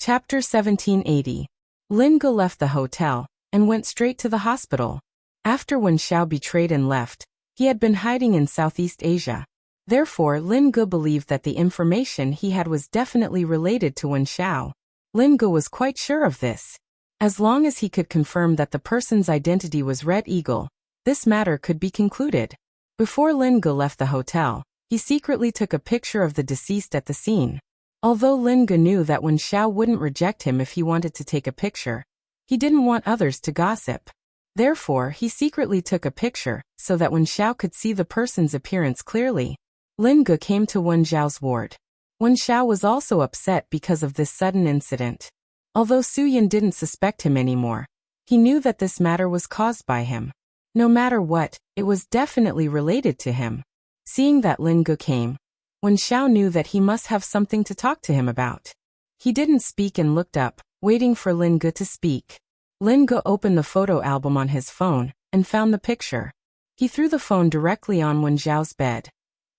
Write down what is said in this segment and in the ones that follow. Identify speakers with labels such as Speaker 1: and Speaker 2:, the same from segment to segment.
Speaker 1: Chapter 1780. Lin Ge left the hotel and went straight to the hospital. After Wen Xiao betrayed and left, he had been hiding in Southeast Asia. Therefore, Lin Ge believed that the information he had was definitely related to Wen Xiao. Lin Ge was quite sure of this. As long as he could confirm that the person's identity was Red Eagle, this matter could be concluded. Before Lin Ge left the hotel, he secretly took a picture of the deceased at the scene. Although Lin Ge knew that Wen Xiao wouldn't reject him if he wanted to take a picture, he didn't want others to gossip. Therefore, he secretly took a picture so that Wen Xiao could see the person's appearance clearly. Lin Ge came to Wen Xiao's ward. Wen Xiao was also upset because of this sudden incident. Although Su Yan didn't suspect him anymore, he knew that this matter was caused by him. No matter what, it was definitely related to him. Seeing that Lin Ge came, Wen Xiao knew that he must have something to talk to him about. He didn't speak and looked up, waiting for Lin Ge to speak. Lin Ge opened the photo album on his phone and found the picture. He threw the phone directly on Wen Xiao's bed.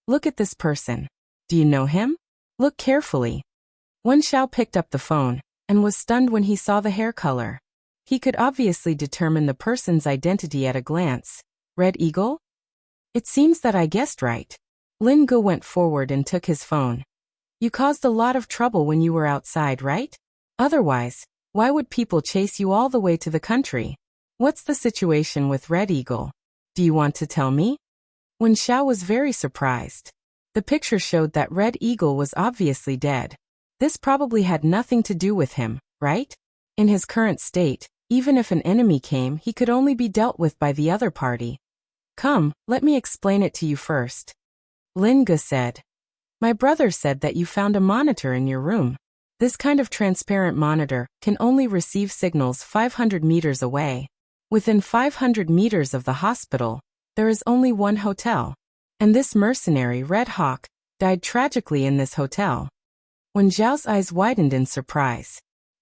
Speaker 1: Look at this person. Do you know him? Look carefully. Wen Xiao picked up the phone and was stunned when he saw the hair color. He could obviously determine the person's identity at a glance. Red Eagle? It seems that I guessed right. Lin Ge went forward and took his phone. You caused a lot of trouble when you were outside, right? Otherwise, why would people chase you all the way to the country? What's the situation with Red Eagle? Do you want to tell me? Wen Xiao was very surprised. The picture showed that Red Eagle was obviously dead. This probably had nothing to do with him, right? In his current state, even if an enemy came, he could only be dealt with by the other party. Come, let me explain it to you first. Lin Ge said. My brother said that you found a monitor in your room. This kind of transparent monitor can only receive signals 500 meters away. Within 500 meters of the hospital, there is only one hotel. And this mercenary, Red Hawk, died tragically in this hotel. Wen Xiao's eyes widened in surprise.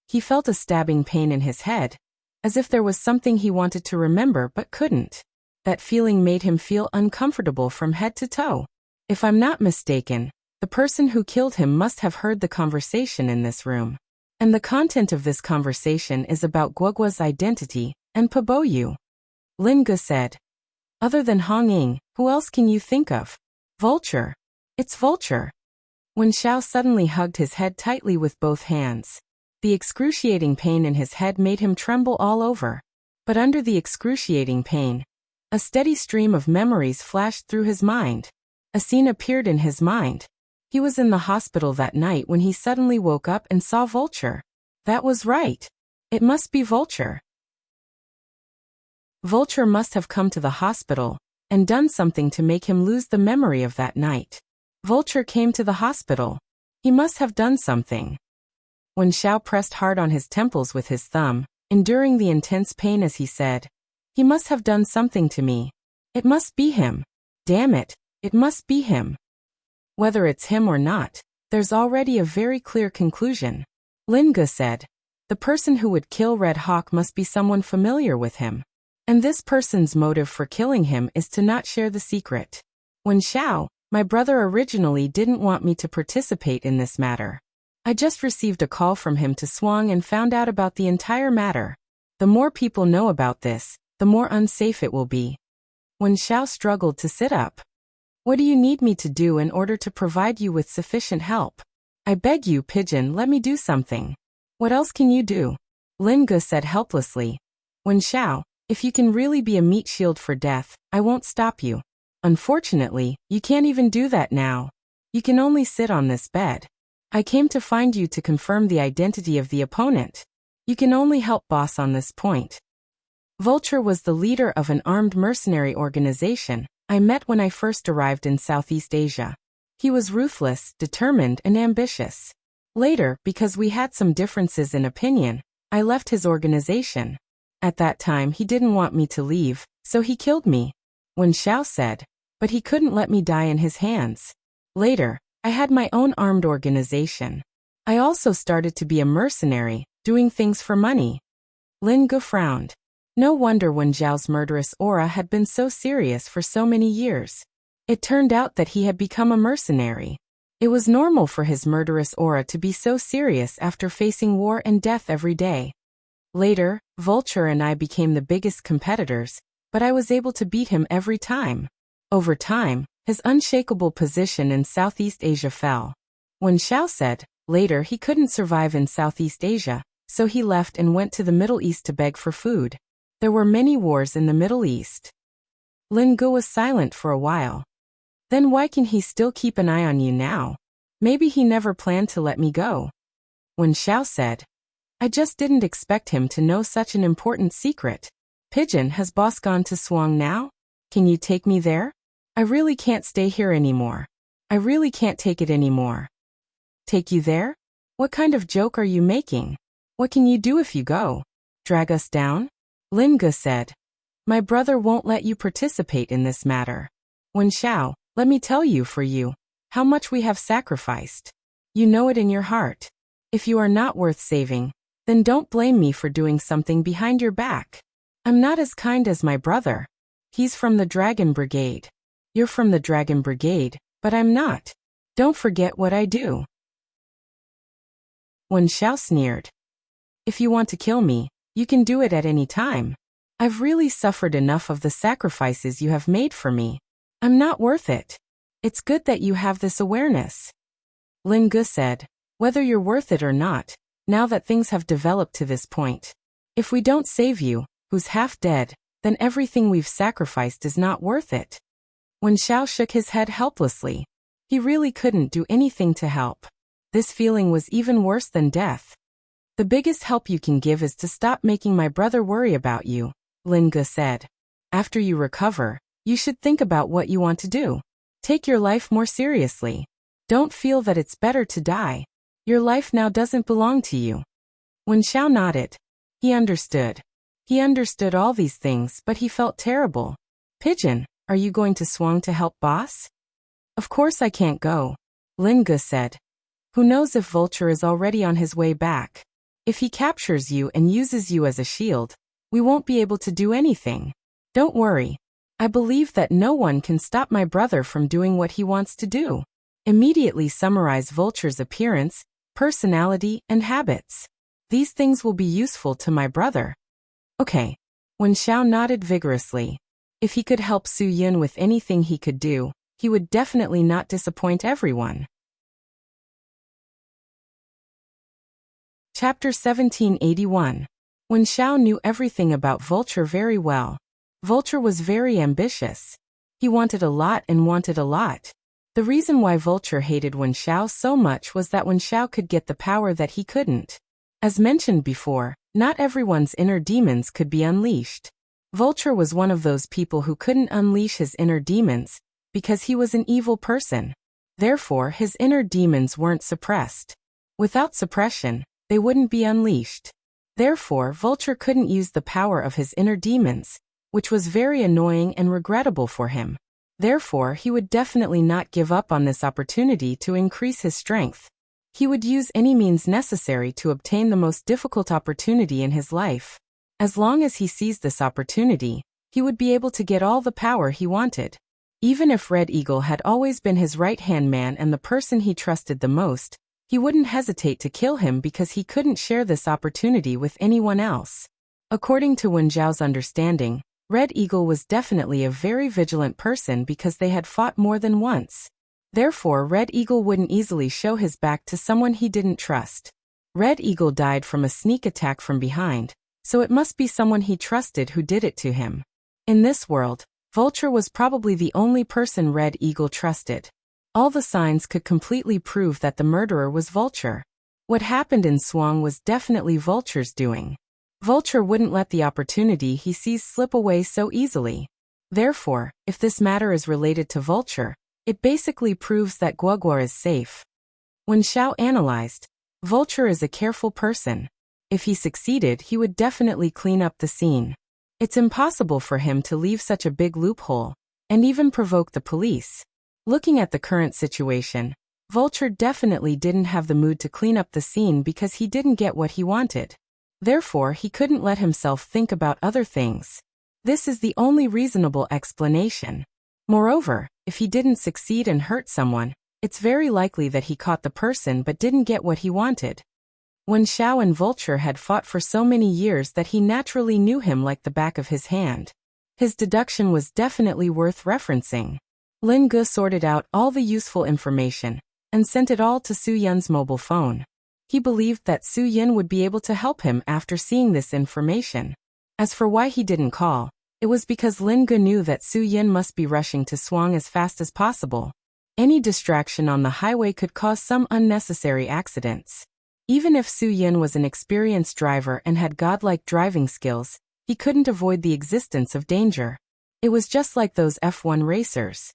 Speaker 1: He felt a stabbing pain in his head, as if there was something he wanted to remember but couldn't. That feeling made him feel uncomfortable from head to toe. If I'm not mistaken, the person who killed him must have heard the conversation in this room. And the content of this conversation is about Guoguo's identity and Pabo Yu. Lin Ge said. Other than Hong Ying, who else can you think of? Vulture. It's Vulture. Wen Xiao suddenly hugged his head tightly with both hands. The excruciating pain in his head made him tremble all over. But under the excruciating pain, a steady stream of memories flashed through his mind. A scene appeared in his mind. He was in the hospital that night when he suddenly woke up and saw Vulture. That was right. It must be Vulture. Vulture must have come to the hospital and done something to make him lose the memory of that night. Vulture came to the hospital. He must have done something. Wen Xiao pressed hard on his temples with his thumb, enduring the intense pain as he said, He must have done something to me. It must be him. Damn it, it must be him. Whether it's him or not, there's already a very clear conclusion. Lin Ge said. The person who would kill Red Hawk must be someone familiar with him. And this person's motive for killing him is to not share the secret. Wen Xiao, my brother originally didn't want me to participate in this matter. I just received a call from him to Swang and found out about the entire matter. The more people know about this, the more unsafe it will be. Wen Xiao struggled to sit up. What do you need me to do in order to provide you with sufficient help? I beg you, Pigeon, let me do something. What else can you do? Lin Ge said helplessly. Wen Xiao, if you can really be a meat shield for death, I won't stop you. Unfortunately, you can't even do that now. You can only sit on this bed. I came to find you to confirm the identity of the opponent. You can only help boss on this point. Vulture was the leader of an armed mercenary organization I met when I first arrived in Southeast Asia. He was ruthless, determined, and ambitious. Later, because we had some differences in opinion, I left his organization. At that time he didn't want me to leave, so he killed me. Wen Xiao said. But he couldn't let me die in his hands. Later, I had my own armed organization. I also started to be a mercenary, doing things for money. Lin Ge frowned. No wonder Wen Xiao's murderous aura had been so serious for so many years. It turned out that he had become a mercenary. It was normal for his murderous aura to be so serious after facing war and death every day. Later, Vulture and I became the biggest competitors, but I was able to beat him every time. Over time, his unshakable position in Southeast Asia fell. Wen Xiao said, later he couldn't survive in Southeast Asia, so he left and went to the Middle East to beg for food. There were many wars in the Middle East. Lin Ge was silent for a while. Then why can he still keep an eye on you now? Maybe he never planned to let me go. Wen Xiao said, I just didn't expect him to know such an important secret. Pigeon, has boss gone to Swang now? Can you take me there? I really can't stay here anymore. I really can't take it anymore. Take you there? What kind of joke are you making? What can you do if you go? Drag us down? Lin Ge said. My brother won't let you participate in this matter. Wen Xiao, let me tell you for you, how much we have sacrificed. You know it in your heart. If you are not worth saving, then don't blame me for doing something behind your back. I'm not as kind as my brother. He's from the Dragon Brigade. You're from the Dragon Brigade, but I'm not. Don't forget what I do. Wen Xiao sneered. If you want to kill me, you can do it at any time. I've really suffered enough of the sacrifices you have made for me. I'm not worth it. It's good that you have this awareness. Lin Ge said, whether you're worth it or not, now that things have developed to this point. If we don't save you, who's half dead, then everything we've sacrificed is not worth it. Wen Xiao shook his head helplessly. He really couldn't do anything to help. This feeling was even worse than death. The biggest help you can give is to stop making my brother worry about you, Lin Ge said. After you recover, you should think about what you want to do. Take your life more seriously. Don't feel that it's better to die. Your life now doesn't belong to you. Wen Xiao nodded. He understood. He understood all these things, but he felt terrible. Pigeon, are you going to Swang to help boss? Of course I can't go, Lin Ge said. Who knows if Vulture is already on his way back. If he captures you and uses you as a shield, we won't be able to do anything. Don't worry. I believe that no one can stop my brother from doing what he wants to do. Immediately summarize Vulture's appearance, personality, and habits. These things will be useful to my brother. Okay. Wen Xiao nodded vigorously. If he could help Su Yun with anything he could do, he would definitely not disappoint everyone. Chapter 1781. Wen Xiao knew everything about Vulture very well. Vulture was very ambitious. He wanted a lot and wanted a lot. The reason why Vulture hated Wen Xiao so much was that Wen Xiao could get the power that he couldn't. As mentioned before, not everyone's inner demons could be unleashed. Vulture was one of those people who couldn't unleash his inner demons, because he was an evil person. Therefore, his inner demons weren't suppressed. Without suppression, they wouldn't be unleashed. Therefore, Vulture couldn't use the power of his inner demons, which was very annoying and regrettable for him. Therefore, he would definitely not give up on this opportunity to increase his strength. He would use any means necessary to obtain the most difficult opportunity in his life. As long as he seized this opportunity, he would be able to get all the power he wanted. Even if Red Eagle had always been his right-hand man and the person he trusted the most, he wouldn't hesitate to kill him because he couldn't share this opportunity with anyone else. According to Wen Zhao's understanding, Red Eagle was definitely a very vigilant person because they had fought more than once. Therefore, Red Eagle wouldn't easily show his back to someone he didn't trust. Red Eagle died from a sneak attack from behind, so it must be someone he trusted who did it to him. In this world, Vulture was probably the only person Red Eagle trusted. All the signs could completely prove that the murderer was Vulture. What happened in Swang was definitely Vulture's doing. Vulture wouldn't let the opportunity he sees slip away so easily. Therefore, if this matter is related to Vulture, it basically proves that Guogua is safe. Wen Xiao analyzed, Vulture is a careful person. If he succeeded, he would definitely clean up the scene. It's impossible for him to leave such a big loophole, and even provoke the police. Looking at the current situation, Vulture definitely didn't have the mood to clean up the scene because he didn't get what he wanted. Therefore, he couldn't let himself think about other things. This is the only reasonable explanation. Moreover, if he didn't succeed and hurt someone, it's very likely that he caught the person but didn't get what he wanted. When Xiao and Vulture had fought for so many years that he naturally knew him like the back of his hand. His deduction was definitely worth referencing. Lin Ge sorted out all the useful information and sent it all to Su Yun's mobile phone. He believed that Su Yun would be able to help him after seeing this information. As for why he didn't call, it was because Lin Ge knew that Su Yun must be rushing to Swang as fast as possible. Any distraction on the highway could cause some unnecessary accidents. Even if Su Yun was an experienced driver and had godlike driving skills, he couldn't avoid the existence of danger. It was just like those F1 racers.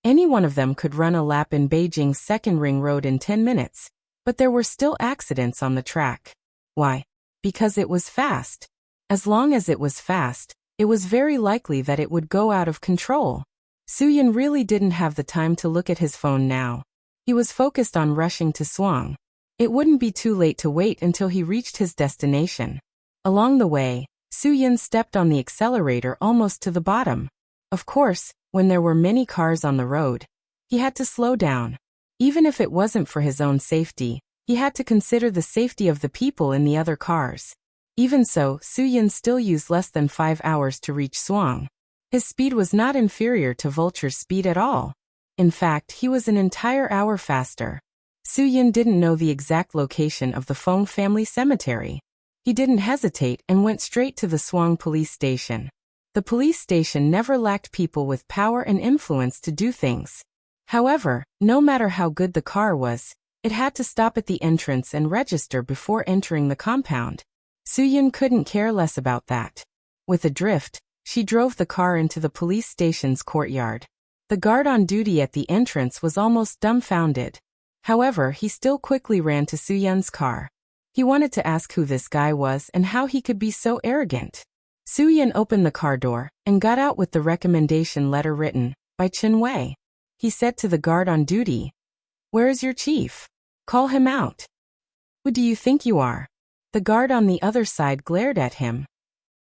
Speaker 1: Any one of them could run a lap in Beijing's second ring road in 10 minutes, but there were still accidents on the track. Why? Because it was fast. As long as it was fast, it was very likely that it would go out of control. Su Yun really didn't have the time to look at his phone now. He was focused on rushing to Swang. It wouldn't be too late to wait until he reached his destination. Along the way, Su Yun stepped on the accelerator almost to the bottom. Of course, when there were many cars on the road, he had to slow down. Even if it wasn't for his own safety, he had to consider the safety of the people in the other cars. Even so, Su Yun still used less than 5 hours to reach Swang. His speed was not inferior to Vulture's speed at all. In fact, he was an entire hour faster. Su Yun didn't know the exact location of the Feng family cemetery. He didn't hesitate and went straight to the Swang police station. The police station never lacked people with power and influence to do things. However, no matter how good the car was, it had to stop at the entrance and register before entering the compound. Su Yun couldn't care less about that. With a drift, she drove the car into the police station's courtyard. The guard on duty at the entrance was almost dumbfounded. However, he still quickly ran to Su Yun's car. He wanted to ask who this guy was and how he could be so arrogant. Su Yun opened the car door and got out with the recommendation letter written by Chen Wei. He said to the guard on duty, "Where is your chief? Call him out." "Who do you think you are?" The guard on the other side glared at him.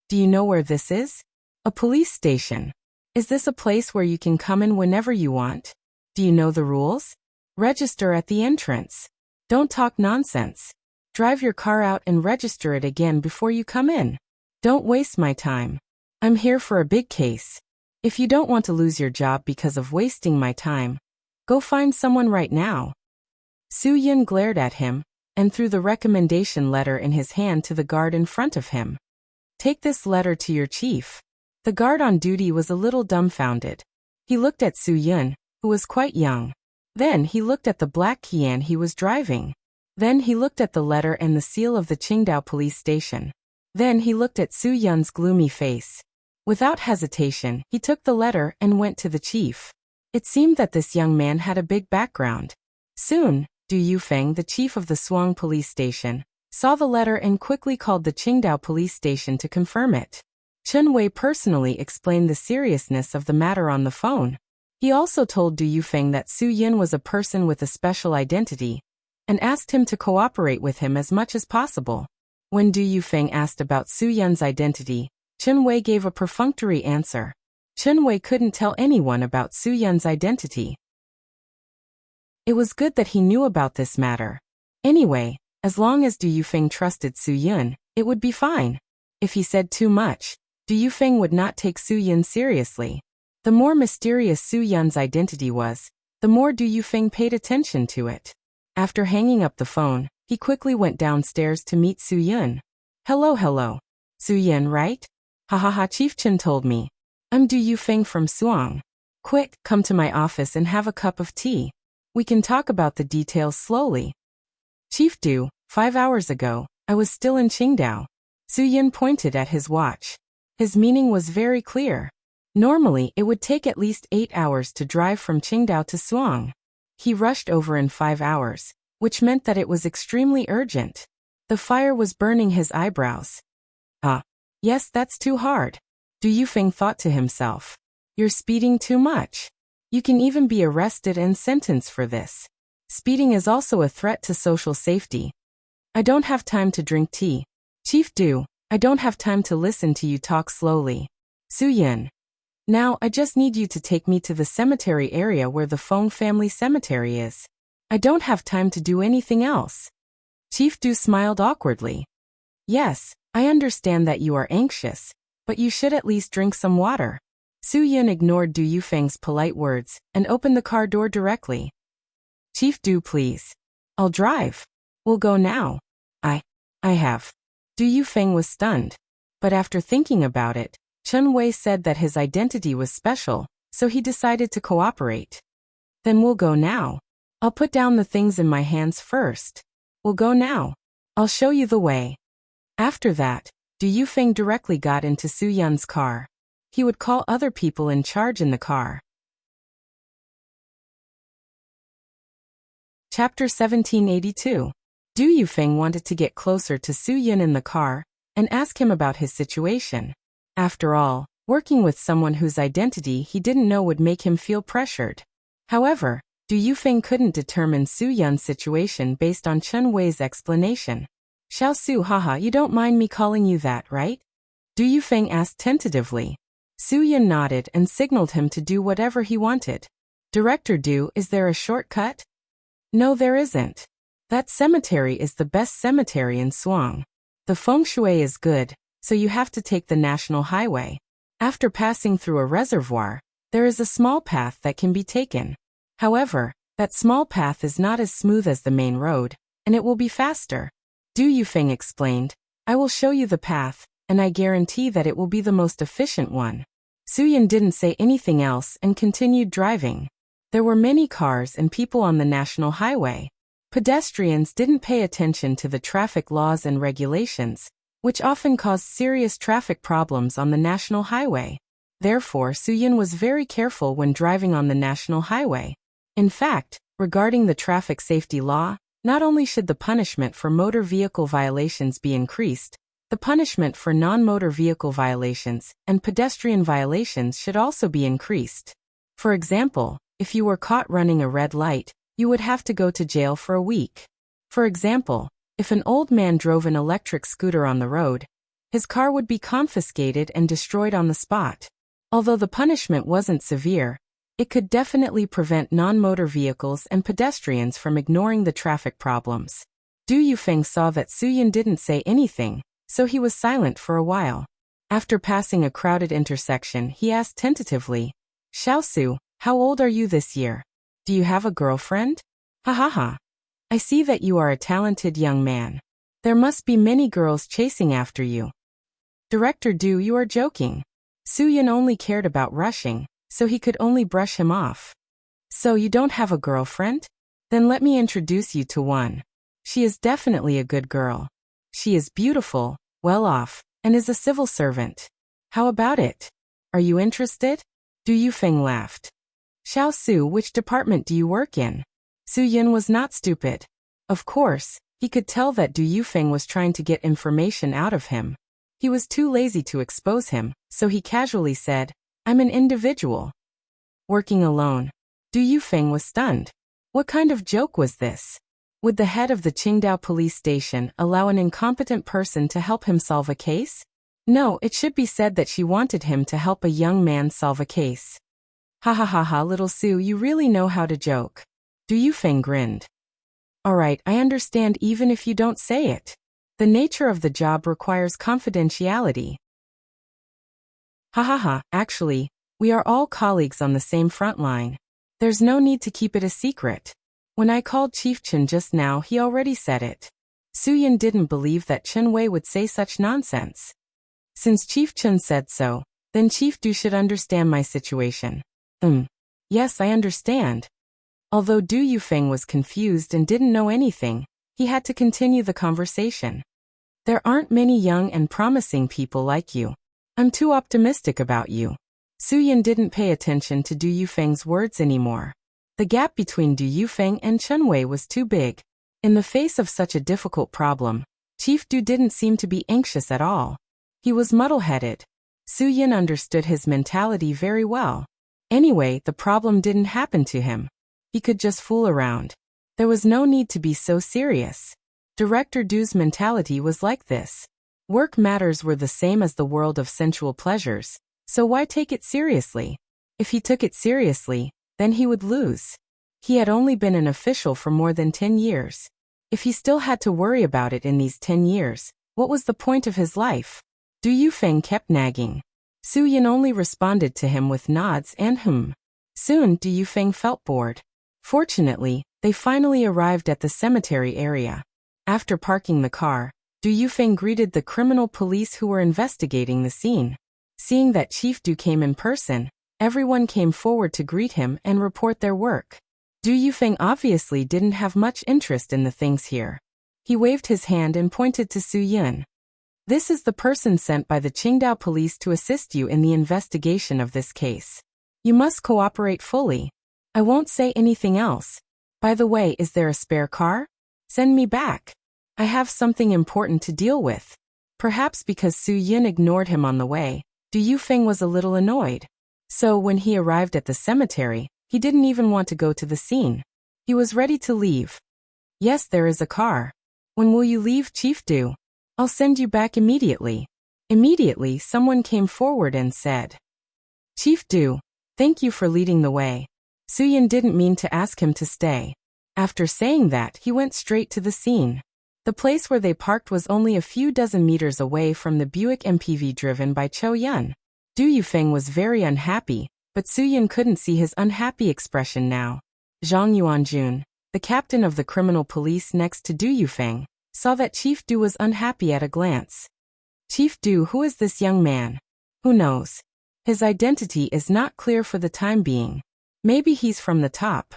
Speaker 1: "Do you know where this is?" "A police station. Is this a place where you can come in whenever you want? Do you know the rules? Register at the entrance. Don't talk nonsense. Drive your car out and register it again before you come in. Don't waste my time. I'm here for a big case. If you don't want to lose your job because of wasting my time, go find someone right now." Su Yun glared at him and threw the recommendation letter in his hand to the guard in front of him. "Take this letter to your chief." The guard on duty was a little dumbfounded. He looked at Su Yun, who was quite young. Then he looked at the black Qian he was driving. Then he looked at the letter and the seal of the Qingdao police station. Then he looked at Su Yun's gloomy face. Without hesitation, he took the letter and went to the chief. It seemed that this young man had a big background. Soon, Du Yufeng, the chief of the Swang police station, saw the letter and quickly called the Qingdao police station to confirm it. Chen Wei personally explained the seriousness of the matter on the phone. He also told Du Yufeng that Su Yun was a person with a special identity, and asked him to cooperate with him as much as possible. When Du Yufeng asked about Su Yun's identity, Chen Wei gave a perfunctory answer. Chen Wei couldn't tell anyone about Su Yun's identity. It was good that he knew about this matter. Anyway, as long as Du Yufeng trusted Su Yun, it would be fine. If he said too much, Du Yufeng would not take Su Yun seriously. The more mysterious Su Yun's identity was, the more Du Yufeng paid attention to it. After hanging up the phone, he quickly went downstairs to meet Su Yun. Hello. Su Yun, right? Ha, Chief Chen told me. I'm Du Yufeng from Swang. Quick, come to my office and have a cup of tea. We can talk about the details slowly. Chief Du, 5 hours ago, I was still in Qingdao. Su Yun pointed at his watch. His meaning was very clear. Normally, it would take at least 8 hours to drive from Qingdao to Swang. He rushed over in 5 hours, which meant that it was extremely urgent. The fire was burning his eyebrows. Yes, that's too hard. Du Yufeng thought to himself. You're speeding too much. You can even be arrested and sentenced for this. Speeding is also a threat to social safety. I don't have time to drink tea. Chief Du, I don't have time to listen to you talk slowly. Su Yun. Now I just need you to take me to the cemetery area where the Fong family cemetery is. I don't have time to do anything else. Chief Du smiled awkwardly. Yes, I understand that you are anxious, but you should at least drink some water. Su Yun ignored Du Yufeng's polite words and opened the car door directly. Chief Du, please. I'll drive. We'll go now. I have. Du Yufeng was stunned. But after thinking about it, Chen Wei said that his identity was special, so he decided to cooperate. Then we'll go now. I'll put down the things in my hands first. We'll go now. I'll show you the way. After that, Du Yufeng directly got into Su Yun's car. He would call other people in charge in the car. Chapter 1782. Du Yufeng wanted to get closer to Su Yun in the car and ask him about his situation. After all, working with someone whose identity he didn't know would make him feel pressured. However, Du Yufeng couldn't determine Su Yun's situation based on Chen Wei's explanation. Xiao Su, haha, you don't mind me calling you that, right? Du Yufeng asked tentatively. Su Yun nodded and signaled him to do whatever he wanted. Director Du, is there a shortcut? No, there isn't. That cemetery is the best cemetery in Suang. The feng shui is good, so you have to take the national highway. After passing through a reservoir, there is a small path that can be taken. However, that small path is not as smooth as the main road, and it will be faster. Du Yufeng explained, I will show you the path, and I guarantee that it will be the most efficient one. Su Yun didn't say anything else and continued driving. There were many cars and people on the national highway. Pedestrians didn't pay attention to the traffic laws and regulations, which often caused serious traffic problems on the national highway. Therefore, Su Yun was very careful when driving on the national highway. In fact, regarding the traffic safety law, not only should the punishment for motor vehicle violations be increased, the punishment for non-motor vehicle violations and pedestrian violations should also be increased. For example, if you were caught running a red light, you would have to go to jail for a week. For example, if an old man drove an electric scooter on the road, his car would be confiscated and destroyed on the spot. Although the punishment wasn't severe, it could definitely prevent non-motor vehicles and pedestrians from ignoring the traffic problems. Du Yufeng saw that Su Yun didn't say anything, so he was silent for a while. After passing a crowded intersection, he asked tentatively, Xiao Su, how old are you this year? Do you have a girlfriend? Ha ha ha. I see that you are a talented young man. There must be many girls chasing after you. Director Du, you are joking. Su Yun only cared about rushing, so he could only brush him off. So you don't have a girlfriend? Then let me introduce you to one. She is definitely a good girl. She is beautiful, well off, and is a civil servant. How about it? Are you interested? Du Yufeng laughed. Xiao Su, which department do you work in? Su Yun was not stupid. Of course, he could tell that Du Yufeng was trying to get information out of him. He was too lazy to expose him, so he casually said, I'm an individual. Working alone. Du Yufeng was stunned. What kind of joke was this? Would the head of the Qingdao police station allow an incompetent person to help him solve a case? No, it should be said that she wanted him to help a young man solve a case. Ha ha ha ha, little Su, you really know how to joke. Du Yufeng grinned. Alright, I understand even if you don't say it. The nature of the job requires confidentiality. Ha ha ha, actually, we are all colleagues on the same front line. There's no need to keep it a secret. When I called Chief Chen just now, he already said it. Su Yun didn't believe that Chen Wei would say such nonsense. Since Chief Chen said so, then Chief Du should understand my situation. Yes, I understand. Although Du Yufeng was confused and didn't know anything, he had to continue the conversation. There aren't many young and promising people like you. I'm too optimistic about you. Su Yun didn't pay attention to Du Yufeng's words anymore. The gap between Du Yufeng and Chen Wei was too big. In the face of such a difficult problem, Chief Du didn't seem to be anxious at all. He was muddle-headed. Su Yun understood his mentality very well. Anyway, the problem didn't happen to him. He could just fool around. There was no need to be so serious. Director Du's mentality was like this. Work matters were the same as the world of sensual pleasures, So why take it seriously? If he took it seriously, then he would lose. He had only been an official for more than 10 years. If he still had to worry about it in these 10 years, what was the point of his life? Du Yufeng kept nagging. Su Yin only responded to him with nods and Soon Du Yufeng felt bored. Fortunately, they finally arrived at the cemetery area. After parking the car, Du Yufeng greeted the criminal police who were investigating the scene. Seeing that Chief Du came in person, everyone came forward to greet him and report their work. Du Yufeng obviously didn't have much interest in the things here. He waved his hand and pointed to Su Yin. This is the person sent by the Qingdao police to assist you in the investigation of this case. You must cooperate fully. I won't say anything else. By the way, is there a spare car? Send me back. I have something important to deal with. Perhaps because Su Yin ignored him on the way, Du Yufeng was a little annoyed. So when he arrived at the cemetery, he didn't even want to go to the scene. He was ready to leave. Yes, there is a car. When will you leave, Chief Du? I'll send you back immediately. Immediately, someone came forward and said, Chief Du, thank you for leading the way. Su Yin didn't mean to ask him to stay. After saying that, he went straight to the scene. The place where they parked was only a few dozen meters away from the Buick MPV driven by Cho Yun. Du Yufeng was very unhappy, but Su Yin couldn't see his unhappy expression now. Zhang Yuanjun, the captain of the criminal police next to Du Yufeng, saw that Chief Du was unhappy at a glance. Chief Du, who is this young man? Who knows? His identity is not clear for the time being. Maybe he's from the top.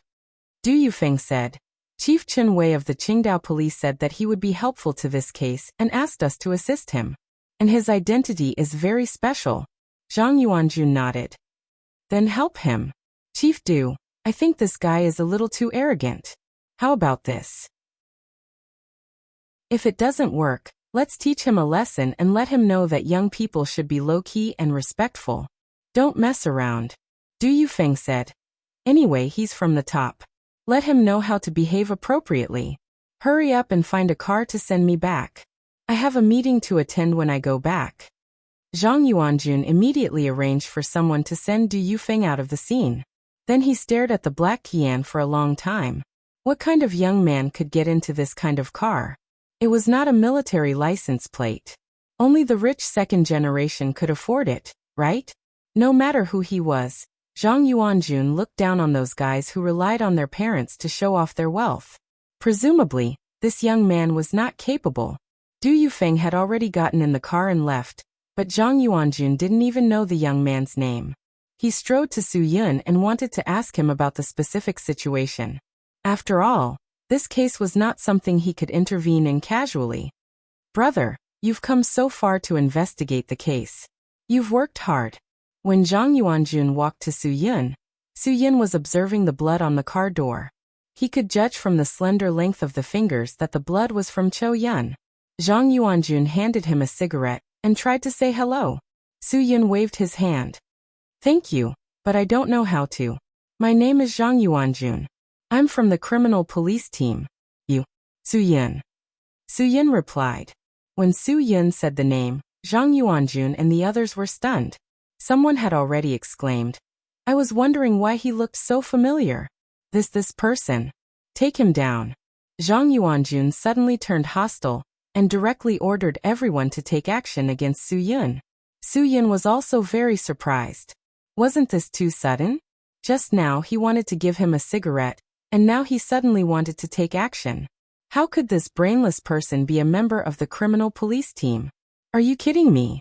Speaker 1: Du Yufeng said. Chief Chen Wei of the Qingdao police said that he would be helpful to this case and asked us to assist him. And his identity is very special. Zhang Yuanjun nodded. Then help him. Chief Du, I think this guy is a little too arrogant. How about this? If it doesn't work, let's teach him a lesson and let him know that young people should be low-key and respectful. Don't mess around. Du Yufeng said. Anyway, he's from the top. Let him know how to behave appropriately. Hurry up and find a car to send me back. I have a meeting to attend when I go back. Zhang Yuanjun immediately arranged for someone to send Du Yufeng out of the scene. Then he stared at the black Kian for a long time. What kind of young man could get into this kind of car? It was not a military license plate. Only the rich second generation could afford it, right? No matter who he was, Zhang Yuanjun looked down on those guys who relied on their parents to show off their wealth. Presumably, this young man was not capable. Du Yufeng had already gotten in the car and left, but Zhang Yuanjun didn't even know the young man's name. He strode to Su Yun and wanted to ask him about the specific situation. After all, this case was not something he could intervene in casually. Brother, you've come so far to investigate the case. You've worked hard. When Zhang Yuanjun walked to Su Yun was observing the blood on the car door. He could judge from the slender length of the fingers that the blood was from Cho Yun. Zhang Yuanjun handed him a cigarette and tried to say hello. Su Yun waved his hand. Thank you, but I don't know how to. My name is Zhang Yuanjun. I'm from the criminal police team. You? Su Yun. Su Yun replied. When Su Yun said the name, Zhang Yuanjun and the others were stunned. Someone had already exclaimed. I was wondering why he looked so familiar. This person. Take him down. Zhang Yuanjun suddenly turned hostile and directly ordered everyone to take action against Su Yun. Su Yun was also very surprised. Wasn't this too sudden? Just now he wanted to give him a cigarette, and now he suddenly wanted to take action. How could this brainless person be a member of the criminal police team? Are you kidding me?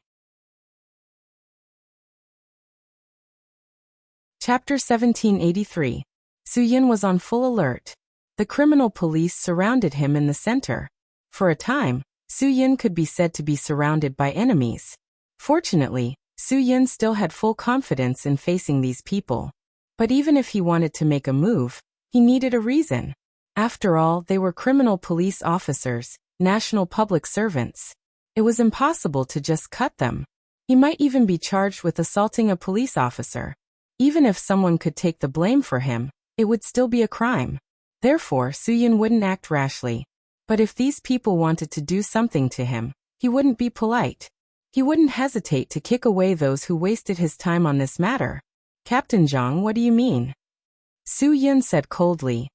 Speaker 1: Chapter 1783. Su Yun was on full alert. The criminal police surrounded him in the center. For a time, Su Yun could be said to be surrounded by enemies. Fortunately, Su Yun still had full confidence in facing these people. But even if he wanted to make a move, he needed a reason. After all, they were criminal police officers, national public servants. It was impossible to just cut them. He might even be charged with assaulting a police officer. Even if someone could take the blame for him, it would still be a crime. Therefore, Su Yun wouldn't act rashly. But if these people wanted to do something to him, he wouldn't be polite. He wouldn't hesitate to kick away those who wasted his time on this matter. Captain Zhang, what do you mean? Su Yun said coldly.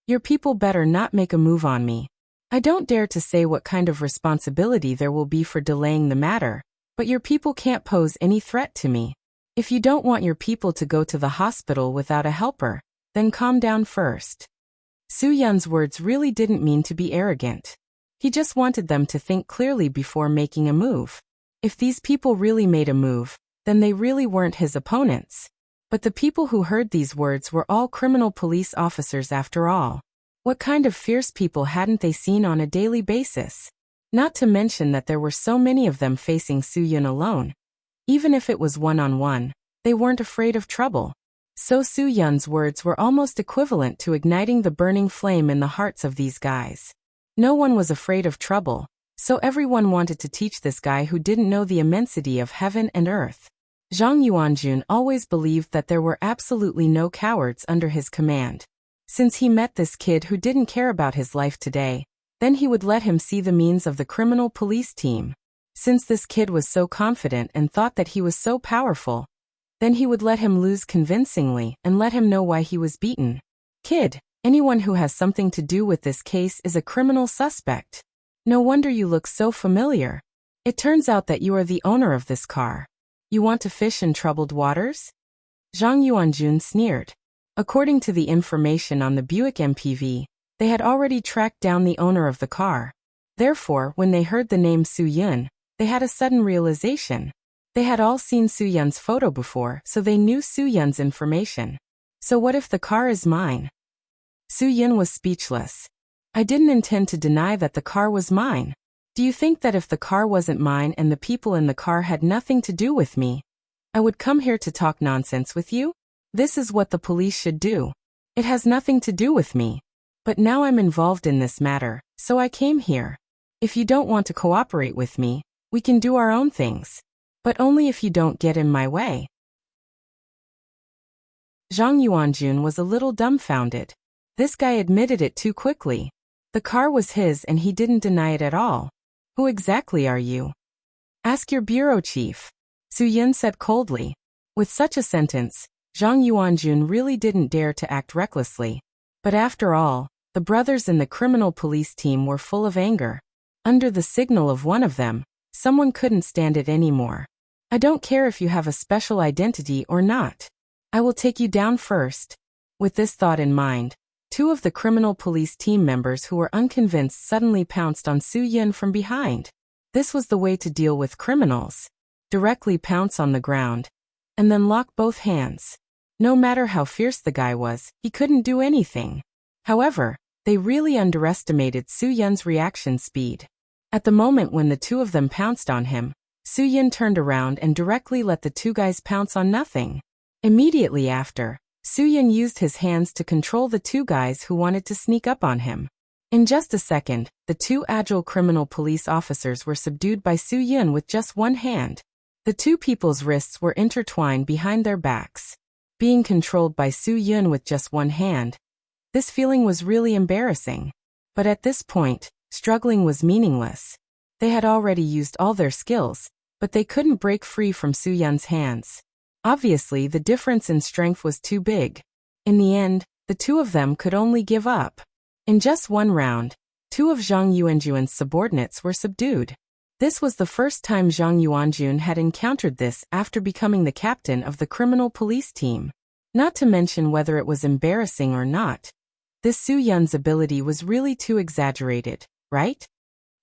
Speaker 1: Your people better not make a move on me. I don't dare to say what kind of responsibility there will be for delaying the matter, but your people can't pose any threat to me. If you don't want your people to go to the hospital without a helper, then calm down first. Su Yun's words really didn't mean to be arrogant. He just wanted them to think clearly before making a move. If these people really made a move, then they really weren't his opponents. But the people who heard these words were all criminal police officers after all. What kind of fierce people hadn't they seen on a daily basis? Not to mention that there were so many of them facing Su Yun alone. Even if it was one-on-one, they weren't afraid of trouble. So Su Yun's words were almost equivalent to igniting the burning flame in the hearts of these guys. No one was afraid of trouble, so everyone wanted to teach this guy who didn't know the immensity of heaven and earth. Zhang Yuanjun always believed that there were absolutely no cowards under his command. Since he met this kid who didn't care about his life today, then he would let him see the means of the criminal police team. Since this kid was so confident and thought that he was so powerful, then he would let him lose convincingly and let him know why he was beaten. Kid, anyone who has something to do with this case is a criminal suspect. No wonder you look so familiar. It turns out that you are the owner of this car. You want to fish in troubled waters? Zhang Yuanjun sneered. According to the information on the Buick MPV, they had already tracked down the owner of the car. Therefore, when they heard the name Su Yun, they had a sudden realization. They had all seen Su Yun's photo before, so they knew Su Yun's information. So what if the car is mine? Su Yun was speechless. I didn't intend to deny that the car was mine. Do you think that if the car wasn't mine and the people in the car had nothing to do with me, I would come here to talk nonsense with you? This is what the police should do. It has nothing to do with me. But now I'm involved in this matter, so I came here. If you don't want to cooperate with me, we can do our own things. But only if you don't get in my way. Zhang Yuanjun was a little dumbfounded. This guy admitted it too quickly. The car was his and he didn't deny it at all. Who exactly are you? Ask your bureau chief. Su Yun said coldly. With such a sentence, Zhang Yuanjun really didn't dare to act recklessly. But after all, the brothers in the criminal police team were full of anger. Under the signal of one of them, someone couldn't stand it anymore. I don't care if you have a special identity or not. I will take you down first. With this thought in mind, two of the criminal police team members who were unconvinced suddenly pounced on Su Yun from behind. This was the way to deal with criminals. Directly pounce on the ground, and then lock both hands. No matter how fierce the guy was, he couldn't do anything. However, they really underestimated Su Yun's reaction speed. At the moment when the two of them pounced on him, Su Yun turned around and directly let the two guys pounce on nothing. Immediately after, Su Yun used his hands to control the two guys who wanted to sneak up on him. In just a second, the two agile criminal police officers were subdued by Su Yun with just one hand. The two people's wrists were intertwined behind their backs. Being controlled by Su Yun with just one hand, this feeling was really embarrassing. But at this point, struggling was meaningless. They had already used all their skills, but they couldn't break free from Su Yun's hands. Obviously, the difference in strength was too big. In the end, the two of them could only give up. In just one round, two of Zhang Yuanjun's subordinates were subdued. This was the first time Zhang Yuanjun had encountered this after becoming the captain of the criminal police team. Not to mention whether it was embarrassing or not. This Su Yun's ability was really too exaggerated, right?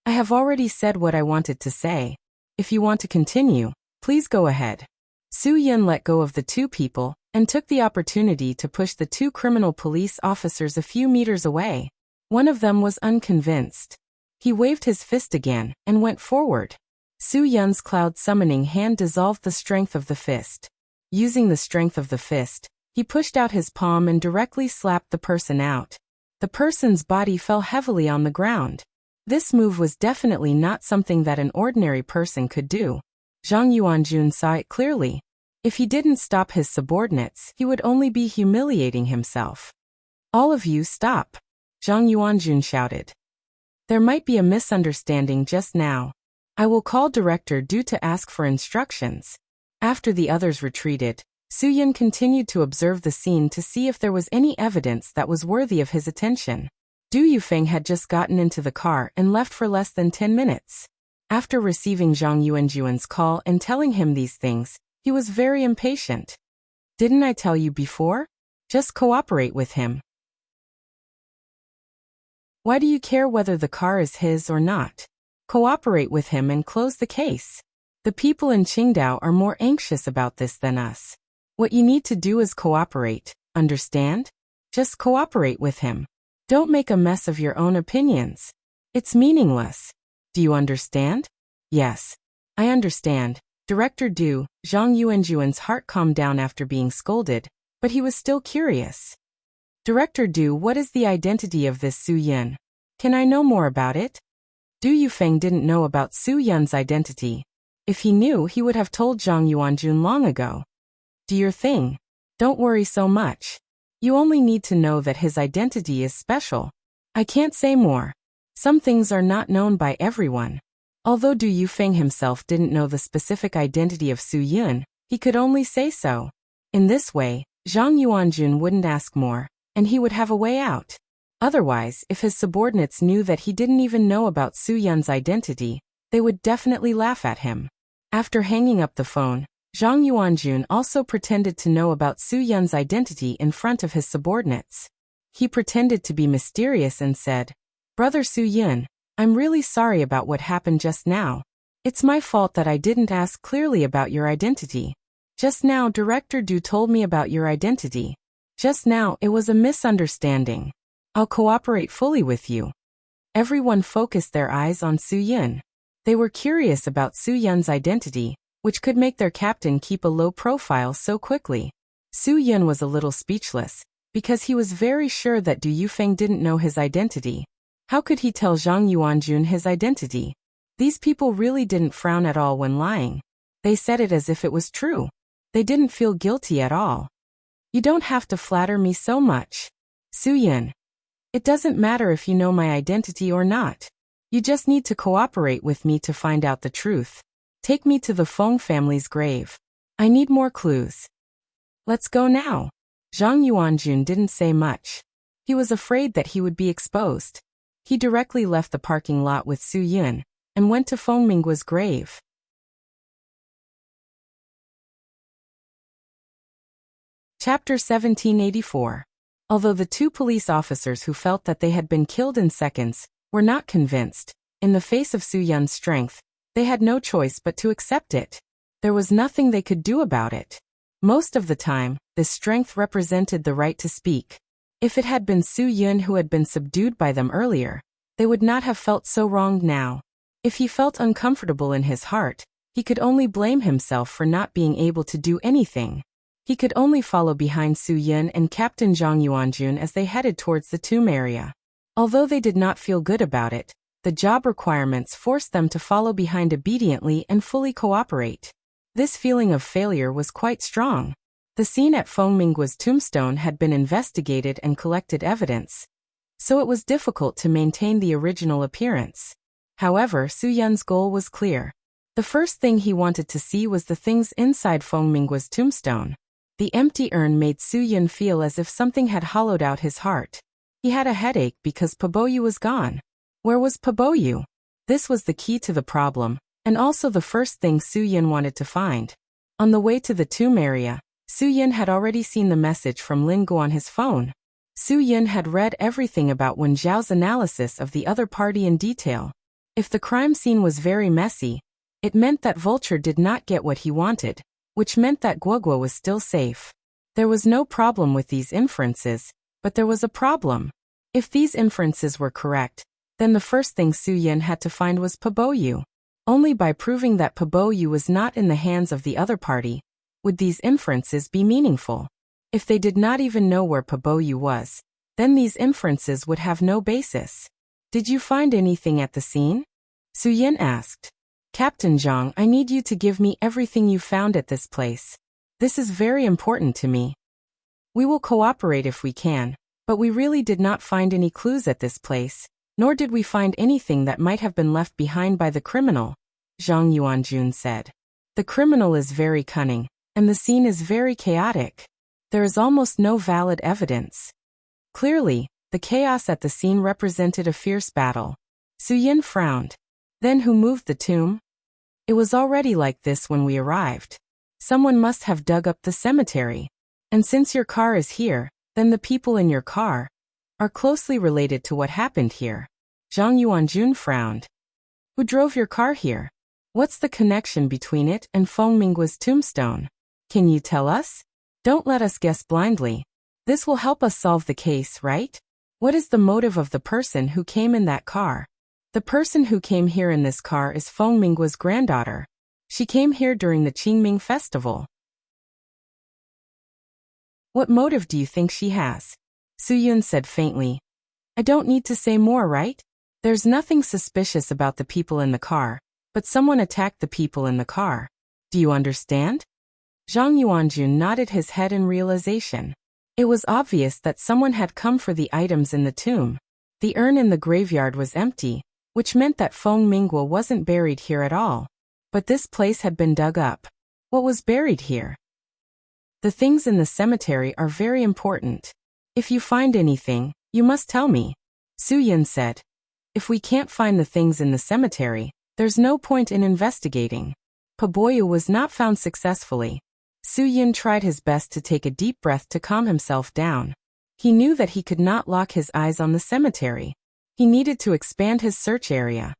Speaker 1: I have already said what I wanted to say. If you want to continue, please go ahead. Su Yun let go of the two people and took the opportunity to push the two criminal police officers a few meters away. One of them was unconvinced. He waved his fist again and went forward. Su Yun's cloud summoning hand dissolved the strength of the fist. Using the strength of the fist, he pushed out his palm and directly slapped the person out. The person's body fell heavily on the ground. This move was definitely not something that an ordinary person could do. Zhang Yuanjun saw it clearly. If he didn't stop his subordinates, he would only be humiliating himself. All of you stop! Zhang Yuanjun shouted. There might be a misunderstanding just now. I will call Director Du to ask for instructions. After the others retreated, Su-Yun continued to observe the scene to see if there was any evidence that was worthy of his attention. Du Yufeng had just gotten into the car and left for less than 10 minutes. After receiving Zhang Yuanjuan's call and telling him these things, he was very impatient. Didn't I tell you before? Just cooperate with him. Why do you care whether the car is his or not? Cooperate with him and close the case. The people in Qingdao are more anxious about this than us. What you need to do is cooperate, understand? Just cooperate with him. Don't make a mess of your own opinions. It's meaningless. Do you understand? Yes. I understand. Director Du, Zhang Yuanjuan's heart calmed down after being scolded, but he was still curious. Director Du, what is the identity of this Su-Yun? Can I know more about it? Du Yufeng didn't know about Su-Yun's identity. If he knew, he would have told Zhang Yuanjun long ago. Do your thing. Don't worry so much. You only need to know that his identity is special. I can't say more. Some things are not known by everyone. Although Du Yufeng himself didn't know the specific identity of Su-Yun, he could only say so. In this way, Zhang Yuanjun wouldn't ask more, and he would have a way out. Otherwise, if his subordinates knew that he didn't even know about Su-Yun's identity, they would definitely laugh at him. After hanging up the phone, Zhang Yuanjun also pretended to know about Su-Yun's identity in front of his subordinates. He pretended to be mysterious and said, "Brother Su-Yun, I'm really sorry about what happened just now. It's my fault that I didn't ask clearly about your identity. Just now Director Du told me about your identity. Just now it was a misunderstanding. I'll cooperate fully with you." Everyone focused their eyes on Su-Yun. They were curious about Su-Yun's identity, which could make their captain keep a low profile so quickly. Su-Yun was a little speechless, because he was very sure that Du Yufeng didn't know his identity. How could he tell Zhang Yuanjun his identity? These people really didn't frown at all when lying. They said it as if it was true. They didn't feel guilty at all. You don't have to flatter me so much. Su-Yun. It doesn't matter if you know my identity or not. You just need to cooperate with me to find out the truth. Take me to the Feng family's grave. I need more clues. Let's go now. Zhang Yuanjun didn't say much. He was afraid that he would be exposed. He directly left the parking lot with Su-Yun and went to Feng Minggua's grave. Chapter 1784. Although the two police officers who felt that they had been killed in seconds were not convinced, in the face of Su-Yun's strength, they had no choice but to accept it. There was nothing they could do about it. Most of the time, this strength represented the right to speak. If it had been Su-Yun who had been subdued by them earlier, they would not have felt so wronged now. If he felt uncomfortable in his heart, he could only blame himself for not being able to do anything. He could only follow behind Su-Yun and Captain Zhang Yuanjun as they headed towards the tomb area. Although they did not feel good about it, the job requirements forced them to follow behind obediently and fully cooperate. This feeling of failure was quite strong. The scene at Feng Minggua's tombstone had been investigated and collected evidence, so it was difficult to maintain the original appearance. However, Su-Yun's goal was clear. The first thing he wanted to see was the things inside Feng Minggua's tombstone. The empty urn made Su-Yun feel as if something had hollowed out his heart. He had a headache because Paboyu was gone. Where was Paboyu? This was the key to the problem, and also the first thing Su-Yun wanted to find. On the way to the tomb area, Su-Yun had already seen the message from Lin Guo on his phone. Su-Yun had read everything about Wen Zhao's analysis of the other party in detail. If the crime scene was very messy, it meant that Vulture did not get what he wanted, which meant that Guoguo was still safe. There was no problem with these inferences, but there was a problem. If these inferences were correct, then the first thing Su-Yun had to find was Paboyu. Only by proving that Paboyu was not in the hands of the other party would these inferences be meaningful. If they did not even know where Paboyu was, then these inferences would have no basis. Did you find anything at the scene? Su-Yun asked. Captain Zhang, I need you to give me everything you found at this place. This is very important to me. We will cooperate if we can, but we really did not find any clues at this place, nor did we find anything that might have been left behind by the criminal. Zhang Yuanjun said. The criminal is very cunning, and the scene is very chaotic. There is almost no valid evidence. Clearly, the chaos at the scene represented a fierce battle. Su Yin frowned. Then who moved the tomb? It was already like this when we arrived. Someone must have dug up the cemetery. And since your car is here, then the people in your car are closely related to what happened here. Zhang Yuanjun frowned. Who drove your car here? What's the connection between it and Feng Minggua's tombstone? Can you tell us? Don't let us guess blindly. This will help us solve the case, right? What is the motive of the person who came in that car? The person who came here in this car is Feng Minggua's granddaughter. She came here during the Qingming festival. What motive do you think she has? Su Yun said faintly. I don't need to say more, right? There's nothing suspicious about the people in the car, but someone attacked the people in the car. Do you understand? Zhang Yuanjun nodded his head in realization. It was obvious that someone had come for the items in the tomb. The urn in the graveyard was empty, which meant that Feng Minghua wasn't buried here at all. But this place had been dug up. What was buried here? The things in the cemetery are very important. If you find anything, you must tell me. Su Yin said. If we can't find the things in the cemetery, there's no point in investigating. Paboyu was not found successfully. Su Yin tried his best to take a deep breath to calm himself down. He knew that he could not lock his eyes on the cemetery. He needed to expand his search area.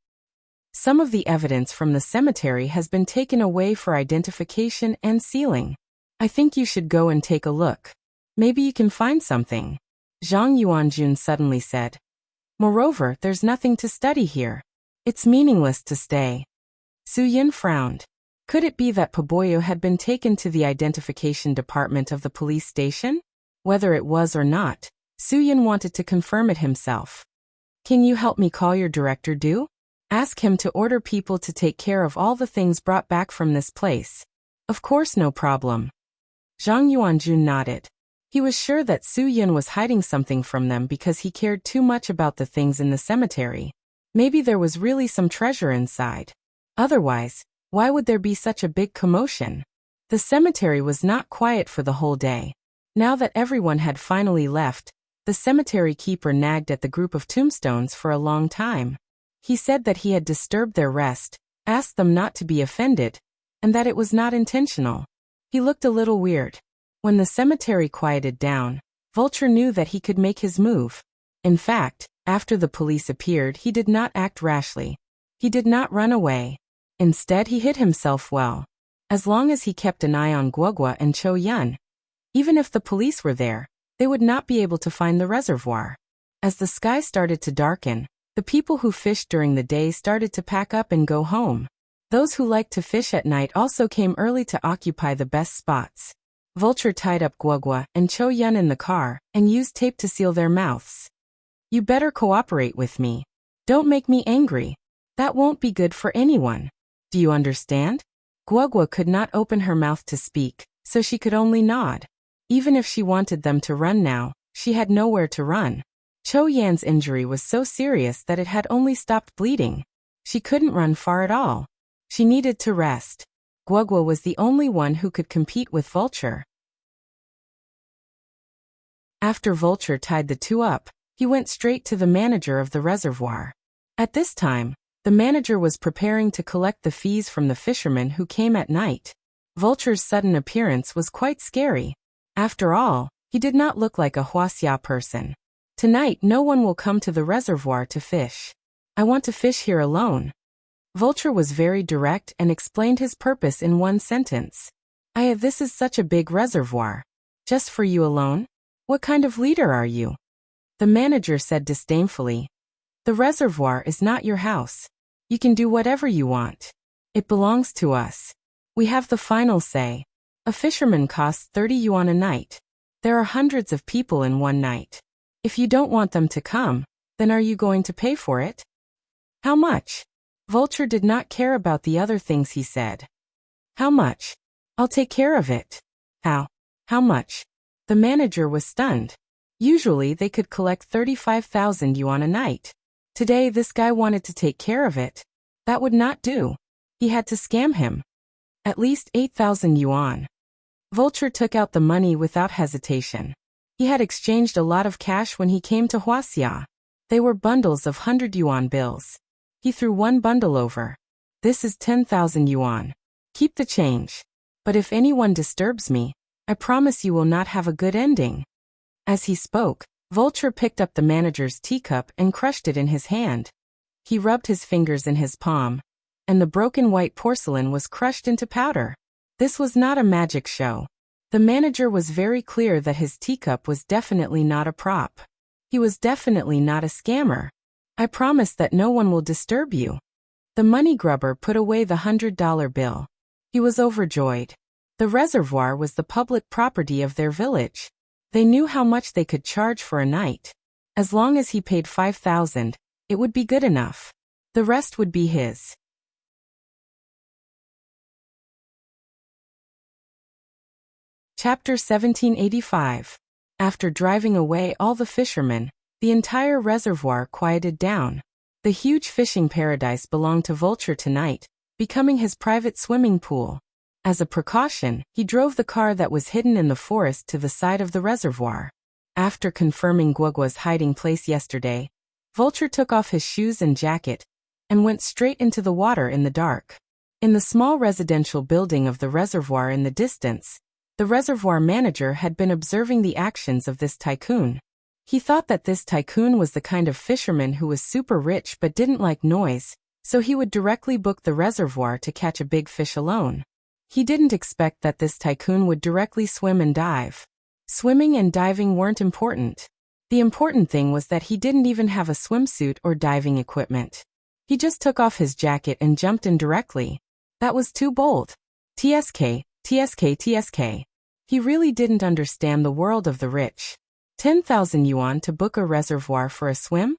Speaker 1: Some of the evidence from the cemetery has been taken away for identification and sealing. I think you should go and take a look. Maybe you can find something. Zhang Yuanjun suddenly said. Moreover, there's nothing to study here. It's meaningless to stay. Su Yin frowned. Could it be that Paboyu had been taken to the identification department of the police station? Whether it was or not, Su Yin wanted to confirm it himself. Can you help me call your director, Du? Ask him to order people to take care of all the things brought back from this place. Of course, no problem. Zhang Yuanjun nodded. He was sure that Su Yin was hiding something from them because he cared too much about the things in the cemetery. Maybe there was really some treasure inside. Otherwise, why would there be such a big commotion? The cemetery was not quiet for the whole day. Now that everyone had finally left, the cemetery keeper nagged at the group of tombstones for a long time. He said that he had disturbed their rest, asked them not to be offended, and that it was not intentional. He looked a little weird. When the cemetery quieted down, Vulture knew that he could make his move. In fact, after the police appeared, he did not act rashly. He did not run away. Instead, he hid himself well. As long as he kept an eye on Guogua and Cho Yun, even if the police were there, they would not be able to find the reservoir. As the sky started to darken, the people who fished during the day started to pack up and go home. Those who liked to fish at night also came early to occupy the best spots. Vulture tied up Guogua and Cho Yun in the car and used tape to seal their mouths. You better cooperate with me. Don't make me angry. That won't be good for anyone. Do you understand? Guogua could not open her mouth to speak, so she could only nod. Even if she wanted them to run now, she had nowhere to run. Cho Yan's injury was so serious that it had only stopped bleeding. She couldn't run far at all. She needed to rest. Guogua was the only one who could compete with Vulture. After Vulture tied the two up, he went straight to the manager of the reservoir. At this time, the manager was preparing to collect the fees from the fishermen who came at night. Vulture's sudden appearance was quite scary. After all, he did not look like a Huaxia person. Tonight no one will come to the reservoir to fish. I want to fish here alone. Vulture was very direct and explained his purpose in one sentence. This is such a big reservoir. Just for you alone? What kind of leader are you? The manager said disdainfully. The reservoir is not your house. You can do whatever you want. It belongs to us. We have the final say. A fisherman costs 30 yuan a night. There are hundreds of people in one night. If you don't want them to come, then are you going to pay for it? How much? Vulture did not care about the other things he said. How much? I'll take care of it. How? How much? The manager was stunned. Usually they could collect 35,000 yuan a night. Today this guy wanted to take care of it. That would not do. He had to scam him. At least 8,000 yuan. Vulture took out the money without hesitation. He had exchanged a lot of cash when he came to Huaxia. They were bundles of 100 yuan bills. He threw one bundle over. This is 10,000 yuan. Keep the change. But if anyone disturbs me, I promise you will not have a good ending. As he spoke, Vulture picked up the manager's teacup and crushed it in his hand. He rubbed his fingers in his palm, and the broken white porcelain was crushed into powder. This was not a magic show. The manager was very clear that his teacup was definitely not a prop. He was definitely not a scammer. I promise that no one will disturb you. The money grubber put away the $100 bill. He was overjoyed. The reservoir was the public property of their village. They knew how much they could charge for a night. As long as he paid 5,000, it would be good enough. The rest would be his. Chapter 1785. After driving away all the fishermen, the entire reservoir quieted down. The huge fishing paradise belonged to Vulture tonight, becoming his private swimming pool. As a precaution, he drove the car that was hidden in the forest to the side of the reservoir. After confirming Guoguo's hiding place yesterday, Vulture took off his shoes and jacket and went straight into the water in the dark. In the small residential building of the reservoir in the distance, the reservoir manager had been observing the actions of this tycoon. He thought that this tycoon was the kind of fisherman who was super rich but didn't like noise, so he would directly book the reservoir to catch a big fish alone. He didn't expect that this tycoon would directly swim and dive. Swimming and diving weren't important. The important thing was that he didn't even have a swimsuit or diving equipment. He just took off his jacket and jumped in directly. That was too bold. TSK. He really didn't understand the world of the rich. 10,000 yuan to book a reservoir for a swim?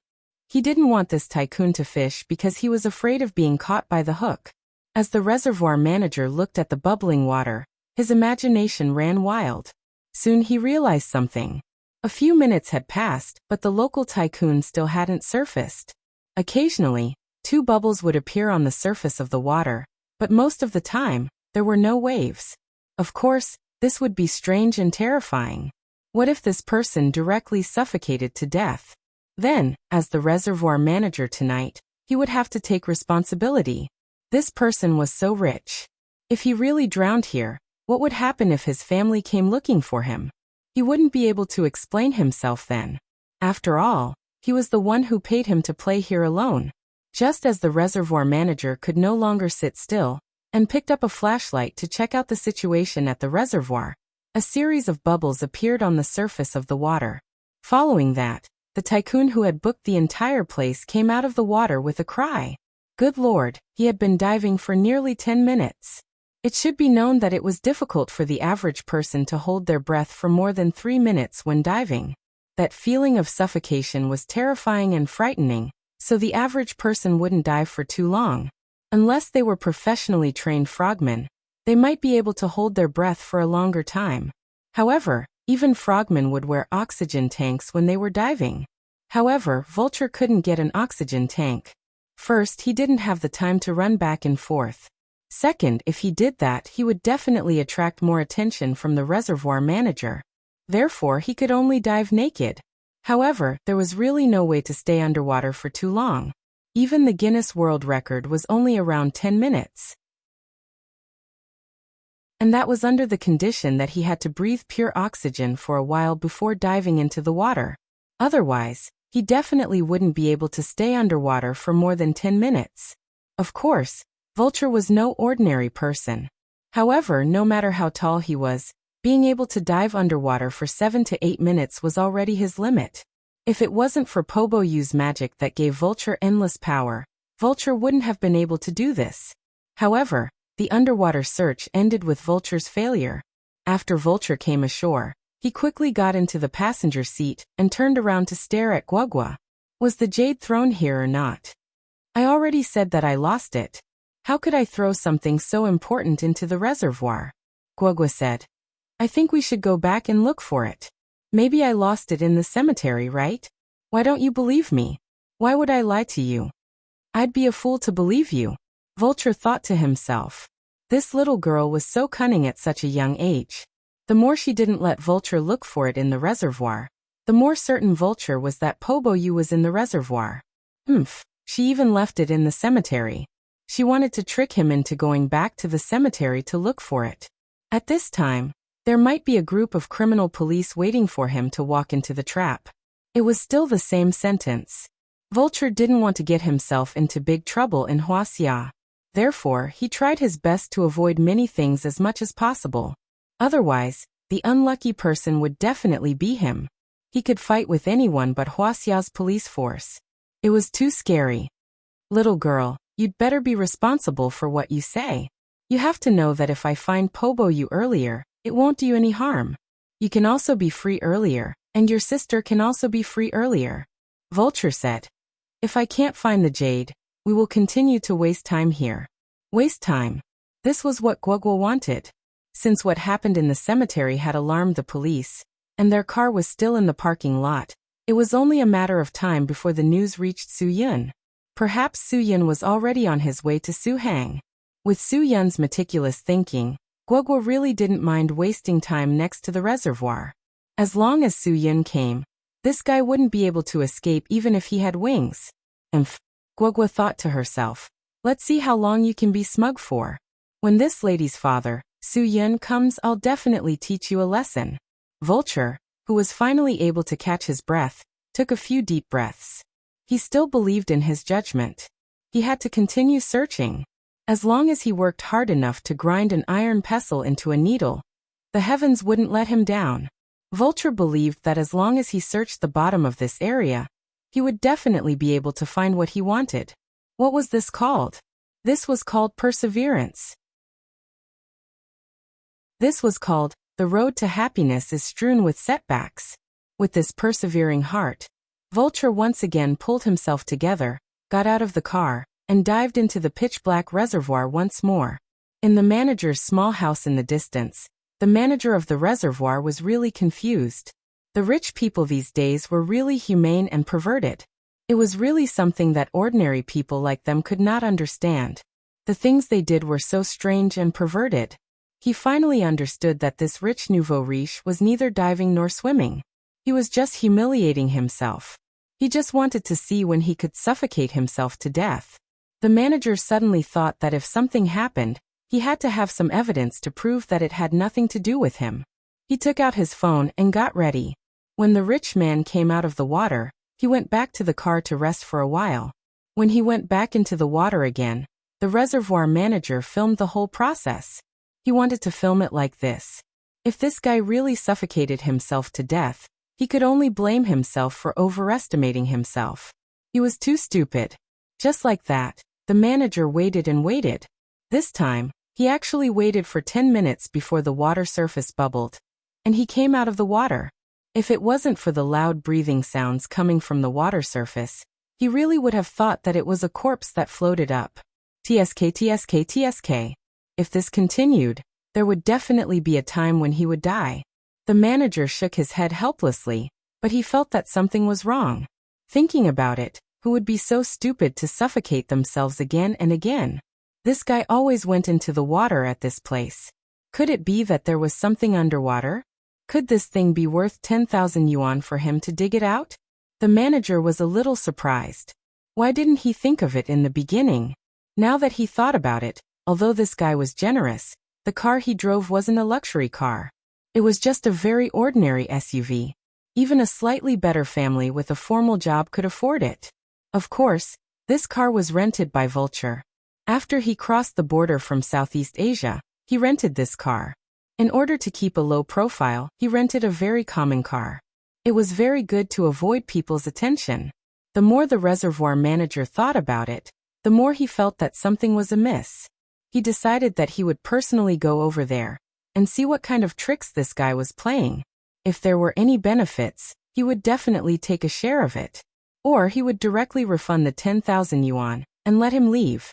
Speaker 1: He didn't want this tycoon to fish because he was afraid of being caught by the hook. As the reservoir manager looked at the bubbling water, his imagination ran wild. Soon he realized something. A few minutes had passed, but the local tycoon still hadn't surfaced. Occasionally, two bubbles would appear on the surface of the water, but most of the time, there were no waves. Of course, this would be strange and terrifying. What if this person directly suffocated to death? Then, as the reservoir manager tonight, he would have to take responsibility. This person was so rich. If he really drowned here, what would happen if his family came looking for him? He wouldn't be able to explain himself then. After all, he was the one who paid him to play here alone. Just as the reservoir manager could no longer sit still, and picked up a flashlight to check out the situation at the reservoir, a series of bubbles appeared on the surface of the water. Following that, the tycoon who had booked the entire place came out of the water with a cry. Good Lord, he had been diving for nearly 10 minutes. It should be known that it was difficult for the average person to hold their breath for more than 3 minutes when diving. That feeling of suffocation was terrifying and frightening, so the average person wouldn't dive for too long. Unless they were professionally trained frogmen, they might be able to hold their breath for a longer time. However, even frogmen would wear oxygen tanks when they were diving. However, Vulture couldn't get an oxygen tank. First, he didn't have the time to run back and forth. Second, if he did that, he would definitely attract more attention from the reservoir manager. Therefore, he could only dive naked. However, there was really no way to stay underwater for too long. Even the Guinness World Record was only around 10 minutes. And that was under the condition that he had to breathe pure oxygen for a while before diving into the water. Otherwise, he definitely wouldn't be able to stay underwater for more than 10 minutes. Of course, Vulture was no ordinary person. However, no matter how tall he was, being able to dive underwater for 7 to 8 minutes was already his limit. If it wasn't for Pobo Yu's magic that gave Vulture endless power, Vulture wouldn't have been able to do this. However, the underwater search ended with Vulture's failure. After Vulture came ashore, he quickly got into the passenger seat and turned around to stare at Guogua. Was the jade thrown here or not? I already said that I lost it. How could I throw something so important into the reservoir? Guogua said. I think we should go back and look for it. Maybe I lost it in the cemetery, right? Why don't you believe me? Why would I lie to you? I'd be a fool to believe you. Vulture thought to himself. This little girl was so cunning at such a young age. The more she didn't let Vulture look for it in the reservoir, the more certain Vulture was that Poboyu was in the reservoir. She even left it in the cemetery. She wanted to trick him into going back to the cemetery to look for it. At this time, there might be a group of criminal police waiting for him to walk into the trap. It was still the same sentence. Vulture didn't want to get himself into big trouble in Huaxia. Therefore, he tried his best to avoid many things as much as possible. Otherwise, the unlucky person would definitely be him. He could fight with anyone but Huaxia's police force. It was too scary. Little girl, you'd better be responsible for what you say. You have to know that if I find Poboyu earlier, it won't do you any harm. You can also be free earlier, and your sister can also be free earlier. Vulture said. If I can't find the jade, we will continue to waste time here. Waste time. This was what Guogua wanted. Since what happened in the cemetery had alarmed the police, and their car was still in the parking lot, it was only a matter of time before the news reached Su Yun. Perhaps Su Yun was already on his way to Su Hang. With Su Yun's meticulous thinking, Guogua really didn't mind wasting time next to the reservoir. As long as Su Yun came, this guy wouldn't be able to escape even if he had wings. Guogua thought to herself. Let's see how long you can be smug for. When this lady's father, Su Yun, comes, I'll definitely teach you a lesson. Vulture, who was finally able to catch his breath, took a few deep breaths. He still believed in his judgment. He had to continue searching. As long as he worked hard enough to grind an iron pestle into a needle, the heavens wouldn't let him down. Vulture believed that as long as he searched the bottom of this area, he would definitely be able to find what he wanted. What was this called? This was called perseverance. This was called, the road to happiness is strewn with setbacks. With this persevering heart, Vulture once again pulled himself together, got out of the car, and dived into the pitch-black reservoir once more. In the manager's small house in the distance, the manager of the reservoir was really confused. The rich people these days were really humane and perverted. It was really something that ordinary people like them could not understand. The things they did were so strange and perverted. He finally understood that this rich nouveau riche was neither diving nor swimming. He was just humiliating himself. He just wanted to see when he could suffocate himself to death. The manager suddenly thought that if something happened, he had to have some evidence to prove that it had nothing to do with him. He took out his phone and got ready. When the rich man came out of the water, he went back to the car to rest for a while. When he went back into the water again, the reservoir manager filmed the whole process. He wanted to film it like this. If this guy really suffocated himself to death, he could only blame himself for overestimating himself. He was too stupid. Just like that, the manager waited and waited. This time, he actually waited for 10 minutes before the water surface bubbled. And he came out of the water. If it wasn't for the loud breathing sounds coming from the water surface, he really would have thought that it was a corpse that floated up. TSK, TSK, TSK. If this continued, there would definitely be a time when he would die. The manager shook his head helplessly, but he felt that something was wrong. Thinking about it, who would be so stupid to suffocate themselves again and again? This guy always went into the water at this place. Could it be that there was something underwater? Could this thing be worth 10,000 yuan for him to dig it out? The manager was a little surprised. Why didn't he think of it in the beginning? Now that he thought about it, although this guy was generous, the car he drove wasn't a luxury car. It was just a very ordinary SUV. Even a slightly better family with a formal job could afford it. Of course, this car was rented by Vulture. After he crossed the border from Southeast Asia, he rented this car. In order to keep a low profile, he rented a very common car. It was very good to avoid people's attention. The more the reservoir manager thought about it, the more he felt that something was amiss. He decided that he would personally go over there and see what kind of tricks this guy was playing. If there were any benefits, he would definitely take a share of it. Or he would directly refund the 10,000 yuan and let him leave.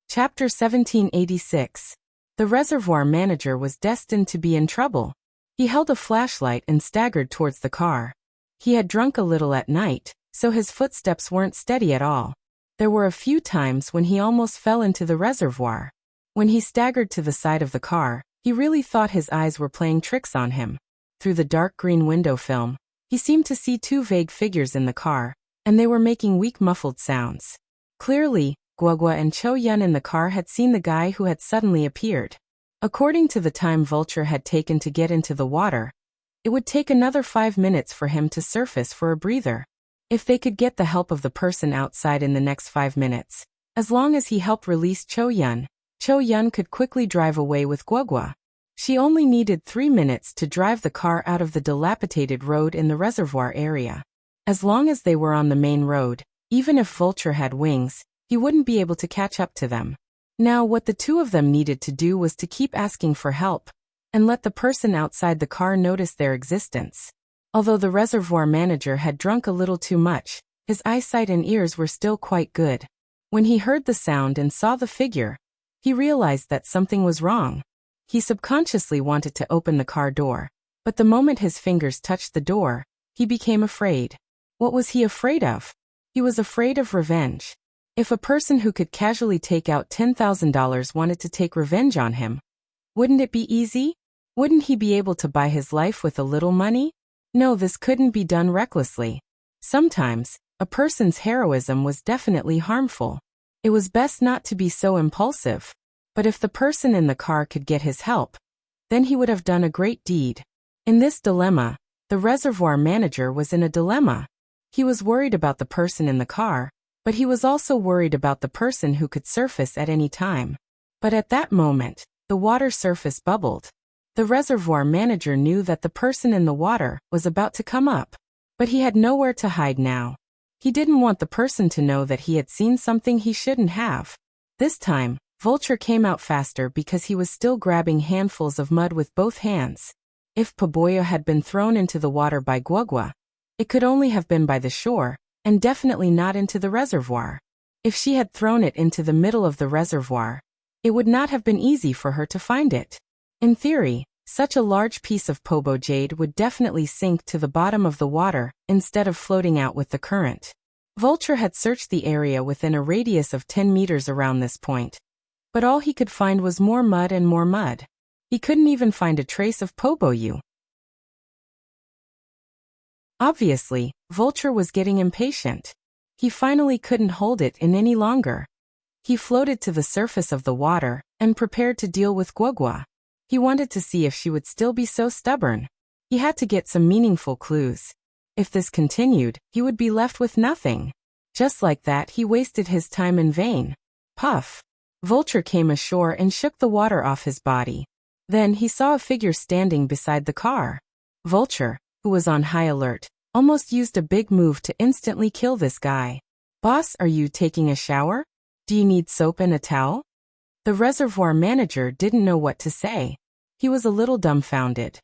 Speaker 1: Chapter 1786. The reservoir manager was destined to be in trouble. He held a flashlight and staggered towards the car. He had drunk a little at night, so his footsteps weren't steady at all. There were a few times when he almost fell into the reservoir. When he staggered to the side of the car, he really thought his eyes were playing tricks on him. Through the dark green window film, he seemed to see two vague figures in the car, and they were making weak muffled sounds. Clearly, Guagua and Cho Yun in the car had seen the guy who had suddenly appeared. According to the time Vulture had taken to get into the water, it would take another 5 minutes for him to surface for a breather. If they could get the help of the person outside in the next 5 minutes, as long as he helped release Cho Yun could quickly drive away with Guagua. She only needed 3 minutes to drive the car out of the dilapidated road in the reservoir area. As long as they were on the main road, even if Vulture had wings, he wouldn't be able to catch up to them. Now what the two of them needed to do was to keep asking for help, and let the person outside the car notice their existence. Although the reservoir manager had drunk a little too much, his eyesight and ears were still quite good. When he heard the sound and saw the figure, he realized that something was wrong. He subconsciously wanted to open the car door, but the moment his fingers touched the door, he became afraid. What was he afraid of? He was afraid of revenge. If a person who could casually take out $10,000 wanted to take revenge on him, wouldn't it be easy? Wouldn't he be able to buy his life with a little money? No, this couldn't be done recklessly. Sometimes, a person's heroism was definitely harmful. It was best not to be so impulsive. But if the person in the car could get his help, then he would have done a great deed. In this dilemma, the reservoir manager was in a dilemma. He was worried about the person in the car, but he was also worried about the person who could surface at any time. But at that moment, the water surface bubbled. The reservoir manager knew that the person in the water was about to come up, but he had nowhere to hide now. He didn't want the person to know that he had seen something he shouldn't have. This time, Vulture came out faster because he was still grabbing handfuls of mud with both hands. If Paboyo had been thrown into the water by Guagua, it could only have been by the shore, and definitely not into the reservoir. If she had thrown it into the middle of the reservoir, it would not have been easy for her to find it. In theory, such a large piece of Pobo jade would definitely sink to the bottom of the water instead of floating out with the current. Vulture had searched the area within a radius of 10 meters around this point, but all he could find was more mud and more mud. He couldn't even find a trace of Poboyu. Obviously, Vulture was getting impatient. He finally couldn't hold it in any longer. He floated to the surface of the water and prepared to deal with Guagua. He wanted to see if she would still be so stubborn. He had to get some meaningful clues. If this continued, he would be left with nothing. Just like that, he wasted his time in vain. Puff! Vulture came ashore and shook the water off his body. Then he saw a figure standing beside the car. Vulture, who was on high alert, almost used a big move to instantly kill this guy. "Boss, are you taking a shower? Do you need soap and a towel?" The reservoir manager didn't know what to say. He was a little dumbfounded.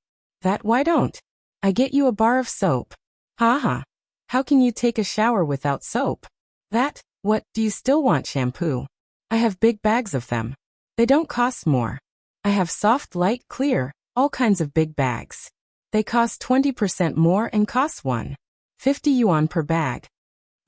Speaker 1: Why don't I get you a bar of soap? Haha. How can you take a shower without soap? What, do you still want shampoo? I have big bags of them. They don't cost more. I have soft, light, clear, all kinds of big bags. They cost 20% more and cost 150 yuan per bag.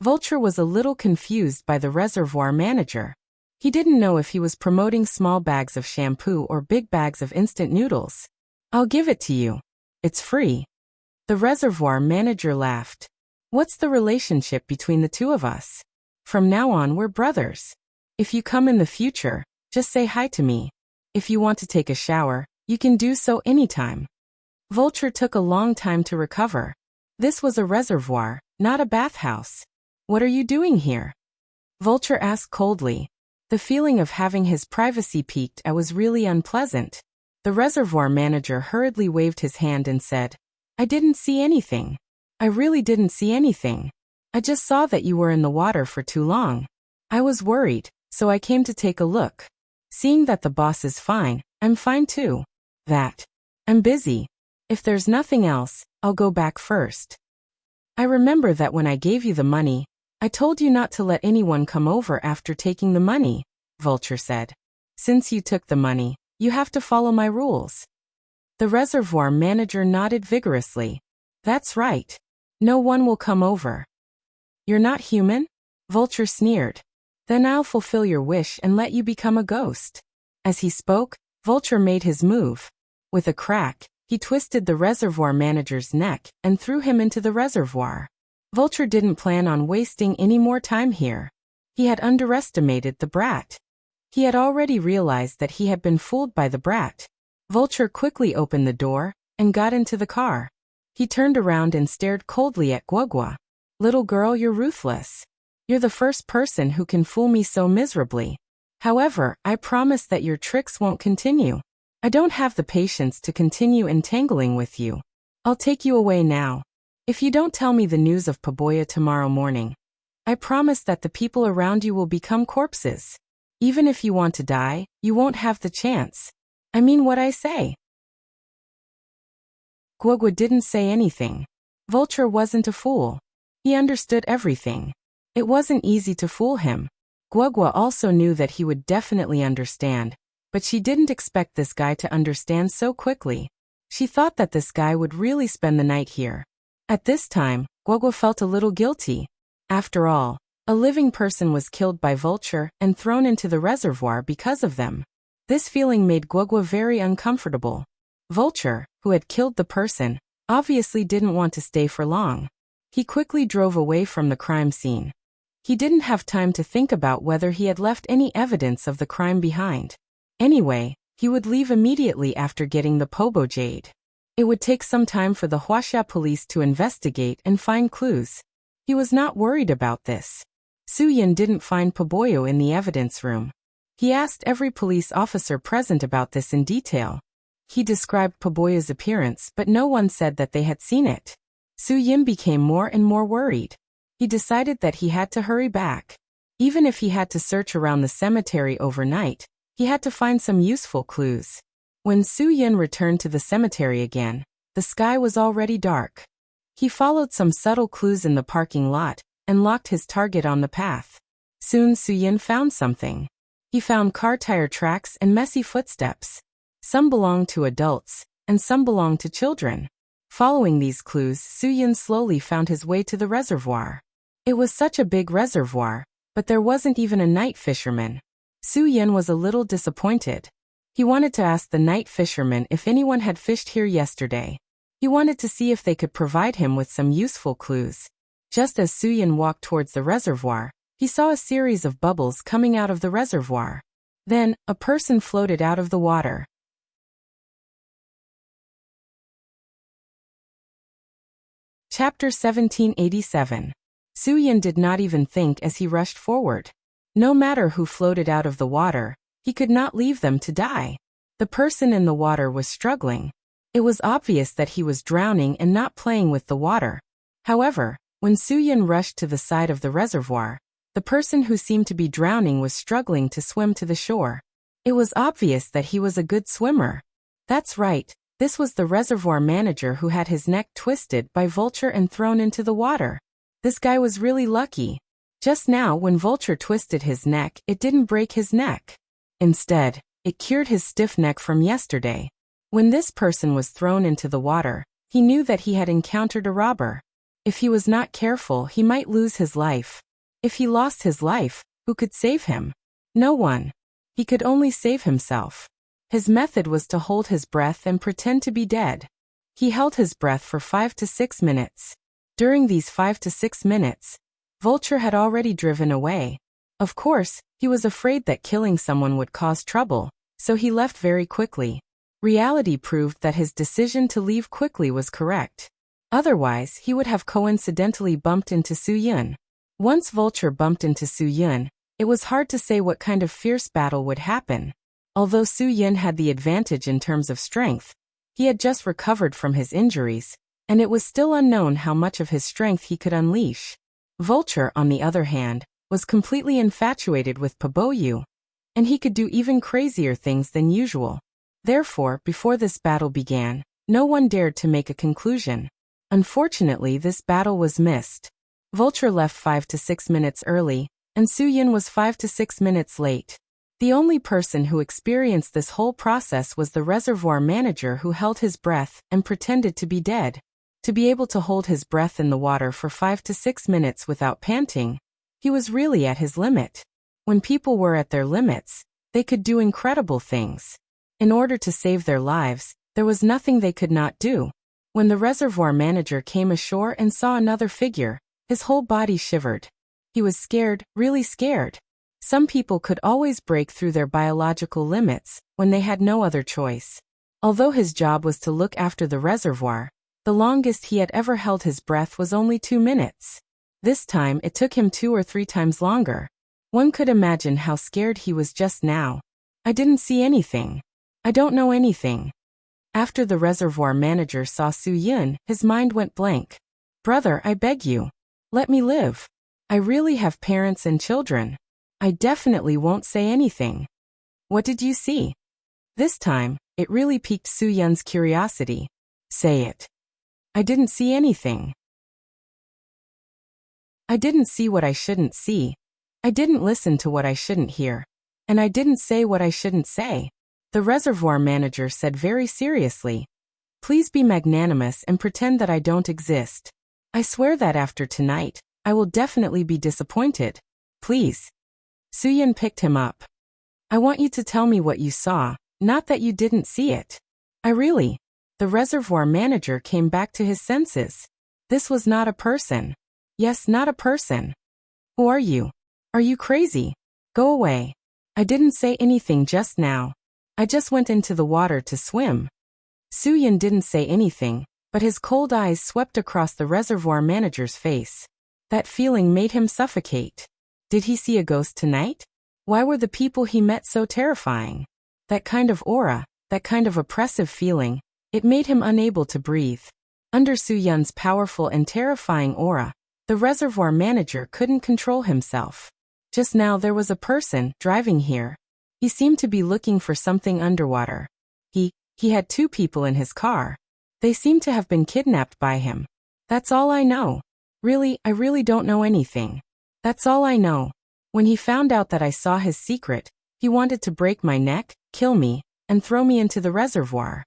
Speaker 1: Vulture was a little confused by the reservoir manager. He didn't know if he was promoting small bags of shampoo or big bags of instant noodles. "I'll give it to you. It's free." The reservoir manager laughed. "What's the relationship between the two of us? From now on, we're brothers. If you come in the future, just say hi to me. If you want to take a shower, you can do so anytime." Vulture took a long time to recover. This was a reservoir, not a bathhouse. "What are you doing here?" Vulture asked coldly. The feeling of having his privacy peeked at was really unpleasant. The reservoir manager hurriedly waved his hand and said, "I didn't see anything. I really didn't see anything. I just saw that you were in the water for too long. I was worried, so I came to take a look. Seeing that the boss is fine, I'm fine too. I'm busy. If there's nothing else, I'll go back first. I remember that when I gave you the money, I told you not to let anyone come over after taking the money," Vulture said. "Since you took the money, you have to follow my rules." The reservoir manager nodded vigorously. "That's right. No one will come over." You're not human? Vulture sneered. Then I'll fulfill your wish and let you become a ghost. As he spoke, Vulture made his move. With a crack, he twisted the reservoir manager's neck and threw him into the reservoir. Vulture didn't plan on wasting any more time here. He had underestimated the brat. He had already realized that he had been fooled by the brat. Vulture quickly opened the door and got into the car. He turned around and stared coldly at Guagua. Little girl, you're ruthless. You're the first person who can fool me so miserably. However, I promise that your tricks won't continue. I don't have the patience to continue entangling with you. I'll take you away now. If you don't tell me the news of Paboya tomorrow morning, I promise that the people around you will become corpses. Even if you want to die, you won't have the chance. I mean what I say. Guagua didn't say anything. Vulture wasn't a fool. He understood everything. It wasn't easy to fool him. Guagua also knew that he would definitely understand, but she didn't expect this guy to understand so quickly. She thought that this guy would really spend the night here. At this time, Guagua felt a little guilty. After all, a living person was killed by Vulture and thrown into the reservoir because of them. This feeling made Guagua very uncomfortable. Vulture, who had killed the person, obviously didn't want to stay for long. He quickly drove away from the crime scene. He didn't have time to think about whether he had left any evidence of the crime behind. Anyway, he would leave immediately after getting the Pobo Jade. It would take some time for the Huaxia police to investigate and find clues. He was not worried about this. Su Yin didn't find Paboyo in the evidence room. He asked every police officer present about this in detail. He described Paboya's appearance, but no one said that they had seen it. Su Yin became more and more worried. He decided that he had to hurry back. Even if he had to search around the cemetery overnight, he had to find some useful clues. When Su Yin returned to the cemetery again, the sky was already dark. He followed some subtle clues in the parking lot and locked his target on the path. Soon Su Yin found something. He found car tire tracks and messy footsteps. Some belonged to adults, and some belonged to children. Following these clues, Su Yin slowly found his way to the reservoir. It was such a big reservoir, but there wasn't even a night fisherman. Su Yin was a little disappointed. He wanted to ask the night fishermen if anyone had fished here yesterday. He wanted to see if they could provide him with some useful clues. Just as Su Yin walked towards the reservoir, he saw a series of bubbles coming out of the reservoir. Then, a person floated out of the water. Chapter 1787. Su Yin did not even think as he rushed forward. No matter who floated out of the water, he could not leave them to die. The person in the water was struggling. It was obvious that he was drowning and not playing with the water. However, when Su Yin rushed to the side of the reservoir, the person who seemed to be drowning was struggling to swim to the shore. It was obvious that he was a good swimmer. That's right, this was the reservoir manager who had his neck twisted by Vulture and thrown into the water. This guy was really lucky. Just now, when Vulture twisted his neck, it didn't break his neck. Instead, it cured his stiff neck from yesterday. When this person was thrown into the water, he knew that he had encountered a robber. If he was not careful, he might lose his life. If he lost his life, who could save him? No one. He could only save himself. His method was to hold his breath and pretend to be dead. He held his breath for 5 to 6 minutes. During these 5 to 6 minutes, Vulture had already driven away. Of course, he was afraid that killing someone would cause trouble, so he left very quickly. Reality proved that his decision to leave quickly was correct. Otherwise, he would have coincidentally bumped into Su Yin. Once Vulture bumped into Su Yin, it was hard to say what kind of fierce battle would happen. Although Su Yin had the advantage in terms of strength, he had just recovered from his injuries, and it was still unknown how much of his strength he could unleash. Vulture, on the other hand, was completely infatuated with Paboyu, and he could do even crazier things than usual. Therefore, before this battle began, no one dared to make a conclusion. Unfortunately, this battle was missed. Vulture left 5 to 6 minutes early, and Su Yin was 5 to 6 minutes late. The only person who experienced this whole process was the reservoir manager, who held his breath and pretended to be dead. To be able to hold his breath in the water for 5 to 6 minutes without panting, he was really at his limit. When people were at their limits, they could do incredible things. In order to save their lives, there was nothing they could not do. When the reservoir manager came ashore and saw another figure, his whole body shivered. He was scared, really scared. Some people could always break through their biological limits when they had no other choice. Although his job was to look after the reservoir, the longest he had ever held his breath was only 2 minutes. This time it took him 2 or 3 times longer. One could imagine how scared he was just now. I didn't see anything. I don't know anything. After the reservoir manager saw Su Yun, his mind went blank. Brother, I beg you. Let me live. I really have parents and children. I definitely won't say anything. What did you see? This time, it really piqued Su Yun's curiosity. Say it. I didn't see anything. I didn't see what I shouldn't see. I didn't listen to what I shouldn't hear. And I didn't say what I shouldn't say. The reservoir manager said very seriously. Please be magnanimous and pretend that I don't exist. I swear that after tonight, I will definitely be disappointed. Please. Su Yun picked him up. I want you to tell me what you saw, not that you didn't see it. I really. The reservoir manager came back to his senses. This was not a person. Yes, not a person. Who are you? Are you crazy? Go away. I didn't say anything just now. I just went into the water to swim. Su Yun didn't say anything, but his cold eyes swept across the reservoir manager's face. That feeling made him suffocate. Did he see a ghost tonight? Why were the people he met so terrifying? That kind of aura, that kind of oppressive feeling, it made him unable to breathe. Under Su Yun's powerful and terrifying aura, the reservoir manager couldn't control himself. Just now there was a person driving here. He seemed to be looking for something underwater. He had 2 people in his car. They seemed to have been kidnapped by him. That's all I know. Really, I really don't know anything. That's all I know. When he found out that I saw his secret, he wanted to break my neck, kill me, and throw me into the reservoir.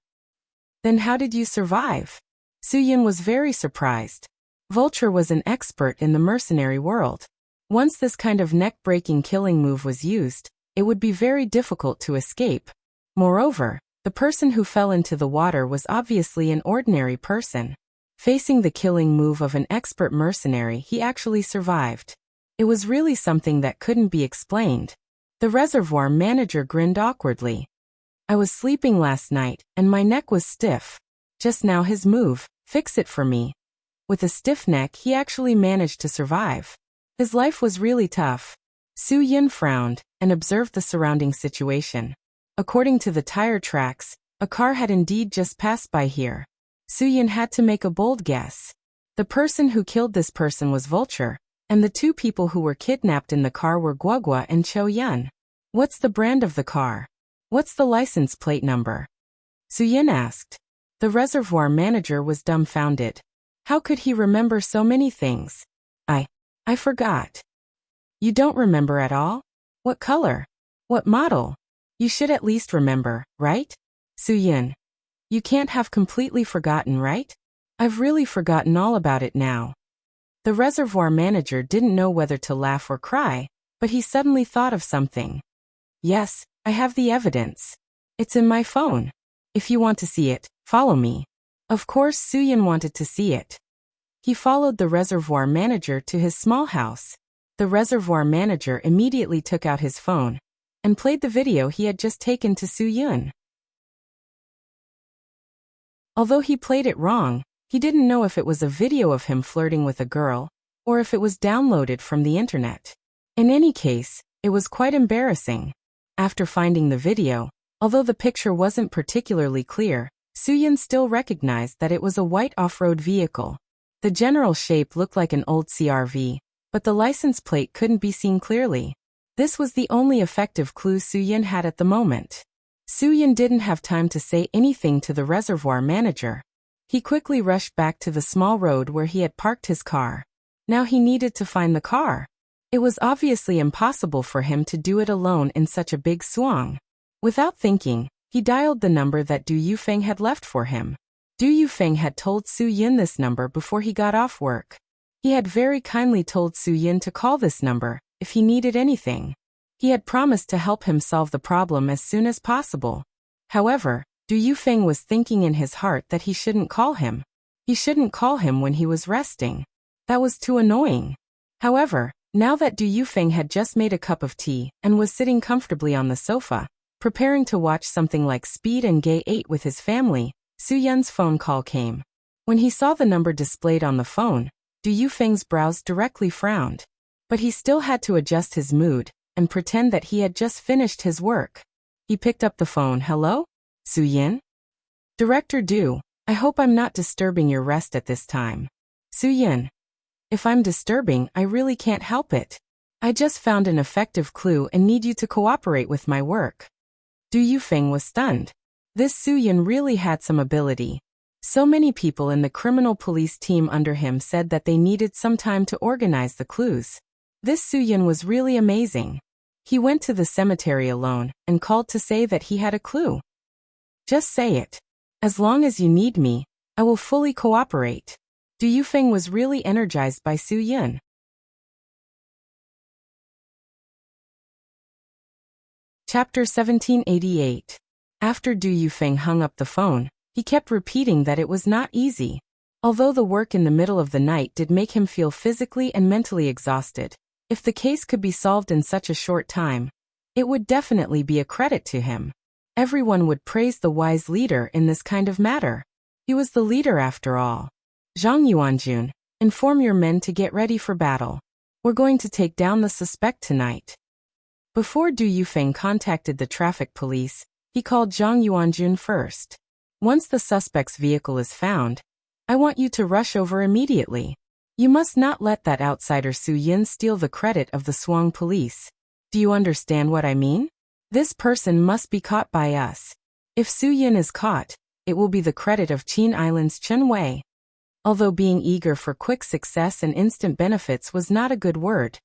Speaker 1: Then how did you survive? Su Yun was very surprised. Vulture was an expert in the mercenary world. Once this kind of neck-breaking killing move was used, it would be very difficult to escape. Moreover, the person who fell into the water was obviously an ordinary person. Facing the killing move of an expert mercenary, he actually survived. It was really something that couldn't be explained. The reservoir manager grinned awkwardly. I was sleeping last night, and my neck was stiff. Just now his move, fix it for me. With a stiff neck, he actually managed to survive. His life was really tough. Su Yun frowned and observed the surrounding situation. According to the tire tracks, a car had indeed just passed by here. Su Yun had to make a bold guess. The person who killed this person was Vulture, and the 2 people who were kidnapped in the car were Guagua and Cho Yun. What's the brand of the car? What's the license plate number? Su Yun asked. The reservoir manager was dumbfounded. How could he remember so many things? I forgot. You don't remember at all? What color? What model? You should at least remember, right? Su Yun. You can't have completely forgotten, right? I've really forgotten all about it now. The reservoir manager didn't know whether to laugh or cry, but he suddenly thought of something. Yes, I have the evidence. It's in my phone. If you want to see it, follow me. Of course, Su Yun wanted to see it. He followed the reservoir manager to his small house. The reservoir manager immediately took out his phone and played the video he had just taken to Su Yun. Although he played it wrong, he didn't know if it was a video of him flirting with a girl or if it was downloaded from the internet. In any case, it was quite embarrassing. After finding the video, although the picture wasn't particularly clear, Su Yun still recognized that it was a white off-road vehicle. The general shape looked like an old CRV, but the license plate couldn't be seen clearly. This was the only effective clue Su Yun had at the moment. Su Yun didn't have time to say anything to the reservoir manager. He quickly rushed back to the small road where he had parked his car. Now he needed to find the car. It was obviously impossible for him to do it alone in such a big swang. Without thinking, he dialed the number that Du Yufeng had left for him. Du Yufeng had told Su Yin this number before he got off work. He had very kindly told Su Yin to call this number if he needed anything. He had promised to help him solve the problem as soon as possible. However, Du Yufeng was thinking in his heart that he shouldn't call him. He shouldn't call him when he was resting. That was too annoying. However, now that Du Yufeng had just made a cup of tea and was sitting comfortably on the sofa, preparing to watch something like Speed and Gay 8 with his family, Su Yun's phone call came. When he saw the number displayed on the phone, Du Yufeng's brows directly frowned. But he still had to adjust his mood and pretend that he had just finished his work. He picked up the phone. Hello? Su Yin? Director Du, I hope I'm not disturbing your rest at this time. Su Yin. If I'm disturbing, I really can't help it. I just found an effective clue and need you to cooperate with my work. Du Yufeng was stunned. This Su Yin really had some ability. So many people in the criminal police team under him said that they needed some time to organize the clues. This Su Yin was really amazing. He went to the cemetery alone and called to say that he had a clue. Just say it. As long as you need me, I will fully cooperate. Du Yufeng was really energized by Su Yin. Chapter 1788. After Du Yufeng hung up the phone, he kept repeating that it was not easy. Although the work in the middle of the night did make him feel physically and mentally exhausted, if the case could be solved in such a short time, it would definitely be a credit to him. Everyone would praise the wise leader in this kind of matter. He was the leader after all. Zhang Yuanjun, inform your men to get ready for battle. We're going to take down the suspect tonight. Before Du Yufeng contacted the traffic police, he called Zhang Yuanjun first. Once the suspect's vehicle is found, I want you to rush over immediately. You must not let that outsider Su Yin steal the credit of the Shuang police. Do you understand what I mean? This person must be caught by us. If Su Yin is caught, it will be the credit of Qin Island's Chen Wei. Although being eager for quick success and instant benefits was not a good word,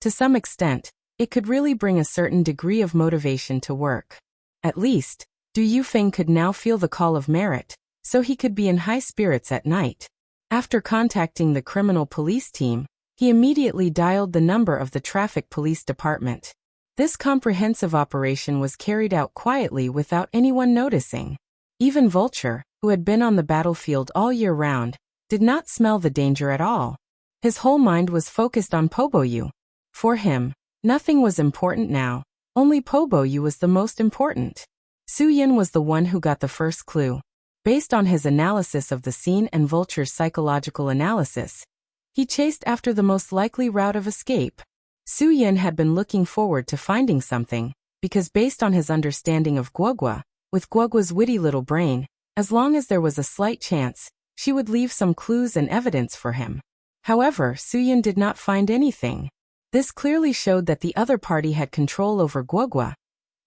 Speaker 1: to some extent, it could really bring a certain degree of motivation to work. At least, Du Yufeng could now feel the call of merit, so he could be in high spirits at night. After contacting the criminal police team, he immediately dialed the number of the traffic police department. This comprehensive operation was carried out quietly without anyone noticing. Even Vulture, who had been on the battlefield all year round, did not smell the danger at all. His whole mind was focused on Poboyu. For him, nothing was important now, only Poboyu was the most important. Su Yin was the one who got the first clue. Based on his analysis of the scene and Vulture's psychological analysis, he chased after the most likely route of escape. Su Yin had been looking forward to finding something, because based on his understanding of Guogua, with Guogua's witty little brain, as long as there was a slight chance, she would leave some clues and evidence for him. However, Su Yin did not find anything. This clearly showed that the other party had control over Guogua,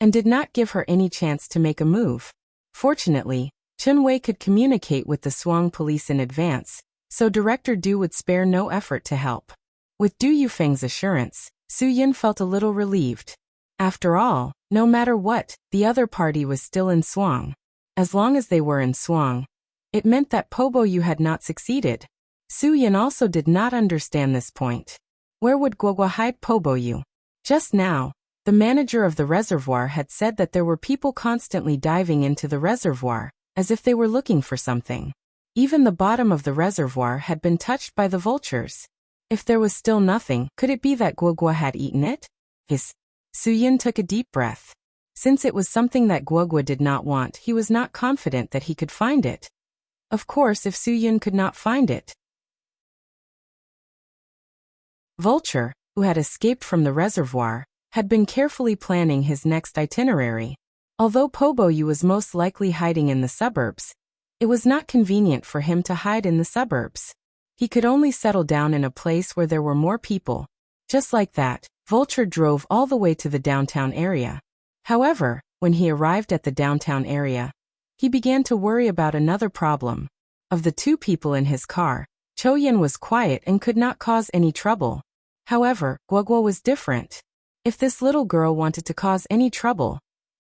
Speaker 1: and did not give her any chance to make a move. Fortunately, Chen Wei could communicate with the Shuang police in advance, so Director Du would spare no effort to help. With Du Yufeng's assurance, Su Yin felt a little relieved. After all, no matter what, the other party was still in Shuang. As long as they were in Shuang, it meant that Poboyu had not succeeded. Su Yin also did not understand this point. Where would Guogua hide Poboyu? Just now, the manager of the reservoir had said that there were people constantly diving into the reservoir, as if they were looking for something. Even the bottom of the reservoir had been touched by the vultures. If there was still nothing, could it be that Guogua had eaten it? Su Yin took a deep breath. Since it was something that Guogua did not want, he was not confident that he could find it. Of course, if Su Yin could not find it, Vulture, who had escaped from the reservoir, had been carefully planning his next itinerary. Although Poboyu was most likely hiding in the suburbs, it was not convenient for him to hide in the suburbs. He could only settle down in a place where there were more people. Just like that, Vulture drove all the way to the downtown area. However, when he arrived at the downtown area, he began to worry about another problem. Of the two people in his car, Choyin was quiet and could not cause any trouble. However, Guogua was different. If this little girl wanted to cause any trouble,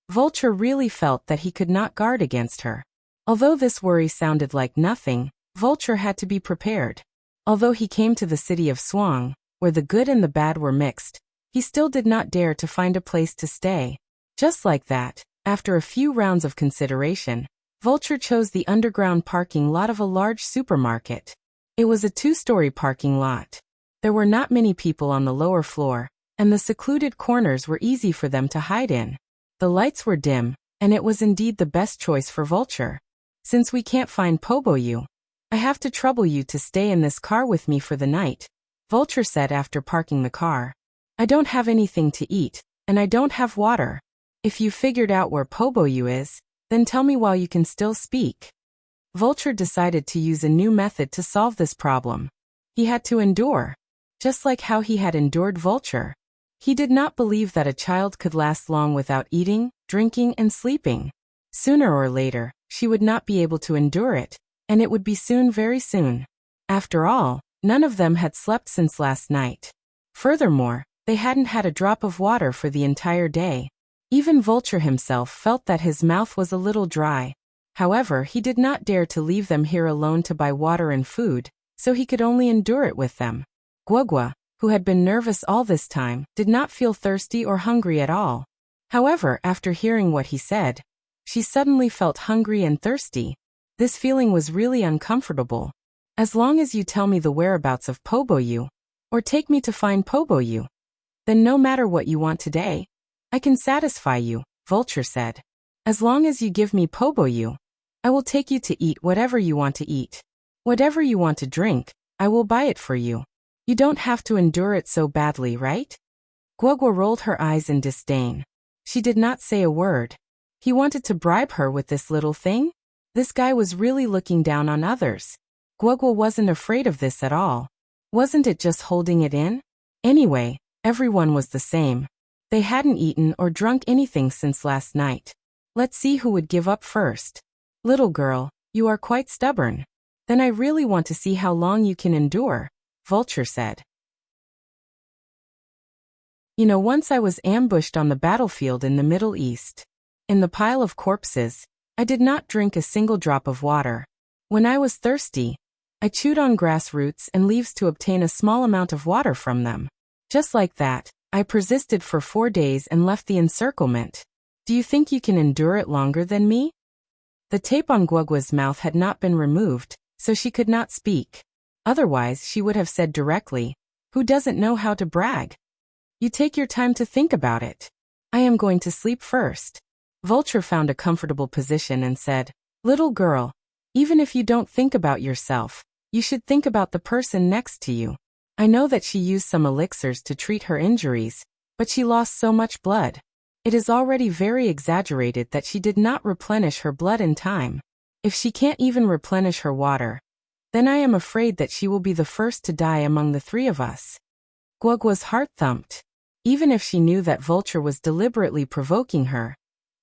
Speaker 1: Vulture really felt that he could not guard against her. Although this worry sounded like nothing, Vulture had to be prepared. Although he came to the city of Swang, where the good and the bad were mixed, he still did not dare to find a place to stay. Just like that, after a few rounds of consideration, Vulture chose the underground parking lot of a large supermarket. It was a 2-story parking lot. There were not many people on the lower floor, and the secluded corners were easy for them to hide in. The lights were dim, and it was indeed the best choice for Vulture. Since we can't find Poboyu, I have to trouble you to stay in this car with me for the night, Vulture said after parking the car. I don't have anything to eat, and I don't have water. If you figured out where Poboyu is, then tell me while you can still speak. Vulture decided to use a new method to solve this problem. He had to endure. Just like how he had endured Vulture. He did not believe that a child could last long without eating, drinking, and sleeping. Sooner or later, she would not be able to endure it, and it would be soon, very soon. After all, none of them had slept since last night. Furthermore, they hadn't had a drop of water for the entire day. Even Vulture himself felt that his mouth was a little dry. However, he did not dare to leave them here alone to buy water and food, so he could only endure it with them. Guogua, who had been nervous all this time, did not feel thirsty or hungry at all. However, after hearing what he said, she suddenly felt hungry and thirsty. This feeling was really uncomfortable. As long as you tell me the whereabouts of Poboyu, or take me to find Poboyu, then no matter what you want today, I can satisfy you, Vulture said. As long as you give me Poboyu, I will take you to eat whatever you want to eat. Whatever you want to drink, I will buy it for you. You don't have to endure it so badly, right? Guogua rolled her eyes in disdain. She did not say a word. He wanted to bribe her with this little thing? This guy was really looking down on others. Guogua wasn't afraid of this at all. Wasn't it just holding it in? Anyway, everyone was the same. They hadn't eaten or drunk anything since last night. Let's see who would give up first. Little girl, you are quite stubborn. Then I really want to see how long you can endure, Vulture said. You know, once I was ambushed on the battlefield in the Middle East. In the pile of corpses, I did not drink a single drop of water. When I was thirsty, I chewed on grass roots and leaves to obtain a small amount of water from them. Just like that, I persisted for 4 days and left the encirclement. Do you think you can endure it longer than me? The tape on Guogua's mouth had not been removed, so she could not speak. Otherwise, she would have said directly, "Who doesn't know how to brag? You take your time to think about it. I am going to sleep first." Vulture found a comfortable position and said, "Little girl, even if you don't think about yourself, you should think about the person next to you. I know that she used some elixirs to treat her injuries, but she lost so much blood. It is already very exaggerated that she did not replenish her blood in time. If she can't even replenish her water, then I am afraid that she will be the first to die among the 3 of us." Guogua's heart thumped. Even if she knew that Vulture was deliberately provoking her,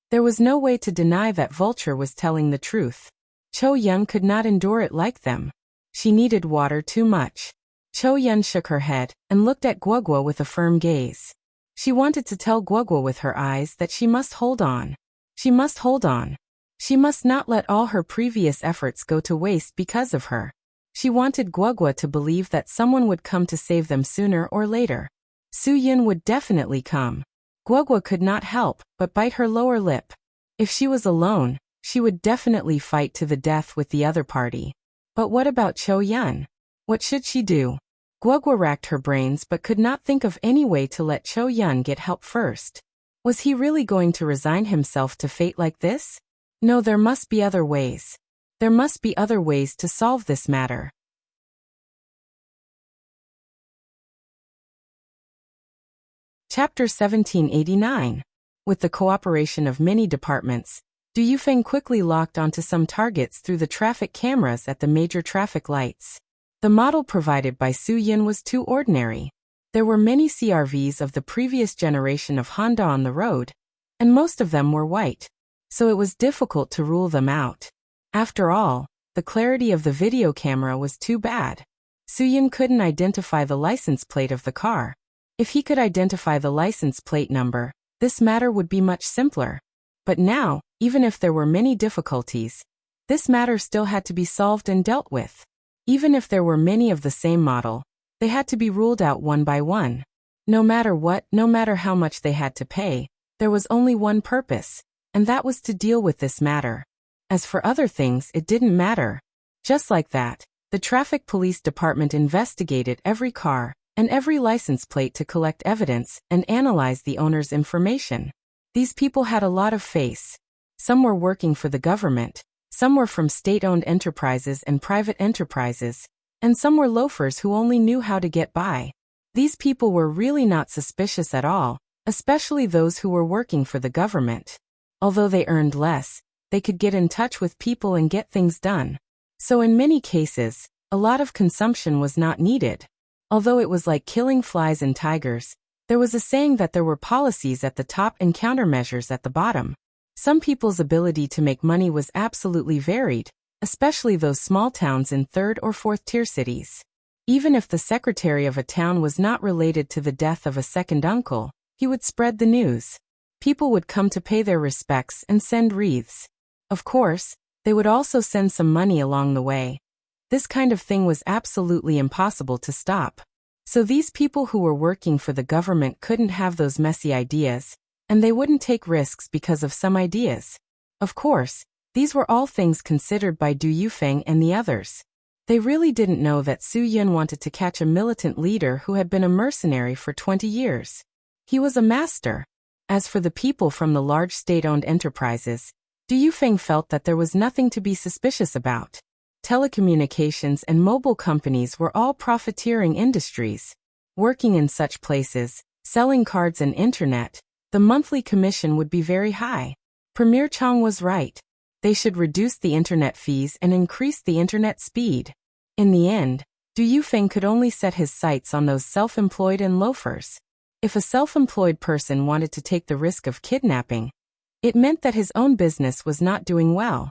Speaker 1: there was no way to deny that Vulture was telling the truth. Cho Yun could not endure it like them. She needed water too much. Cho Yun shook her head and looked at Guogua with a firm gaze. She wanted to tell Guogua with her eyes that she must hold on. She must hold on. She must not let all her previous efforts go to waste because of her. She wanted Guogua to believe that someone would come to save them sooner or later. Su Yun would definitely come. Guogua could not help but bite her lower lip. If she was alone, she would definitely fight to the death with the other party. But what about Cho Yun? What should she do? Guogua racked her brains but could not think of any way to let Cho Yun get help first. Was he really going to resign himself to fate like this? No, there must be other ways. There must be other ways to solve this matter. Chapter 1789. With the cooperation of many departments, Du Yufeng quickly locked onto some targets through the traffic cameras at the major traffic lights. The model provided by Su Yin was too ordinary. There were many CRVs of the previous generation of Honda on the road, and most of them were white, so it was difficult to rule them out. After all, the clarity of the video camera was too bad. Su Yin couldn't identify the license plate of the car. If he could identify the license plate number, this matter would be much simpler. But now, even if there were many difficulties, This matter still had to be solved and dealt with. Even if there were many of the same model, they had to be ruled out one by one. No matter what, no matter how much they had to pay, there was only one purpose, and that was to deal with this matter. As for other things, it didn't matter. Just like that, the traffic police department investigated every car and every license plate to collect evidence and analyze the owner's information. These people had a lot of face. Some were working for the government, some were from state-owned enterprises and private enterprises, and some were loafers who only knew how to get by. These people were really not suspicious at all, especially those who were working for the government. Although they earned less, they could get in touch with people and get things done. So in many cases, a lot of consumption was not needed. Although it was like killing flies and tigers, there was a saying that there were policies at the top and countermeasures at the bottom. Some people's ability to make money was absolutely varied, especially those small towns in third or fourth tier cities. Even if the secretary of a town was not related to the death of a second uncle, he would spread the news. People would come to pay their respects and send wreaths. Of course, they would also send some money along the way. This kind of thing was absolutely impossible to stop. So these people who were working for the government couldn't have those messy ideas, and they wouldn't take risks because of some ideas. Of course, these were all things considered by Du Yufeng and the others. They really didn't know that Su Yun wanted to catch a militant leader who had been a mercenary for 20 years. He was a master. As for the people from the large state-owned enterprises, Du Yufeng felt that there was nothing to be suspicious about. Telecommunications and mobile companies were all profiteering industries. Working in such places, selling cards and internet, the monthly commission would be very high. Premier Chang was right. They should reduce the internet fees and increase the internet speed. In the end, Du Yufeng could only set his sights on those self-employed and loafers. If a self-employed person wanted to take the risk of kidnapping, it meant that his own business was not doing well.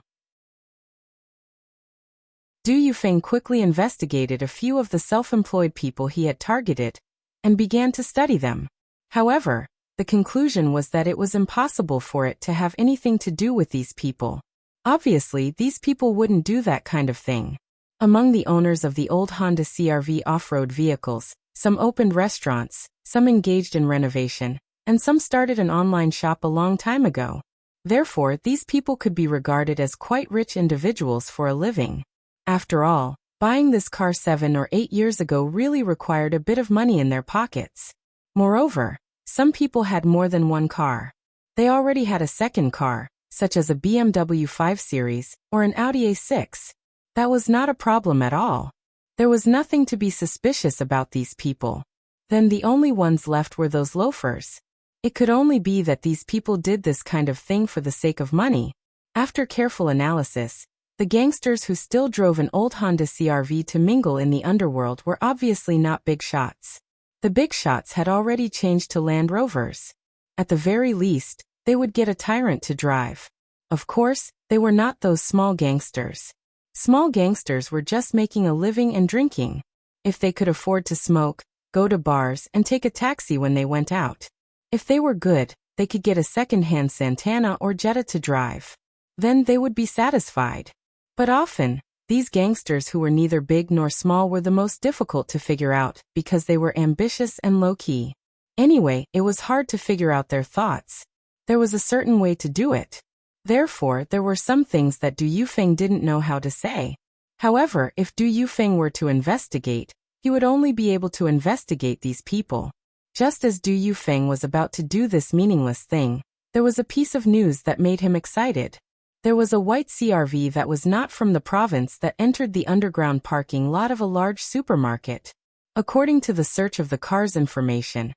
Speaker 1: Du Yufeng quickly investigated a few of the self-employed people he had targeted and began to study them. However, the conclusion was that it was impossible for it to have anything to do with these people. Obviously, these people wouldn't do that kind of thing. Among the owners of the old Honda CR-V off-road vehicles, some opened restaurants, some engaged in renovation, and some started an online shop a long time ago. Therefore, these people could be regarded as quite rich individuals for a living. After all, buying this car 7 or 8 years ago really required a bit of money in their pockets. Moreover, some people had more than one car. They already had a second car, such as a BMW 5 Series or an Audi A6. That was not a problem at all. There was nothing to be suspicious about these people. Then the only ones left were those loafers. It could only be that these people did this kind of thing for the sake of money. After careful analysis, the gangsters who still drove an old Honda CR-V to mingle in the underworld were obviously not big shots. The big shots had already changed to Land Rovers. At the very least, they would get a Tyrant to drive. Of course, they were not those small gangsters. Small gangsters were just making a living and drinking. If they could afford to smoke, go to bars, and take a taxi when they went out. If they were good, they could get a second-hand Santana or Jetta to drive. Then they would be satisfied. But often, these gangsters who were neither big nor small were the most difficult to figure out because they were ambitious and low-key. Anyway, it was hard to figure out their thoughts. There was a certain way to do it. Therefore, there were some things that Du Yufeng didn't know how to say. However, if Du Yufeng were to investigate, he would only be able to investigate these people. Just as Du Yufeng was about to do this meaningless thing, there was a piece of news that made him excited. There was a white CR-V that was not from the province that entered the underground parking lot of a large supermarket. According to the search of the car's information,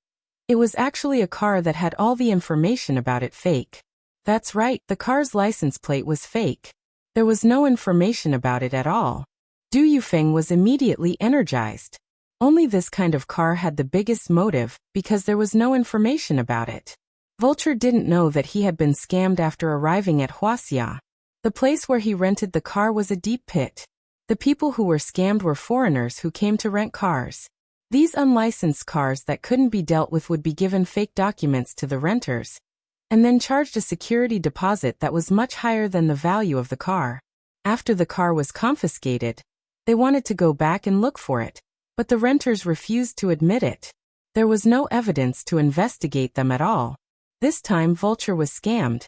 Speaker 1: it was actually a car that had all the information about it fake. That's right, the car's license plate was fake. There was no information about it at all. Du Yufeng was immediately energized. Only this kind of car had the biggest motive, because there was no information about it. Vulture didn't know that he had been scammed after arriving at Huaxia. The place where he rented the car was a deep pit. The people who were scammed were foreigners who came to rent cars. These unlicensed cars that couldn't be dealt with would be given fake documents to the renters, and then charged a security deposit that was much higher than the value of the car. After the car was confiscated, they wanted to go back and look for it, but the renters refused to admit it. There was no evidence to investigate them at all. This time Vulture was scammed.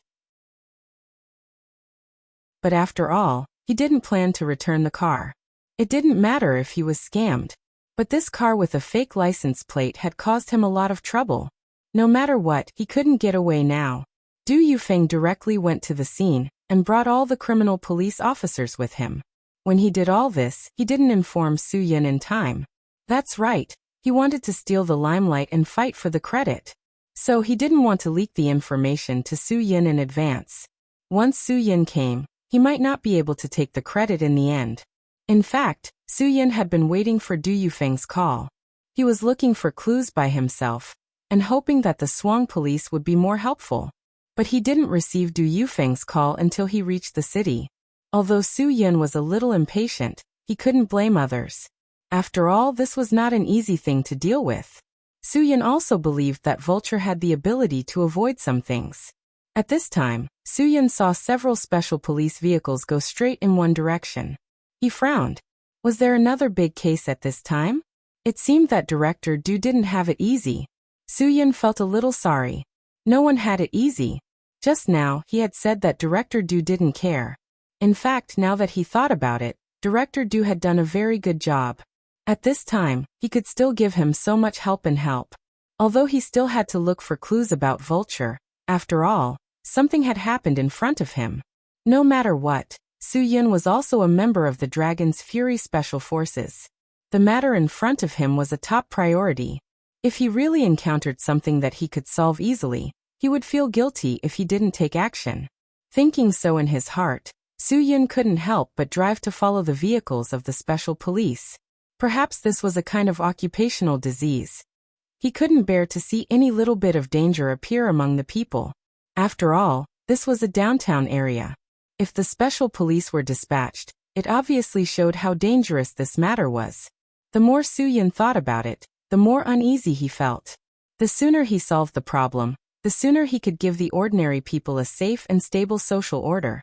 Speaker 1: But after all, he didn't plan to return the car. It didn't matter if he was scammed. But this car with a fake license plate had caused him a lot of trouble. No matter what, he couldn't get away now. Du Yufeng directly went to the scene and brought all the criminal police officers with him. When he did all this, he didn't inform Su Yun in time. That's right, he wanted to steal the limelight and fight for the credit. So he didn't want to leak the information to Su Yun in advance. Once Su Yun came, he might not be able to take the credit in the end. In fact, Su Yun had been waiting for Du Yufeng's call. He was looking for clues by himself and hoping that the Shuang police would be more helpful. But he didn't receive Du Yufeng's call until he reached the city. Although Su Yun was a little impatient, he couldn't blame others. After all, this was not an easy thing to deal with. Su Yun also believed that Vulture had the ability to avoid some things. At this time, Su Yun saw several special police vehicles go straight in one direction. He frowned. Was there another big case at this time? It seemed that Director Du didn't have it easy. Su Yun felt a little sorry. No one had it easy. Just now, he had said that Director Du didn't care. In fact, now that he thought about it, Director Du had done a very good job. At this time, he could still give him so much help. Although he still had to look for clues about Vulture, after all, something had happened in front of him. No matter what, Su Yun was also a member of the Dragon's Fury Special Forces. The matter in front of him was a top priority. If he really encountered something that he could solve easily, he would feel guilty if he didn't take action. Thinking so in his heart, Su Yun couldn't help but drive to follow the vehicles of the special police. Perhaps this was a kind of occupational disease. He couldn't bear to see any little bit of danger appear among the people. After all, this was a downtown area. If the special police were dispatched, it obviously showed how dangerous this matter was. The more Su Yun thought about it, the more uneasy he felt. The sooner he solved the problem, the sooner he could give the ordinary people a safe and stable social order.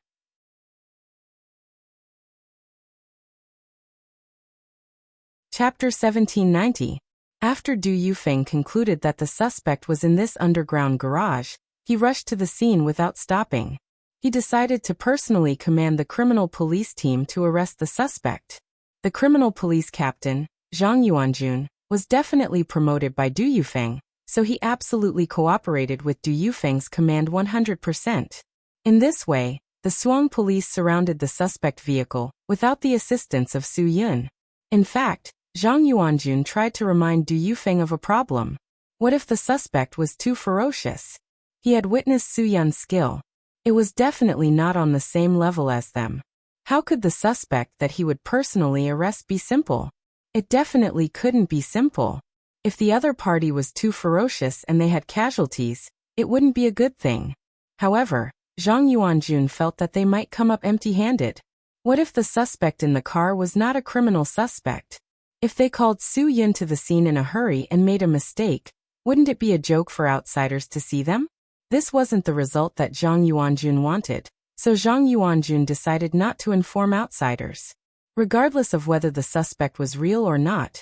Speaker 1: Chapter 1790. After Du Yufeng concluded that the suspect was in this underground garage, he rushed to the scene without stopping. He decided to personally command the criminal police team to arrest the suspect. The criminal police captain, Zhang Yuanjun, was definitely promoted by Du Yufeng, so he absolutely cooperated with Du Yufeng's command 100%. In this way, the Shuang police surrounded the suspect vehicle without the assistance of Su Yun. In fact, Zhang Yuanjun tried to remind Du Yufeng of a problem. What if the suspect was too ferocious? He had witnessed Su Yun's skill. It was definitely not on the same level as them. How could the suspect that he would personally arrest be simple? It definitely couldn't be simple. If the other party was too ferocious and they had casualties, it wouldn't be a good thing. However, Zhang Yuanjun felt that they might come up empty-handed. What if the suspect in the car was not a criminal suspect? If they called Su Yun to the scene in a hurry and made a mistake, wouldn't it be a joke for outsiders to see them? This wasn't the result that Zhang Yuanjun wanted, so Zhang Yuanjun decided not to inform outsiders. Regardless of whether the suspect was real or not,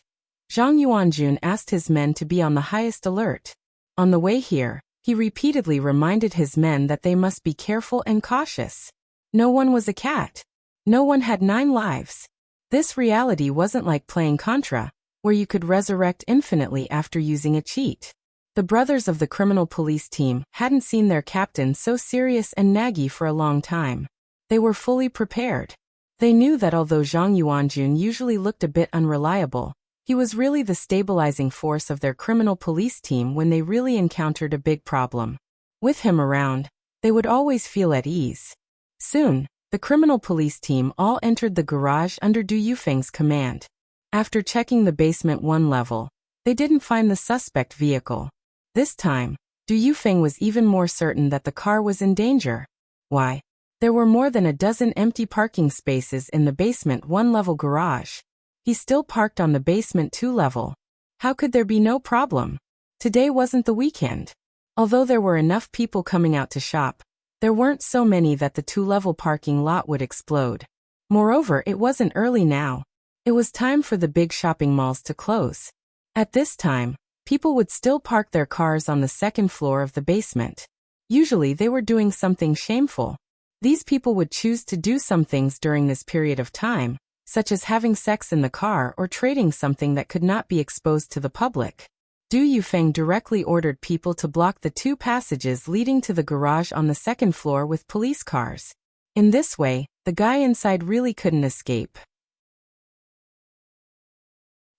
Speaker 1: Zhang Yuanjun asked his men to be on the highest alert. On the way here, he repeatedly reminded his men that they must be careful and cautious. No one was a cat. No one had 9 lives. This reality wasn't like playing Contra, where you could resurrect infinitely after using a cheat. The brothers of the criminal police team hadn't seen their captain so serious and naggy for a long time. They were fully prepared. They knew that although Zhang Yuanjun usually looked a bit unreliable, he was really the stabilizing force of their criminal police team when they really encountered a big problem. With him around, they would always feel at ease. Soon, the criminal police team all entered the garage under Du Yufeng's command. After checking the basement 1 level, they didn't find the suspect vehicle. This time, Du Yufeng was even more certain that the car was in danger. Why? There were more than a dozen empty parking spaces in the basement 1 level garage. He still parked on the basement 2 level. How could there be no problem? Today wasn't the weekend. Although there were enough people coming out to shop, there weren't so many that the 2 level parking lot would explode. Moreover, it wasn't early now. It was time for the big shopping malls to close. At this time, people would still park their cars on the second floor of the basement. Usually they were doing something shameful. These people would choose to do some things during this period of time, such as having sex in the car or trading something that could not be exposed to the public. Du Yufeng directly ordered people to block the 2 passages leading to the garage on the second floor with police cars. In this way, the guy inside really couldn't escape.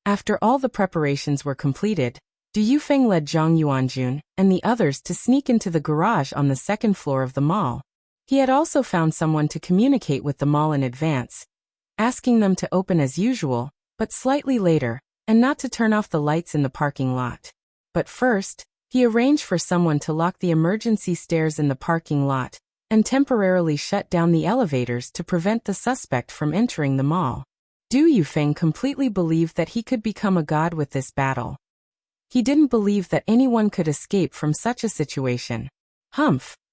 Speaker 1: After all the preparations were completed, Du Yufeng led Zhang Yuanjun and the others to sneak into the garage on the second floor of the mall. He had also found someone to communicate with the mall in advance, asking them to open as usual, but slightly later, and not to turn off the lights in the parking lot. But first, he arranged for someone to lock the emergency stairs in the parking lot and temporarily shut down the elevators to prevent the suspect from entering the mall. Du Yufeng completely believed that he could become a god with this battle. He didn't believe that anyone could escape from such a situation.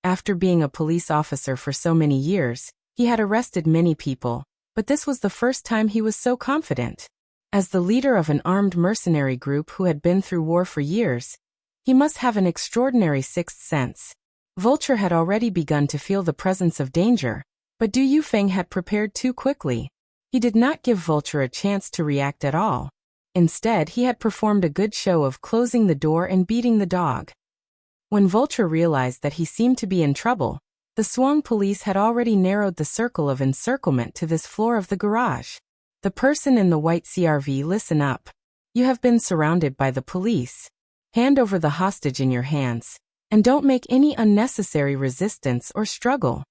Speaker 1: After being a police officer for so many years, he had arrested many people, but this was the first time he was so confident. As the leader of an armed mercenary group who had been through war for years, he must have an extraordinary sixth sense. Vulture had already begun to feel the presence of danger, but Du Yufeng had prepared too quickly. He did not give Vulture a chance to react at all. Instead, he had performed a good show of closing the door and beating the dog. When Vulture realized that he seemed to be in trouble, the Swang police had already narrowed the circle of encirclement to this floor of the garage. The person in the white CRV, listen up. You have been surrounded by the police. Hand over the hostage in your hands, and don't make any unnecessary resistance or struggle.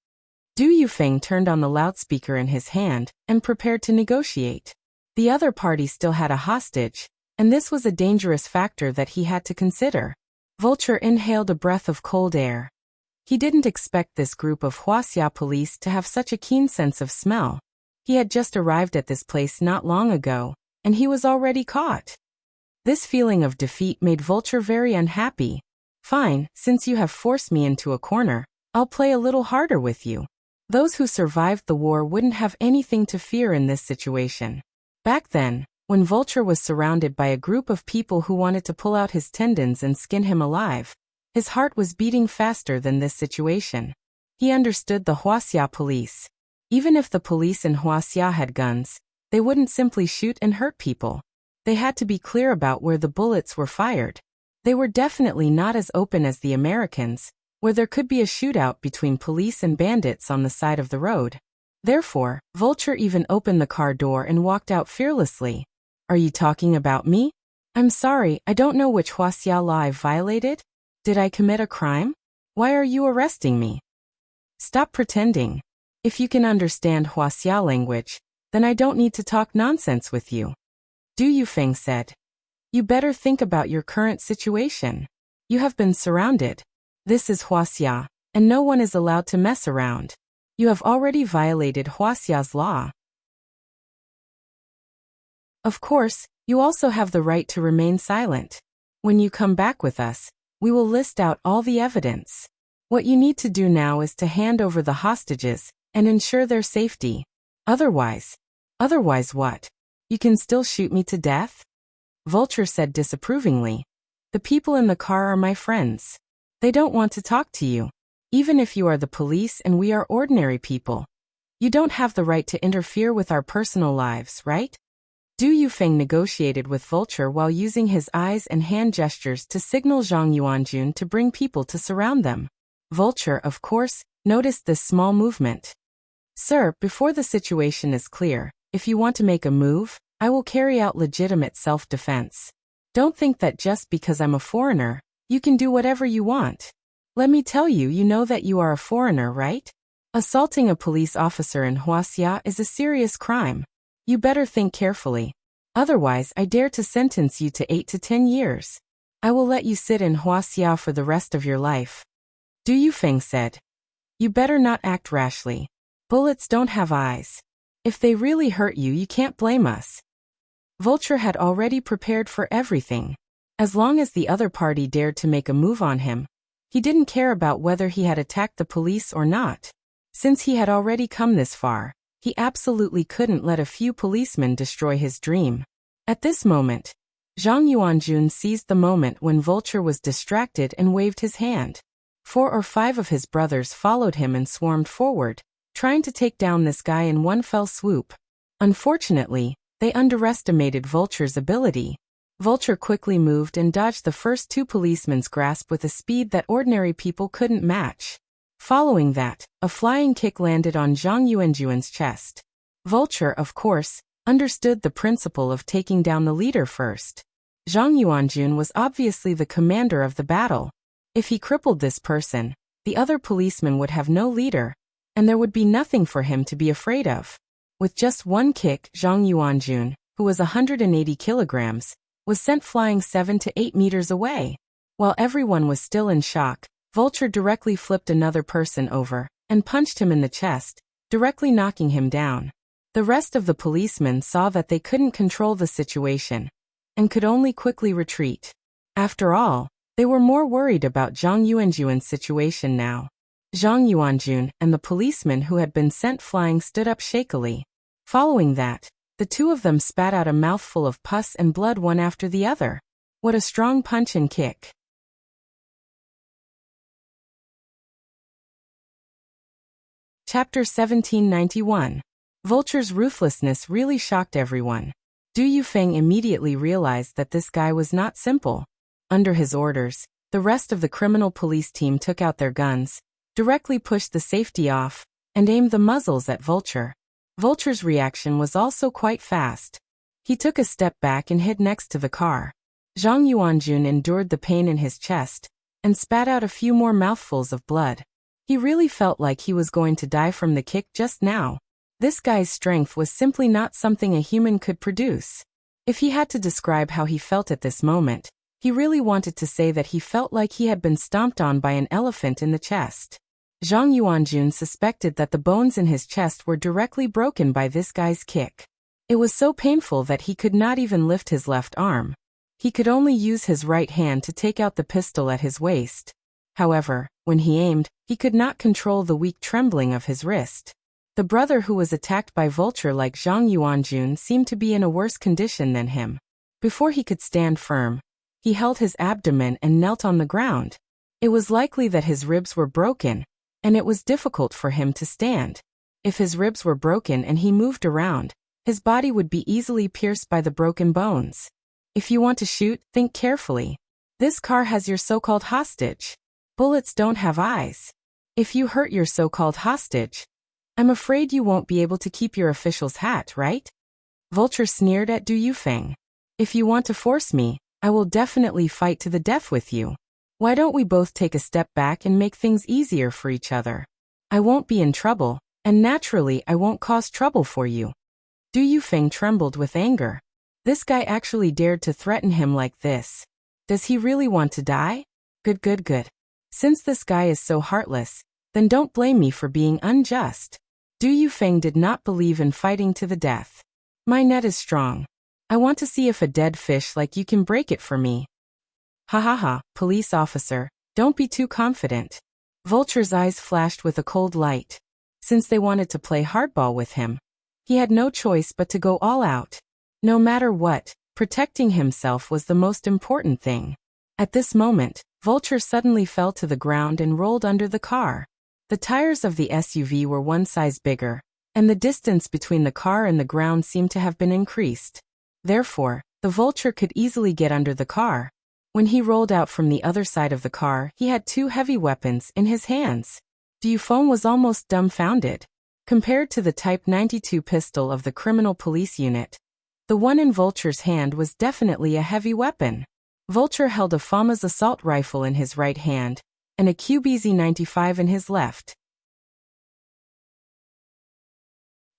Speaker 1: Du Yufeng turned on the loudspeaker in his hand and prepared to negotiate. The other party still had a hostage, and this was a dangerous factor that he had to consider. Vulture inhaled a breath of cold air. He didn't expect this group of Huaxia police to have such a keen sense of smell. He had just arrived at this place not long ago, and he was already caught. This feeling of defeat made Vulture very unhappy. Fine, since you have forced me into a corner, I'll play a little harder with you. Those who survived the war wouldn't have anything to fear in this situation. Back then, when Vulture was surrounded by a group of people who wanted to pull out his tendons and skin him alive, his heart was beating faster than this situation. He understood the Huaxia police. Even if the police in Huaxia had guns, they wouldn't simply shoot and hurt people. They had to be clear about where the bullets were fired. They were definitely not as open as the Americans, where there could be a shootout between police and bandits on the side of the road. Therefore, Vulture even opened the car door and walked out fearlessly. Are you talking about me? I'm sorry, I don't know which Huaxia law I've violated. Did I commit a crime? Why are you arresting me? Stop pretending. If you can understand Huaxia language, then I don't need to talk nonsense with you. Du Yufeng said. You better think about your current situation. You have been surrounded. This is Huaxia, and no one is allowed to mess around. You have already violated Huaxia's law. Of course, you also have the right to remain silent. When you come back with us, we will list out all the evidence. What you need to do now is to hand over the hostages and ensure their safety. Otherwise what? You can still shoot me to death? Vulture said disapprovingly. The people in the car are my friends. They don't want to talk to you. Even if you are the police and we are ordinary people. You don't have the right to interfere with our personal lives, right? Du Yufeng negotiated with Vulture while using his eyes and hand gestures to signal Zhang Yuanjun to bring people to surround them. Vulture, of course, noticed this small movement. Sir, before the situation is clear, if you want to make a move, I will carry out legitimate self-defense. Don't think that just because I'm a foreigner, you can do whatever you want. Let me tell you, you know that you are a foreigner, right? Assaulting a police officer in Huaxia is a serious crime. You better think carefully. Otherwise, I dare to sentence you to 8 to 10 years. I will let you sit in Huaxia for the rest of your life. Du Yufeng said. You better not act rashly. Bullets don't have eyes. If they really hurt you, you can't blame us. Vulture had already prepared for everything. As long as the other party dared to make a move on him, he didn't care about whether he had attacked the police or not. Since he had already come this far, He absolutely couldn't let a few policemen destroy his dream. At this moment, Zhang Yuanjun seized the moment when Vulture was distracted and waved his hand. 4 or 5 of his brothers followed him and swarmed forward, trying to take down this guy in one fell swoop. Unfortunately, they underestimated Vulture's ability. Vulture quickly moved and dodged the first 2 policemen's grasp with a speed that ordinary people couldn't match. Following that, a flying kick landed on Zhang Yuanjun's chest. Vulture, of course, understood the principle of taking down the leader first. Zhang Yuanjun was obviously the commander of the battle. If he crippled this person, the other policemen would have no leader, and there would be nothing for him to be afraid of. With just one kick, Zhang Yuanjun, who was 180 kilograms, was sent flying 7 to 8 meters away. While everyone was still in shock, Vulture directly flipped another person over and punched him in the chest, directly knocking him down. The rest of the policemen saw that they couldn't control the situation and could only quickly retreat. After all, they were more worried about Zhang Yuanjun's situation now. Zhang Yuanjun and the policeman who had been sent flying stood up shakily. Following that, the 2 of them spat out a mouthful of pus and blood one after the other. What a strong punch and kick. Chapter 1791. Vulture's ruthlessness really shocked everyone. Du Yufeng immediately realized that this guy was not simple. Under his orders, the rest of the criminal police team took out their guns, directly pushed the safety off, and aimed the muzzles at Vulture. Vulture's reaction was also quite fast. He took a step back and hid next to the car. Zhang Yuanjun endured the pain in his chest and spat out a few more mouthfuls of blood. He really felt like he was going to die from the kick just now. This guy's strength was simply not something a human could produce. If he had to describe how he felt at this moment, he really wanted to say that he felt like he had been stomped on by an elephant in the chest. Zhang Yuanjun suspected that the bones in his chest were directly broken by this guy's kick. It was so painful that he could not even lift his left arm. He could only use his right hand to take out the pistol at his waist. However, when he aimed, he could not control the weak trembling of his wrist. The brother who was attacked by Vulture like Zhang Yuanjun seemed to be in a worse condition than him. Before he could stand firm, he held his abdomen and knelt on the ground. It was likely that his ribs were broken, and it was difficult for him to stand. If his ribs were broken and he moved around, his body would be easily pierced by the broken bones. If you want to shoot, think carefully. This car has your so-called hostage. Bullets don't have eyes. If you hurt your so-called hostage, I'm afraid you won't be able to keep your official's hat, right? Vulture sneered at Du Yufeng. If you want to force me, I will definitely fight to the death with you. Why don't we both take a step back and make things easier for each other? I won't be in trouble, and naturally I won't cause trouble for you. Du Yufeng trembled with anger. This guy actually dared to threaten him like this. Does he really want to die? Good. Since this guy is so heartless, then don't blame me for being unjust. Du Yufeng did not believe in fighting to the death. My net is strong. I want to see if a dead fish like you can break it for me. Ha, police officer, don't be too confident. Vulture's eyes flashed with a cold light. Since they wanted to play hardball with him, he had no choice but to go all out. No matter what, protecting himself was the most important thing. At this moment, Vulture suddenly fell to the ground and rolled under the car. The tires of the SUV were one size bigger, and the distance between the car and the ground seemed to have been increased. Therefore, the Vulture could easily get under the car. When he rolled out from the other side of the car, he had 2 heavy weapons in his hands. Du Yufeng was almost dumbfounded. Compared to the Type 92 pistol of the criminal police unit, the one in Vulture's hand was definitely a heavy weapon. Vulture held a FAMAS assault rifle in his right hand, and a QBZ-95 in his left.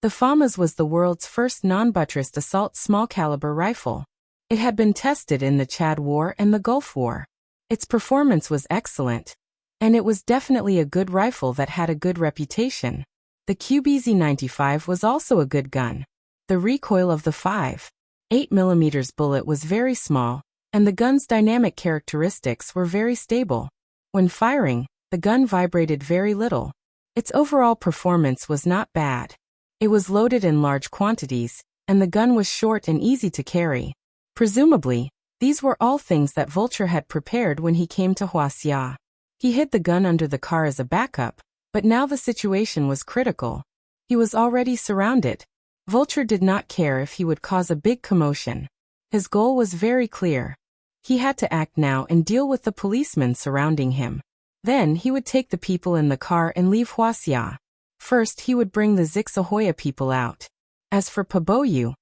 Speaker 1: The FAMAS was the world's first non-buttressed assault small-caliber rifle. It had been tested in the Chad War and the Gulf War. Its performance was excellent, and it was definitely a good rifle that had a good reputation. The QBZ-95 was also a good gun. The recoil of the 5.8mm bullet was very small, and the gun's dynamic characteristics were very stable. When firing, the gun vibrated very little. Its overall performance was not bad. It was loaded in large quantities, and the gun was short and easy to carry. Presumably, these were all things that Vulture had prepared when he came to Huaxia. He hid the gun under the car as a backup, but now the situation was critical. He was already surrounded. Vulture did not care if he would cause a big commotion. His goal was very clear. He had to act now and deal with the policemen surrounding him. Then he would take the people in the car and leave Huaxia. First he would bring the Zixahoya people out. As for Paboyu,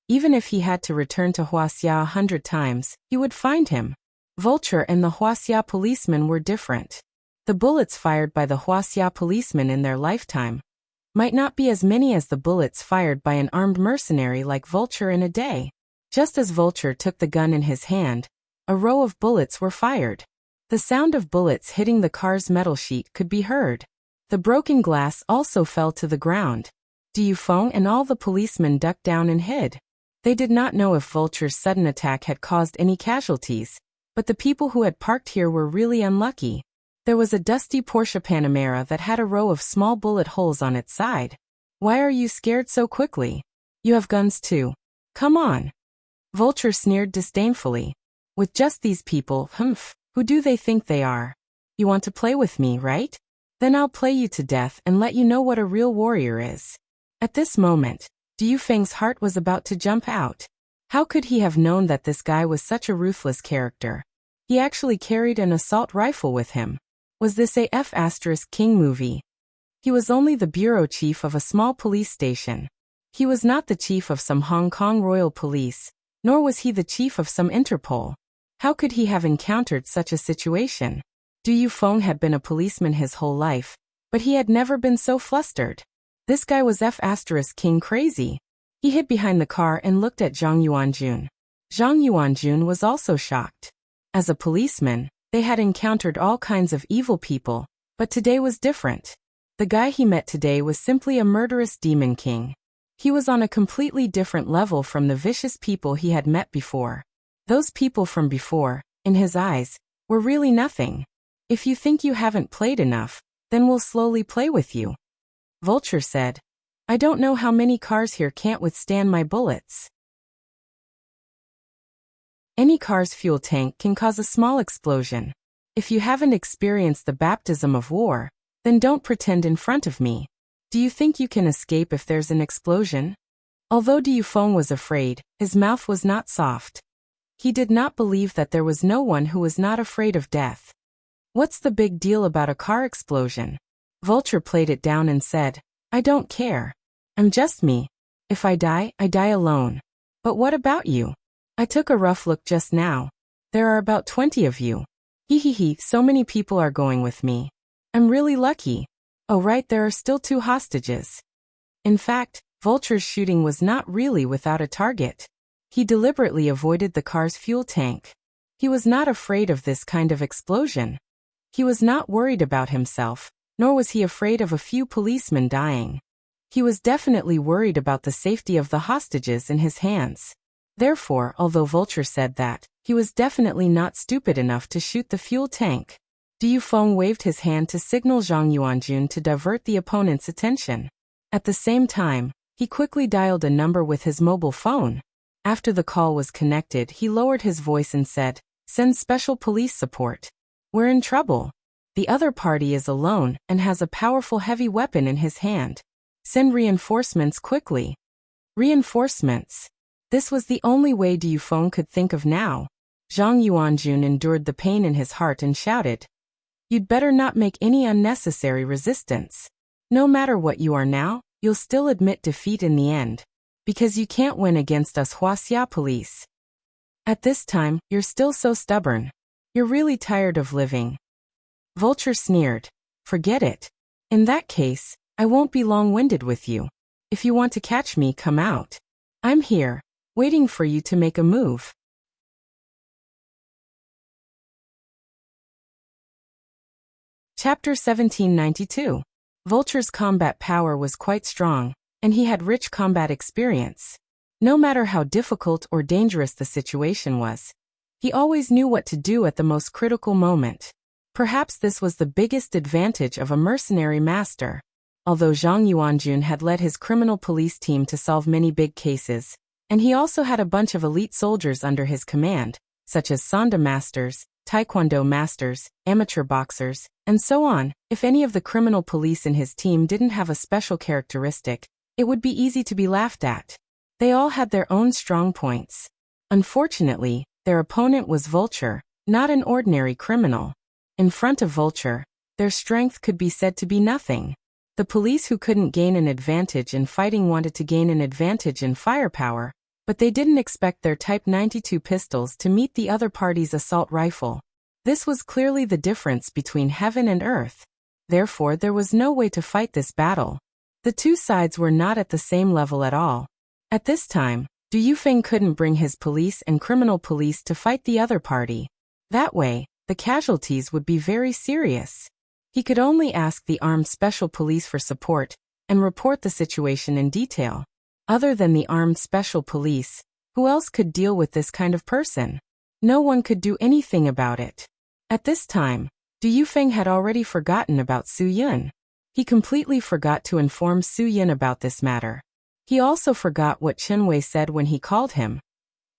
Speaker 1: even if he had to return to Huaxia 100 times, he would find him. Vulture and the Huaxia policemen were different. The bullets fired by the Huaxia policemen in their lifetime might not be as many as the bullets fired by an armed mercenary like Vulture in a day. Just as Vulture took the gun in his hand, a row of bullets were fired. The sound of bullets hitting the car's metal sheet could be heard. The broken glass also fell to the ground. Du Feng and all the policemen ducked down and hid. They did not know if Vulture's sudden attack had caused any casualties, but the people who had parked here were really unlucky. There was a dusty Porsche Panamera that had a row of small bullet holes on its side. Why are you scared so quickly? You have guns too. Come on. Vulture sneered disdainfully. With just these people, who do they think they are? You want to play with me, right? Then I'll play you to death and let you know what a real warrior is. At this moment, Du Feng's heart was about to jump out. How could he have known that this guy was such a ruthless character? He actually carried an assault rifle with him. Was this a F***King movie? He was only the bureau chief of a small police station. He was not the chief of some Hong Kong Royal Police, nor was he the chief of some Interpol. How could he have encountered such a situation? Du Feng had been a policeman his whole life, but he had never been so flustered. This guy was F***King crazy. He hid behind the car and looked at Zhang Yuanjun. Zhang Yuanjun was also shocked. As a policeman, they had encountered all kinds of evil people, but today was different. The guy he met today was simply a murderous demon king. He was on a completely different level from the vicious people he had met before. Those people from before, in his eyes, were really nothing. If you think you haven't played enough, then we'll slowly play with you. Vulture said, I don't know how many cars here can't withstand my bullets. Any car's fuel tank can cause a small explosion. If you haven't experienced the baptism of war, then don't pretend in front of me. Do you think you can escape if there's an explosion? Although Du Feng was afraid, his mouth was not soft. He did not believe that there was no one who was not afraid of death. What's the big deal about a car explosion? Vulture played it down and said, I don't care. I'm just me. If I die alone. But what about you? I took a rough look just now. There are about 20 of you. So many people are going with me. I'm really lucky. Oh right, there are still 2 hostages. In fact, Vulture's shooting was not really without a target. He deliberately avoided the car's fuel tank. He was not afraid of this kind of explosion. He was not worried about himself, nor was he afraid of a few policemen dying. He was definitely worried about the safety of the hostages in his hands. Therefore, although Vulture said that, he was definitely not stupid enough to shoot the fuel tank. Du Feng waved his hand to signal Zhang Yuanjun to divert the opponent's attention. At the same time, he quickly dialed a number with his mobile phone. After the call was connected, he lowered his voice and said, Send special police support. We're in trouble. The other party is alone and has a powerful heavy weapon in his hand. Send reinforcements quickly. Reinforcements. This was the only way Du Feng could think of now. Zhang Yuanjun endured the pain in his heart and shouted, You'd better not make any unnecessary resistance. No matter what you are now, you'll still admit defeat in the end. Because you can't win against us Huaxia police. At this time, you're still so stubborn. You're really tired of living. Vulture sneered. Forget it. In that case, I won't be long-winded with you. If you want to catch me, come out. I'm here, waiting for you to make a move. Chapter 1792. Vulture's combat power was quite strong, and he had rich combat experience. No matter how difficult or dangerous the situation was, he always knew what to do at the most critical moment. Perhaps this was the biggest advantage of a mercenary master. Although Zhang Yuanjun had led his criminal police team to solve many big cases, and he also had a bunch of elite soldiers under his command, such as Sanda masters, Taekwondo masters, amateur boxers, and so on. If any of the criminal police in his team didn't have a special characteristic, it would be easy to be laughed at. They all had their own strong points. Unfortunately, their opponent was Vulture, not an ordinary criminal. In front of Vulture, their strength could be said to be nothing. The police who couldn't gain an advantage in fighting wanted to gain an advantage in firepower, but they didn't expect their Type 92 pistols to meet the other party's assault rifle. This was clearly the difference between heaven and earth. Therefore, there was no way to fight this battle. The two sides were not at the same level at all. At this time, Du Yufeng couldn't bring his police and criminal police to fight the other party. That way, the casualties would be very serious. He could only ask the armed special police for support and report the situation in detail. Other than the armed special police, who else could deal with this kind of person? No one could do anything about it. At this time, Du Yufeng had already forgotten about Su Yun. He completely forgot to inform Su Yun about this matter. He also forgot what Chen Wei said when he called him.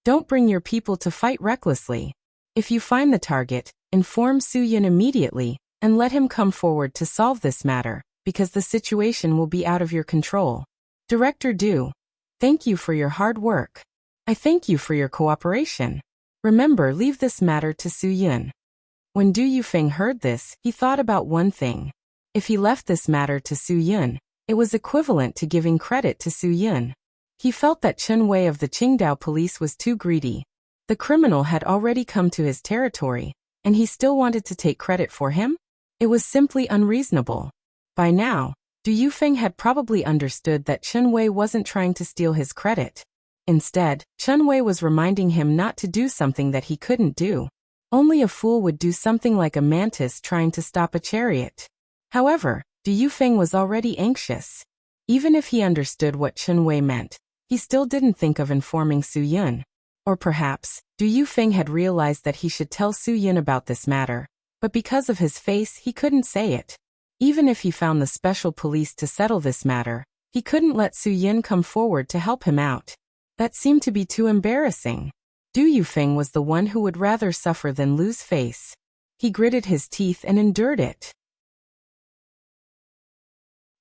Speaker 1: Don't bring your people to fight recklessly. If you find the target, inform Su Yun immediately, and let him come forward to solve this matter, because the situation will be out of your control. Director Du, thank you for your hard work. I thank you for your cooperation. Remember, leave this matter to Su Yun. When Du Yufeng heard this, he thought about one thing. If he left this matter to Su Yun, it was equivalent to giving credit to Su Yun. He felt that Chen Wei of the Qingdao police was too greedy. The criminal had already come to his territory, and he still wanted to take credit for him? It was simply unreasonable. By now, Du Yufeng had probably understood that Chen Wei wasn't trying to steal his credit. Instead, Chen Wei was reminding him not to do something that he couldn't do. Only a fool would do something like a mantis trying to stop a chariot. However, Du Yufeng was already anxious. Even if he understood what Chen Wei meant, he still didn't think of informing Su Yun. Or perhaps, Du Yufeng had realized that he should tell Su Yun about this matter, but because of his face he couldn't say it. Even if he found the special police to settle this matter, he couldn't let Su Yun come forward to help him out. That seemed to be too embarrassing. Du Yufeng was the one who would rather suffer than lose face. He gritted his teeth and endured it.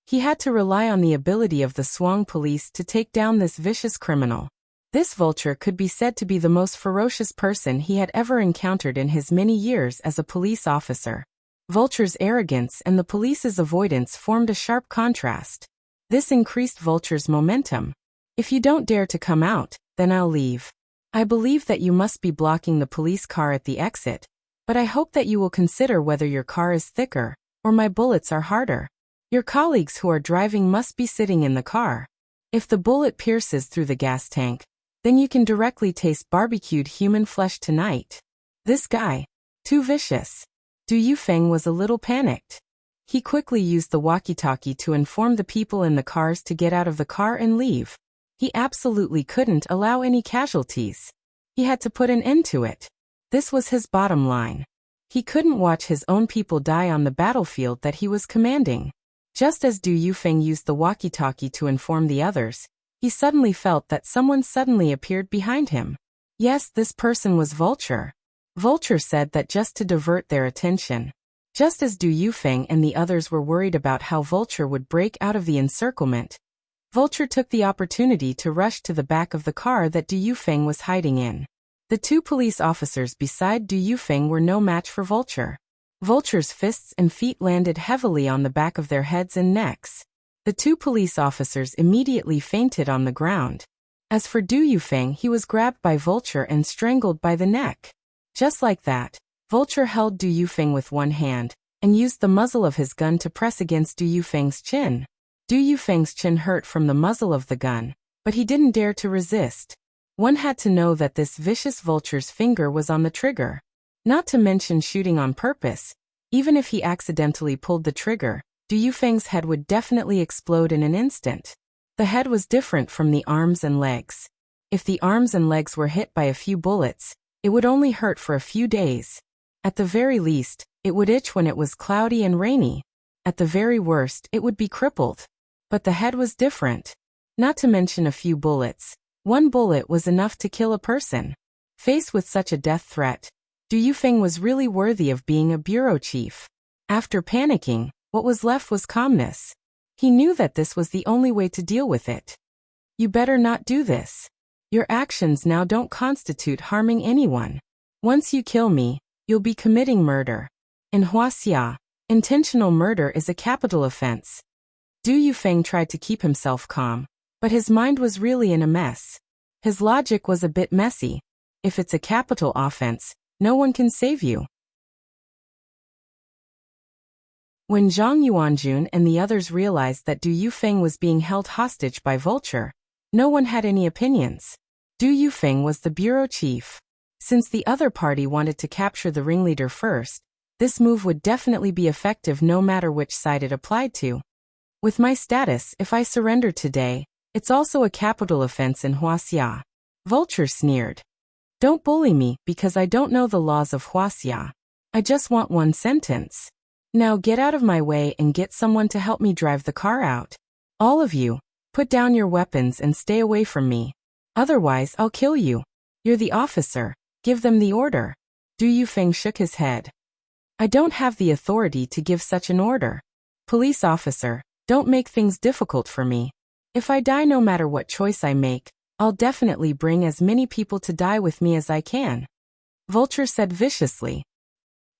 Speaker 1: He had to rely on the ability of the Shuang police to take down this vicious criminal. This Vulture could be said to be the most ferocious person he had ever encountered in his many years as a police officer. Vulture's arrogance and the police's avoidance formed a sharp contrast. This increased Vulture's momentum. If you don't dare to come out, then I'll leave. I believe that you must be blocking the police car at the exit, but I hope that you will consider whether your car is thicker, or my bullets are harder. Your colleagues who are driving must be sitting in the car. If the bullet pierces through the gas tank, then you can directly taste barbecued human flesh tonight. This guy, too vicious. Du Yufeng was a little panicked. He quickly used the walkie-talkie to inform the people in the cars to get out of the car and leave. He absolutely couldn't allow any casualties. He had to put an end to it. This was his bottom line. He couldn't watch his own people die on the battlefield that he was commanding. Just as Du Yufeng used the walkie-talkie to inform the others, he suddenly felt that someone suddenly appeared behind him. Yes, this person was Vulture. Vulture said that just to divert their attention. Just as Du Yufeng and the others were worried about how Vulture would break out of the encirclement, Vulture took the opportunity to rush to the back of the car that Du Yufeng was hiding in. The two police officers beside Du Yufeng were no match for Vulture. Vulture's fists and feet landed heavily on the back of their heads and necks. The two police officers immediately fainted on the ground. As for Du Yufeng, he was grabbed by Vulture and strangled by the neck. Just like that, Vulture held Du Yufeng with one hand, and used the muzzle of his gun to press against Du Yufeng's chin. Du Yufeng's chin hurt from the muzzle of the gun, but he didn't dare to resist. One had to know that this vicious Vulture's finger was on the trigger. Not to mention shooting on purpose. Even if he accidentally pulled the trigger, Du Yufeng's head would definitely explode in an instant. The head was different from the arms and legs. If the arms and legs were hit by a few bullets, it would only hurt for a few days. At the very least, it would itch when it was cloudy and rainy. At the very worst, it would be crippled. But the head was different. Not to mention a few bullets. One bullet was enough to kill a person. Faced with such a death threat, Du Yufeng was really worthy of being a bureau chief. After panicking, what was left was calmness. He knew that this was the only way to deal with it. You better not do this. Your actions now don't constitute harming anyone. Once you kill me, you'll be committing murder. In Huaxia, intentional murder is a capital offense. Du Yufeng tried to keep himself calm, but his mind was really in a mess. His logic was a bit messy. If it's a capital offense, no one can save you. When Zhang Yuanjun and the others realized that Du Yufeng was being held hostage by Vulture, no one had any opinions. Du Yufeng was the bureau chief. Since the other party wanted to capture the ringleader first, this move would definitely be effective no matter which side it applied to. With my status, if I surrender today, it's also a capital offense in Huaxia. Vulture sneered. Don't bully me because I don't know the laws of Huaxia. I just want one sentence. Now get out of my way and get someone to help me drive the car out. All of you, put down your weapons and stay away from me. Otherwise, I'll kill you. You're the officer. Give them the order. Du Yufeng shook his head. I don't have the authority to give such an order. Police officer, don't make things difficult for me. If I die no matter what choice I make, I'll definitely bring as many people to die with me as I can. Vulture said viciously.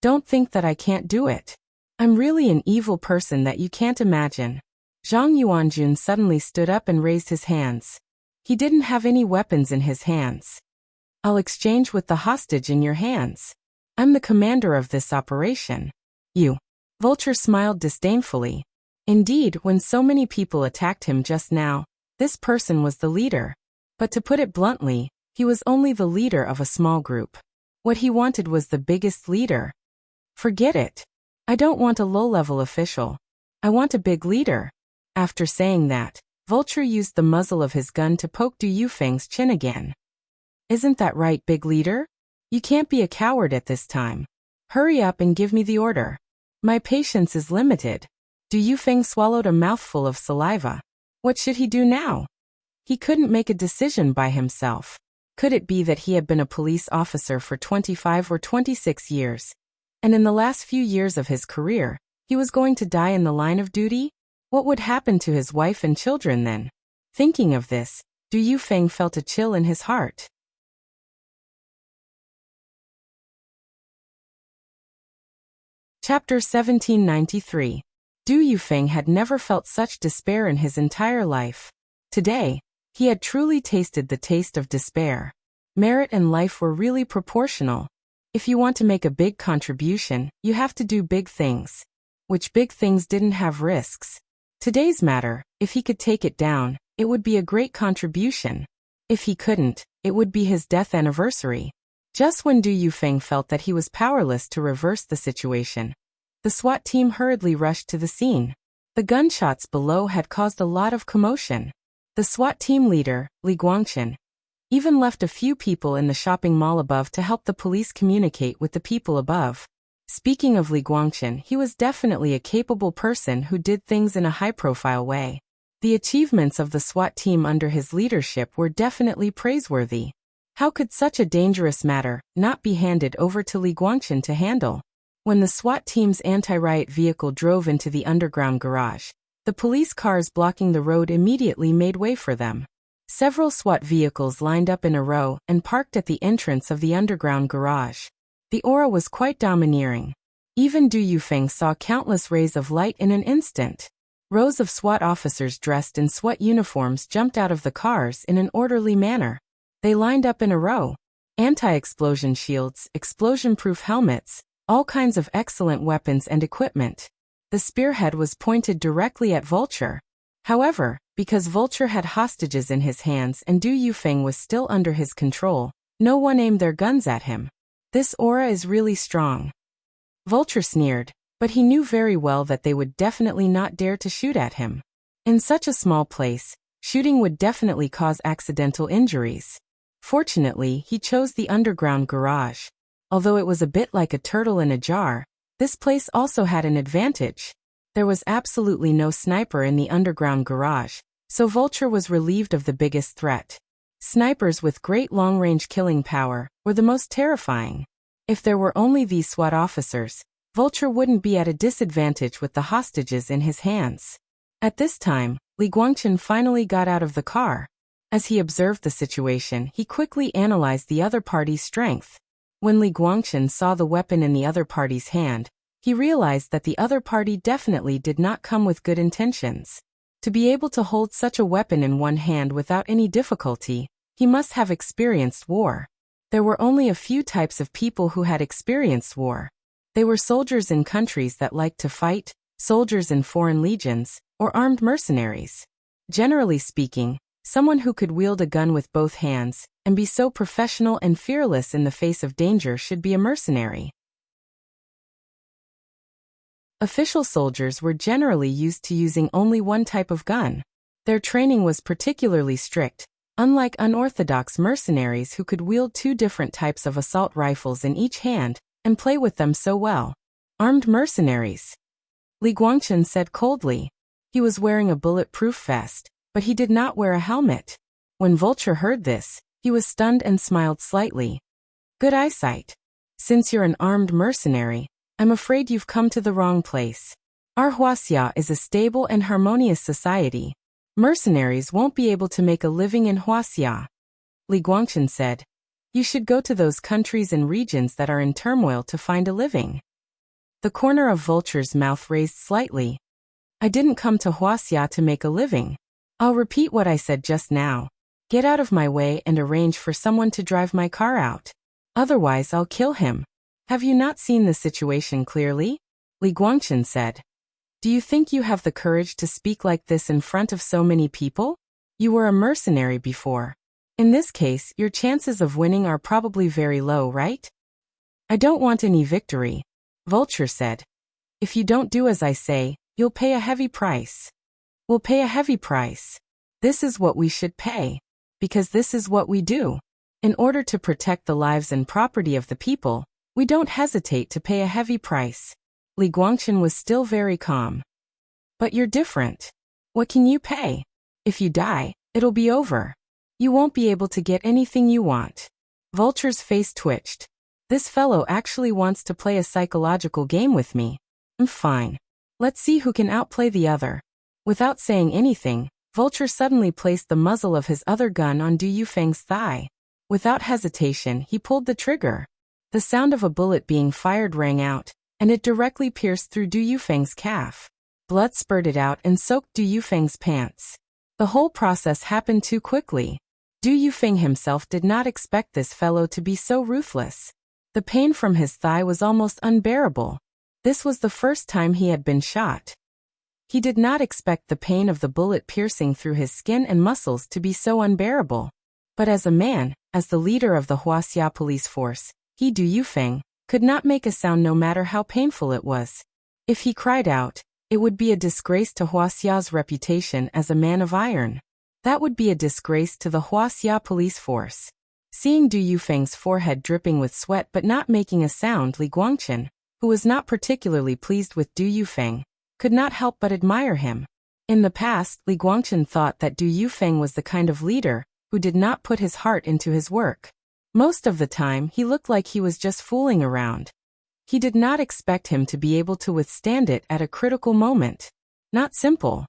Speaker 1: Don't think that I can't do it. I'm really an evil person that you can't imagine. Zhang Yuanjun suddenly stood up and raised his hands. He didn't have any weapons in his hands. I'll exchange with the hostage in your hands. I'm the commander of this operation. You. Vulture smiled disdainfully. Indeed, when so many people attacked him just now, this person was the leader. But to put it bluntly, he was only the leader of a small group. What he wanted was the biggest leader. Forget it. I don't want a low-level official. I want a big leader. After saying that, Vulture used the muzzle of his gun to poke Du Yufeng's chin again. Isn't that right, big leader? You can't be a coward at this time. Hurry up and give me the order. My patience is limited. Du Yufeng swallowed a mouthful of saliva. What should he do now? He couldn't make a decision by himself. Could it be that he had been a police officer for 25 or 26 years, and in the last few years of his career, he was going to die in the line of duty? What would happen to his wife and children then? Thinking of this, Du Yufeng felt a chill in his heart. Chapter 1793. Du Yufeng had never felt such despair in his entire life. Today, he had truly tasted the taste of despair. Merit and life were really proportional. If you want to make a big contribution, you have to do big things. Which big things didn't have risks. Today's matter, if he could take it down, it would be a great contribution. If he couldn't, it would be his death anniversary. Just when Du Yufeng felt that he was powerless to reverse the situation, the SWAT team hurriedly rushed to the scene. The gunshots below had caused a lot of commotion. The SWAT team leader, Li Guangchen, even left a few people in the shopping mall above to help the police communicate with the people above. Speaking of Li Guangchen, he was definitely a capable person who did things in a high-profile way. The achievements of the SWAT team under his leadership were definitely praiseworthy. How could such a dangerous matter not be handed over to Li Guangchen to handle? When the SWAT team's anti-riot vehicle drove into the underground garage, the police cars blocking the road immediately made way for them. Several SWAT vehicles lined up in a row and parked at the entrance of the underground garage. The aura was quite domineering. Even Du Yufeng saw countless rays of light in an instant. Rows of SWAT officers dressed in SWAT uniforms jumped out of the cars in an orderly manner. They lined up in a row. Anti-explosion shields, explosion-proof helmets, all kinds of excellent weapons and equipment. The spearhead was pointed directly at Vulture. However, because Vulture had hostages in his hands and Du Yufeng was still under his control, no one aimed their guns at him. This aura is really strong. Vulture sneered, but he knew very well that they would definitely not dare to shoot at him. In such a small place, shooting would definitely cause accidental injuries. Fortunately, he chose the underground garage. Although it was a bit like a turtle in a jar, this place also had an advantage. There was absolutely no sniper in the underground garage, so Vulture was relieved of the biggest threat. Snipers with great long-range killing power were the most terrifying. If there were only these SWAT officers, Vulture wouldn't be at a disadvantage with the hostages in his hands. At this time, Li Guangqin finally got out of the car. As he observed the situation, he quickly analyzed the other party's strength. When Li Guangqin saw the weapon in the other party's hand, he realized that the other party definitely did not come with good intentions. To be able to hold such a weapon in one hand without any difficulty, he must have experienced war. There were only a few types of people who had experienced war. They were soldiers in countries that liked to fight, soldiers in foreign legions, or armed mercenaries. Generally speaking, someone who could wield a gun with both hands and be so professional and fearless in the face of danger should be a mercenary. Official soldiers were generally used to using only one type of gun. Their training was particularly strict, unlike unorthodox mercenaries who could wield two different types of assault rifles in each hand and play with them so well. Armed mercenaries, Li Guangqin said coldly. He was wearing a bulletproof vest, but he did not wear a helmet. When Vulture heard this, he was stunned and smiled slightly. Good eyesight. Since you're an armed mercenary, I'm afraid you've come to the wrong place. Our Huaxia is a stable and harmonious society. Mercenaries won't be able to make a living in Huaxia. Li Guangqin said. You should go to those countries and regions that are in turmoil to find a living. The corner of Vulture's mouth raised slightly. I didn't come to Huaxia to make a living. I'll repeat what I said just now. Get out of my way and arrange for someone to drive my car out. Otherwise I'll kill him. Have you not seen the situation clearly? Li Guangqin said. Do you think you have the courage to speak like this in front of so many people? You were a mercenary before. In this case, your chances of winning are probably very low, right? I don't want any victory, Vulture said. If you don't do as I say, you'll pay a heavy price. We'll pay a heavy price. This is what we should pay. Because this is what we do. In order to protect the lives and property of the people, we don't hesitate to pay a heavy price. Li Guangqin was still very calm. But you're different. What can you pay? If you die, it'll be over. You won't be able to get anything you want. Vulture's face twitched. This fellow actually wants to play a psychological game with me. Fine. Let's see who can outplay the other. Without saying anything, Vulture suddenly placed the muzzle of his other gun on Du Yufeng's thigh. Without hesitation, he pulled the trigger. The sound of a bullet being fired rang out, and it directly pierced through Du Yufeng's calf. Blood spurted out and soaked Du Yufeng's pants. The whole process happened too quickly. Du Yufeng himself did not expect this fellow to be so ruthless. The pain from his thigh was almost unbearable. This was the first time he had been shot. He did not expect the pain of the bullet piercing through his skin and muscles to be so unbearable. But as a man, as the leader of the Huaxia police force, he, Du Yufeng, could not make a sound no matter how painful it was. If he cried out, it would be a disgrace to Huaxia's reputation as a man of iron. That would be a disgrace to the Huaxia police force. Seeing Du Yufeng's forehead dripping with sweat but not making a sound, Li Guangqin, who was not particularly pleased with Du Yufeng, could not help but admire him. In the past, Li Guangqin thought that Du Yufeng was the kind of leader who did not put his heart into his work. Most of the time, he looked like he was just fooling around. He did not expect him to be able to withstand it at a critical moment. Not simple.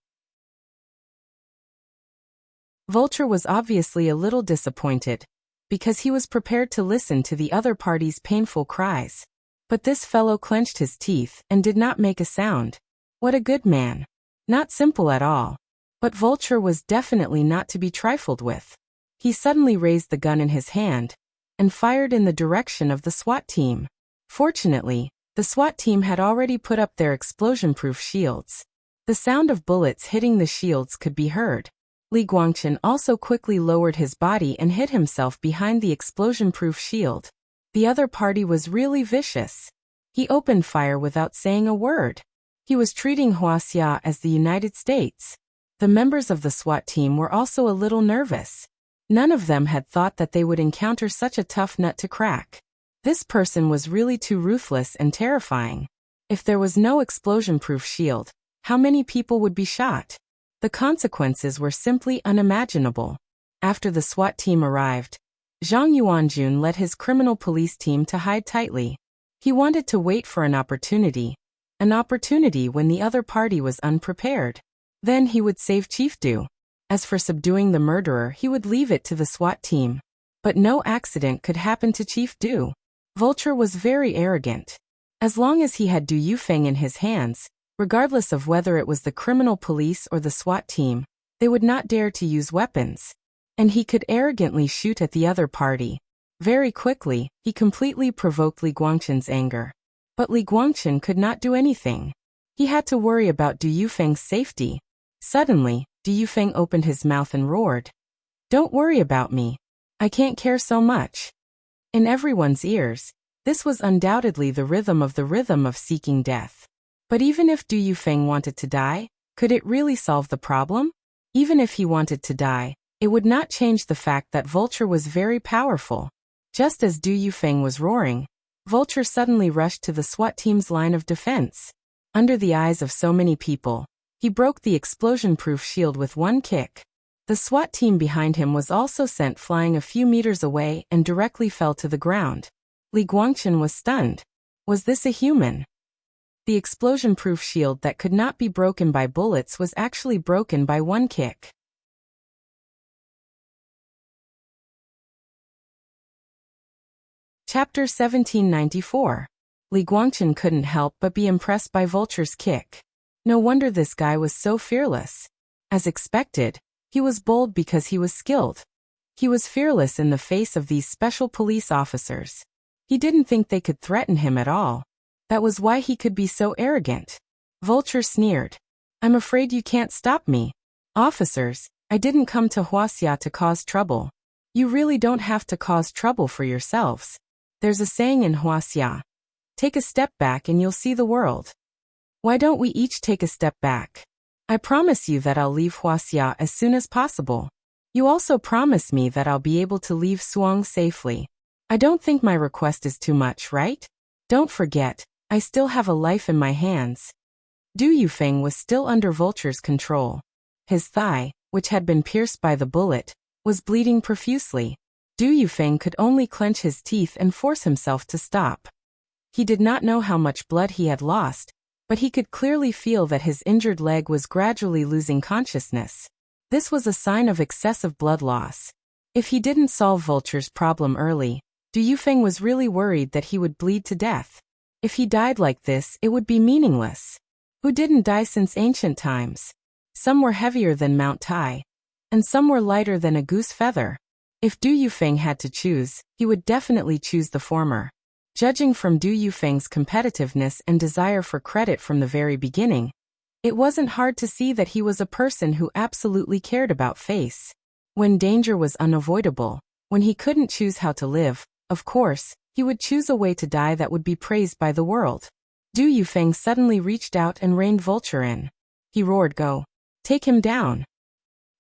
Speaker 1: Vulture was obviously a little disappointed, because he was prepared to listen to the other party's painful cries. But this fellow clenched his teeth and did not make a sound. What a good man. Not simple at all. But Vulture was definitely not to be trifled with. He suddenly raised the gun in his hand and fired in the direction of the SWAT team. Fortunately, the SWAT team had already put up their explosion-proof shields. The sound of bullets hitting the shields could be heard. Li Guangqin also quickly lowered his body and hid himself behind the explosion-proof shield. The other party was really vicious. He opened fire without saying a word. He was treating Huaxia as the United States. The members of the SWAT team were also a little nervous. None of them had thought that they would encounter such a tough nut to crack. This person was really too ruthless and terrifying. If there was no explosion-proof shield, How many people would be shot? The consequences were simply unimaginable. After the SWAT team arrived, Zhang Yuanjun led his criminal police team to hide tightly. He wanted to wait for an opportunity when the other party was unprepared. Then he would save Chief Du. As for subduing the murderer, he would leave it to the SWAT team. But no accident could happen to Chief Du. Vulture was very arrogant. As long as he had Du Yufeng in his hands, regardless of whether it was the criminal police or the SWAT team, they would not dare to use weapons. And he could arrogantly shoot at the other party. Very quickly, he completely provoked Li Guangqin's anger. But Li Guangqin could not do anything. He had to worry about Du Yufeng's safety. Suddenly, Du Yufeng opened his mouth and roared, "Don't worry about me. I can't care so much." In everyone's ears, this was undoubtedly the rhythm of seeking death. But even if Du Yufeng wanted to die, could it really solve the problem? Even if he wanted to die, it would not change the fact that Vulture was very powerful. Just as Du Yufeng was roaring, Vulture suddenly rushed to the SWAT team's line of defense. Under the eyes of so many people, he broke the explosion-proof shield with one kick. The SWAT team behind him was also sent flying a few meters away and directly fell to the ground. Li Guangqin was stunned. Was this a human? The explosion-proof shield that could not be broken by bullets was actually broken by one kick. Chapter 1794. Li Guangqin couldn't help but be impressed by Vulture's kick. No wonder this guy was so fearless. As expected, he was bold because he was skilled. He was fearless in the face of these special police officers. He didn't think they could threaten him at all. That was why he could be so arrogant. Vulture sneered. "I'm afraid you can't stop me. Officers, I didn't come to Huaxia to cause trouble. You really don't have to cause trouble for yourselves. There's a saying in Huaxia. Take a step back and you'll see the world. Why don't we each take a step back? I promise you that I'll leave Huaxia as soon as possible. You also promise me that I'll be able to leave Suang safely. I don't think my request is too much, right? Don't forget, I still have a life in my hands." Du Yufeng was still under Vulture's control. His thigh, which had been pierced by the bullet, was bleeding profusely. Du Yufeng could only clench his teeth and force himself to stop. He did not know how much blood he had lost, but he could clearly feel that his injured leg was gradually losing consciousness. This was a sign of excessive blood loss. If he didn't solve Vulture's problem early, Du Yufeng was really worried that he would bleed to death. If he died like this, it would be meaningless. Who didn't die since ancient times? Some were heavier than Mount Tai, and some were lighter than a goose feather. If Du Yufeng had to choose, he would definitely choose the former. Judging from Du Yufeng's competitiveness and desire for credit from the very beginning, it wasn't hard to see that he was a person who absolutely cared about face. When danger was unavoidable, when he couldn't choose how to live, of course, he would choose a way to die that would be praised by the world. Du Yufeng suddenly reached out and reined Vulture in. He roared, "Go! Take him down!"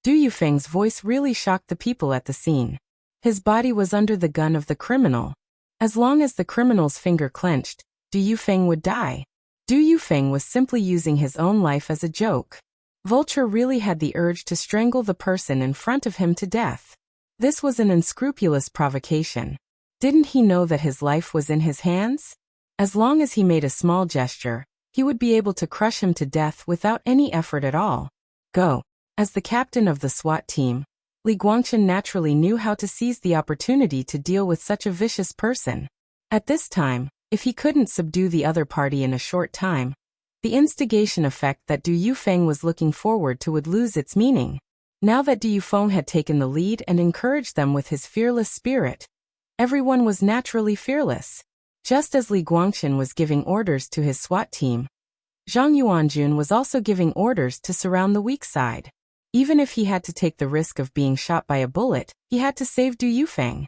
Speaker 1: Du Yufeng's voice really shocked the people at the scene. His body was under the gun of the criminal. As long as the criminal's finger clenched, Du Yufeng would die. Du Yufeng was simply using his own life as a joke. Vulture really had the urge to strangle the person in front of him to death. This was an unscrupulous provocation. Didn't he know that his life was in his hands? As long as he made a small gesture, he would be able to crush him to death without any effort at all. Go. As the captain of the SWAT team, Li Guangqin naturally knew how to seize the opportunity to deal with such a vicious person. At this time, if he couldn't subdue the other party in a short time, the instigation effect that Du Yufeng was looking forward to would lose its meaning. Now that Du Yufeng had taken the lead and encouraged them with his fearless spirit, everyone was naturally fearless. Just as Li Guangqin was giving orders to his SWAT team, Zhang Yuanjun was also giving orders to surround the weak side. Even if he had to take the risk of being shot by a bullet, he had to save Du Yufeng.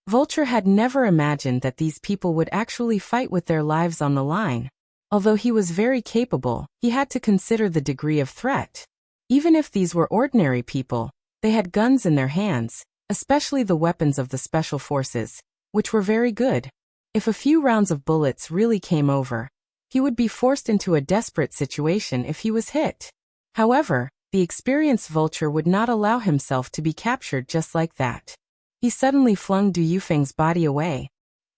Speaker 1: Vulture had never imagined that these people would actually fight with their lives on the line. Although he was very capable, he had to consider the degree of threat. Even if these were ordinary people, they had guns in their hands, especially the weapons of the special forces, which were very good. If a few rounds of bullets really came over, He would be forced into a desperate situation if he was hit. However, the experienced vulture would not allow himself to be captured just like that. He suddenly flung Du Yufeng's body away.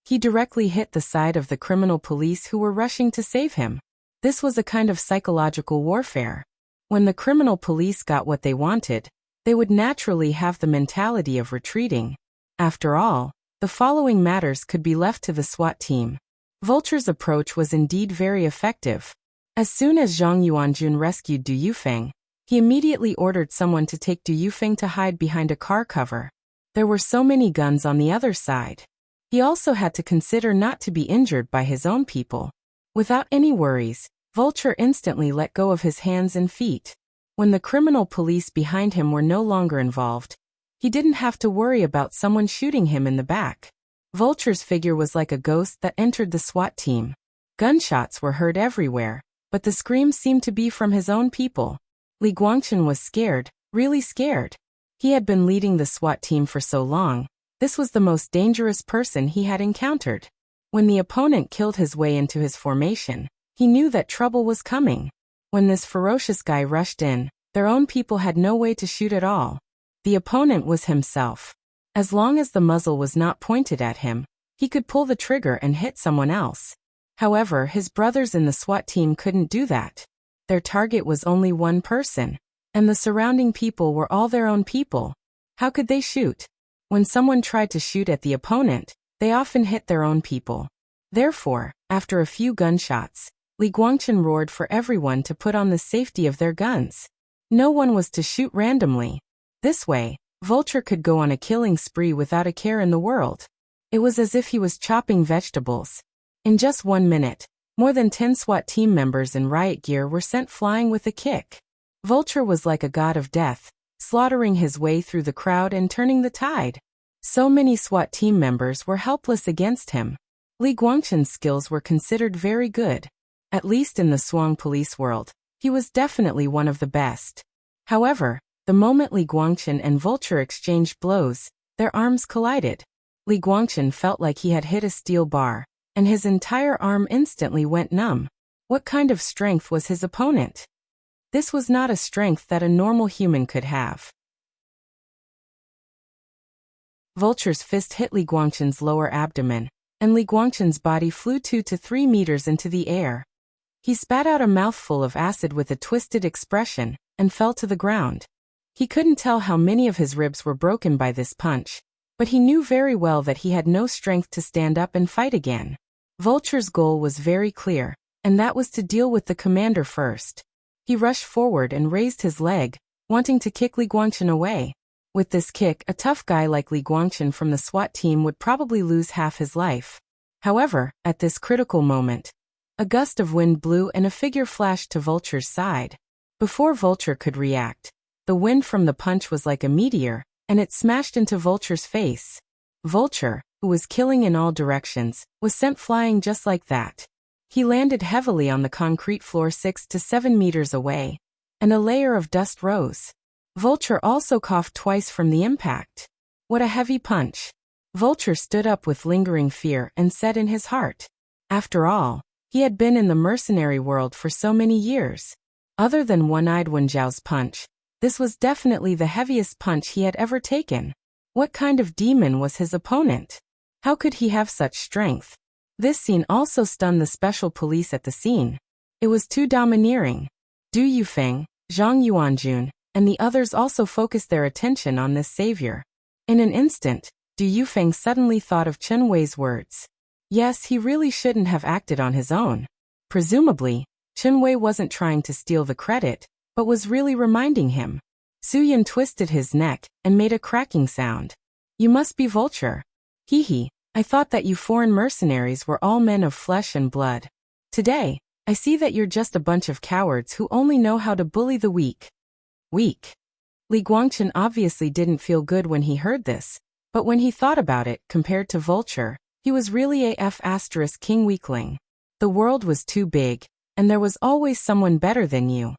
Speaker 1: He directly hit the side of the criminal police who were rushing to save him. This was a kind of psychological warfare. When the criminal police got what they wanted, they would naturally have the mentality of retreating. After all, the following matters could be left to the SWAT team. Vulture's approach was indeed very effective. As soon as Zhang Yuanjun rescued Du Yufeng, he immediately ordered someone to take Du Yufeng to hide behind a car cover. There were so many guns on the other side. He also had to consider not to be injured by his own people. Without any worries, Vulture instantly let go of his hands and feet. When the criminal police behind him were no longer involved, he didn't have to worry about someone shooting him in the back. Vulture's figure was like a ghost that entered the SWAT team. Gunshots were heard everywhere, but the screams seemed to be from his own people. Li Guangchen was scared, really scared. He had been leading the SWAT team for so long. This was the most dangerous person he had encountered. When the opponent killed his way into his formation, he knew that trouble was coming. When this ferocious guy rushed in, their own people had no way to shoot at all. The opponent was himself. As long as the muzzle was not pointed at him, he could pull the trigger and hit someone else. However, his brothers in the SWAT team couldn't do that. Their target was only one person, and the surrounding people were all their own people. How could they shoot? When someone tried to shoot at the opponent, they often hit their own people. Therefore, after a few gunshots, Li Guangchen roared for everyone to put on the safety of their guns. No one was to shoot randomly. This way, Vulture could go on a killing spree without a care in the world. It was as if he was chopping vegetables. In just 1 minute, more than 10 SWAT team members in riot gear were sent flying with a kick. Vulture was like a god of death, slaughtering his way through the crowd and turning the tide. So many SWAT team members were helpless against him. Li Guangchen's skills were considered very good. At least in the Shuang police world, he was definitely one of the best. However, the moment Li Guangchen and Vulture exchanged blows, their arms collided. Li Guangchen felt like he had hit a steel bar, and his entire arm instantly went numb. What kind of strength was his opponent? This was not a strength that a normal human could have. Vulture's fist hit Li Guangchen's lower abdomen, and Li Guangchen's body flew 2 to 3 meters into the air. He spat out a mouthful of acid with a twisted expression, and fell to the ground. He couldn't tell how many of his ribs were broken by this punch, but he knew very well that he had no strength to stand up and fight again. Vulture's goal was very clear, and that was to deal with the commander first. He rushed forward and raised his leg, wanting to kick Li Guangchen away. With this kick, a tough guy like Li Guangchen from the SWAT team would probably lose half his life. However, at this critical moment, a gust of wind blew and a figure flashed to Vulture's side. Before Vulture could react, the wind from the punch was like a meteor, and it smashed into Vulture's face. Vulture, who was killing in all directions, was sent flying just like that. He landed heavily on the concrete floor 6 to 7 meters away, and a layer of dust rose. Vulture also coughed twice from the impact. What a heavy punch. Vulture stood up with lingering fear and said in his heart. After all, he had been in the mercenary world for so many years. Other than One-Eyed Wenjiao's punch, this was definitely the heaviest punch he had ever taken. What kind of demon was his opponent? How could he have such strength? This scene also stunned the special police at the scene. It was too domineering. Du Yufeng, Zhang Yuanjun, and the others also focused their attention on this savior. In an instant, Du Yufeng suddenly thought of Chen Wei's words. Yes, he really shouldn't have acted on his own. Presumably, Chen Wei wasn't trying to steal the credit, but was really reminding him. Su Yan twisted his neck and made a cracking sound. You must be Vulture. Hee, I thought that you foreign mercenaries were all men of flesh and blood. Today, I see that you're just a bunch of cowards who only know how to bully the weak. Weak. Li Guangchen obviously didn't feel good when he heard this, but when he thought about it, compared to Vulture, he was really a F***king weakling. The world was too big, and there was always someone better than you.